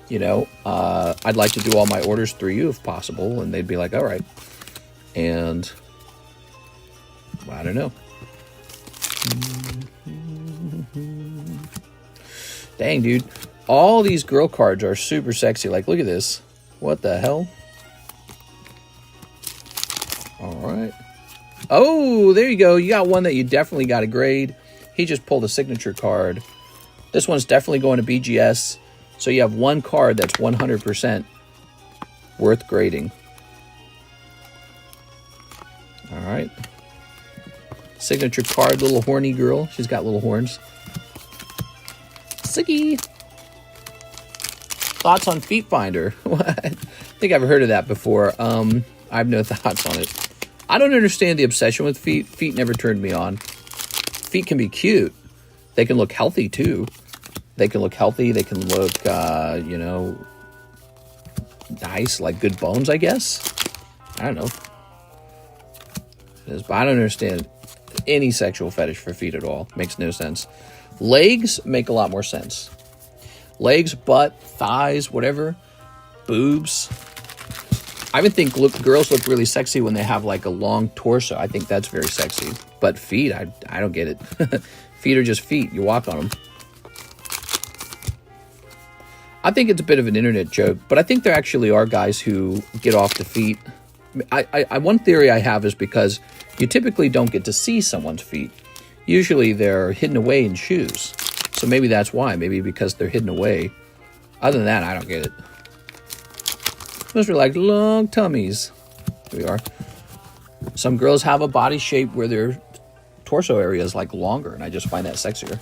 You know, I'd like to do all my orders through you if possible. And they'd be like, all right. And I don't know. Dang, dude. All these girl cards are super sexy. Like, look at this. What the hell? All right. Oh, there you go. You got one that you definitely got to grade. He just pulled a signature card. This one's definitely going to BGS. So you have one card that's 100% worth grading. All right. Signature card, little horny girl. She's got little horns. Siggy. Thoughts on Feet Finder? I think I've heard of that before. I have no thoughts on it. I don't understand the obsession with feet. Feet never turned me on. Feet can be cute. They can look healthy too. They can look healthy. They can look, you know, nice, like good bones, I guess. I don't know. But I don't understand any sexual fetish for feet at all. Makes no sense. Legs make a lot more sense. Legs, butt, thighs, whatever. Boobs. I even think girls look really sexy when they have like a long torso. I think that's very sexy. But feet, I don't get it. Feet are just feet. You walk on them. I think it's a bit of an internet joke, but I think there actually are guys who get off the feet. One theory I have is because you typically don't get to see someone's feet. Usually they're hidden away in shoes. So maybe that's why. Maybe because they're hidden away. Other than that, I don't get it. Those are like long tummies. Here we are. Some girls have a body shape where their torso area is like longer, and I just find that sexier.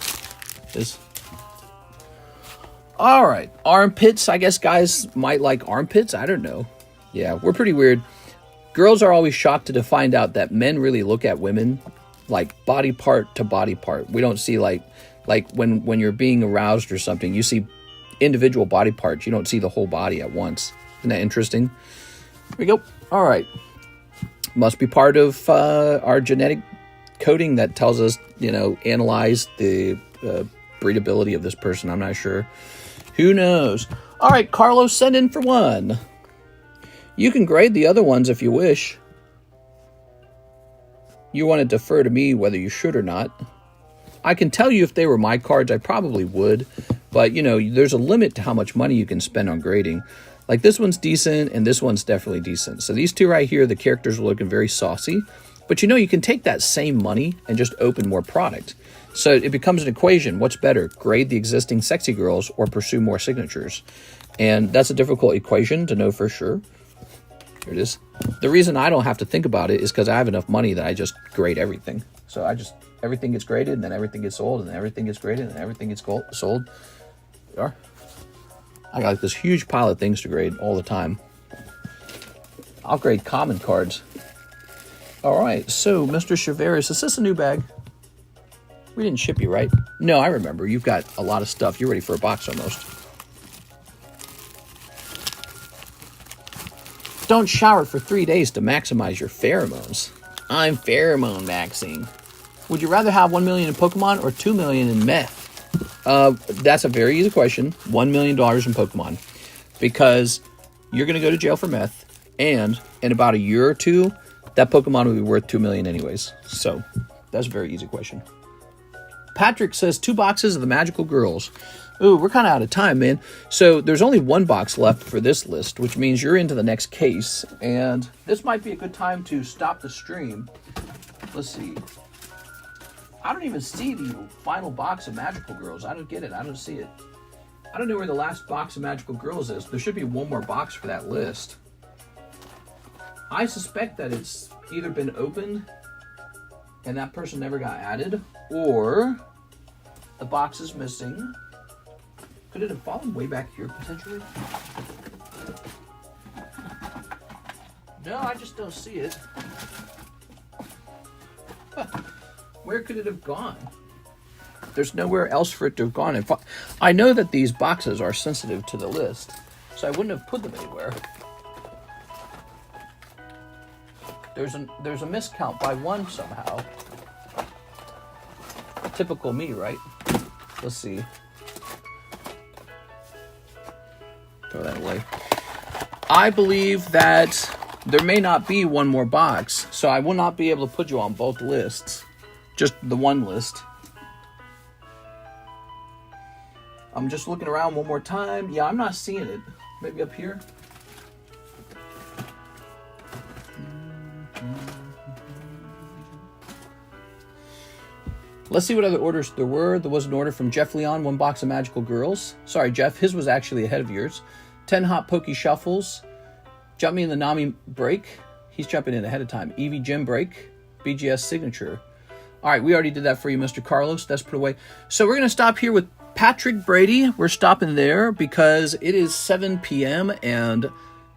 All right. Armpits. I guess guys might like armpits. I don't know. Yeah, we're pretty weird. Girls are always shocked to find out that men really look at women like body part to body part. We don't see like when you're being aroused or something, you see individual body parts. You don't see the whole body at once. Isn't that interesting? Here we go. All right. Must be part of our genetic coding that tells us, you know, analyze the breedability of this person. I'm not sure. Who knows? All right, Carlos, send in for one. You can grade the other ones if you wish. You want to defer to me whether you should or not. I can tell you if they were my cards, I probably would. But, you know, there's a limit to how much money you can spend on grading. Like, this one's decent, and this one's definitely decent. So these two right here, the characters are looking very saucy. But, you know, you can take that same money and just open more product. So it becomes an equation. What's better, grade the existing sexy girls or pursue more signatures? And that's a difficult equation to know for sure. Here it is. The reason I don't have to think about it is because I have enough money that I just grade everything. So everything gets graded, and then everything gets sold, and then everything gets graded, and everything gets sold. There are. I got like this huge pile of things to grade all the time. I'll grade common cards. All right, so Mr. Chiveris, is this a new bag? We didn't ship you, right? No, I remember. You've got a lot of stuff. You're ready for a box almost. Don't shower for 3 days to maximize your pheromones. I'm pheromone maxing. Would you rather have 1 million in Pokemon or 2 million in meth? That's a very easy question. $1 million in Pokemon. Because you're going to go to jail for meth. And in about a year or two, that Pokemon will be worth 2 million anyways. So that's a very easy question. Patrick says 2 boxes of the Magical Girls. Ooh, we're kind of out of time, man. So there's only one box left for this list, which means you're into the next case. And this might be a good time to stop the stream. Let's see. I don't even see the final box of Magical Girls. I don't get it. I don't see it. I don't know where the last box of Magical Girls is. There should be one more box for that list. I suspect that it's either been opened and that person never got added, or the box is missing. Could it have fallen way back here, potentially? No, I just don't see it. Where could it have gone? There's nowhere else for it to have gone. I know that these boxes are sensitive to the list, so I wouldn't have put them anywhere. There's a miscount by one somehow. Typical me, right? Let's see. Throw that away. I believe that there may not be one more box, so I will not be able to put you on both lists. Just the one list. I'm just looking around one more time. Yeah, I'm not seeing it. Maybe up here. Let's see what other orders there were. There was an order from Jeff Leon, 1 box of Magical Girls. Sorry, Jeff, his was actually ahead of yours. 10 Hot Pokey Shuffles. Jump Me in the Nami Break. He's jumping in ahead of time. Eevee Gym Break. BGS Signature. All right, we already did that for you, Mr. Carlos. That's put away. So we're going to stop here with Patrick Brady. We're stopping there because it is 7 p.m. and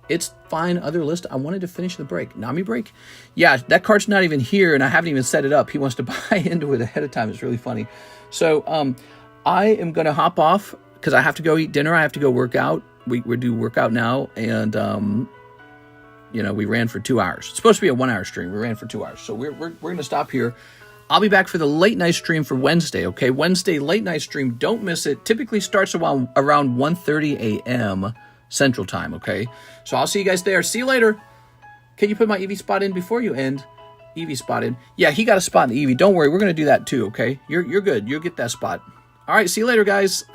it's fine. Other list. I wanted to finish the break. Nami Break? Yeah, that card's not even here, and I haven't even set it up. He wants to buy into it ahead of time. It's really funny. So I am going to hop off because I have to go eat dinner. I have to go work out. We do workout now, and you know, we ran for 2 hours. It's supposed to be a 1 hour stream. We ran for 2 hours. So we're going to stop here. I'll be back for the late night stream for Wednesday, okay? Wednesday late night stream. Don't miss it. Typically starts around 1:30 a.m. Central Time, okay? So I'll see you guys there. See you later. Can you put my Eevee spot in before you end? Eevee spot in. Yeah, he got a spot in the Eevee. Don't worry. We're going to do that too, okay? You're good. You'll get that spot. All right, see you later, guys.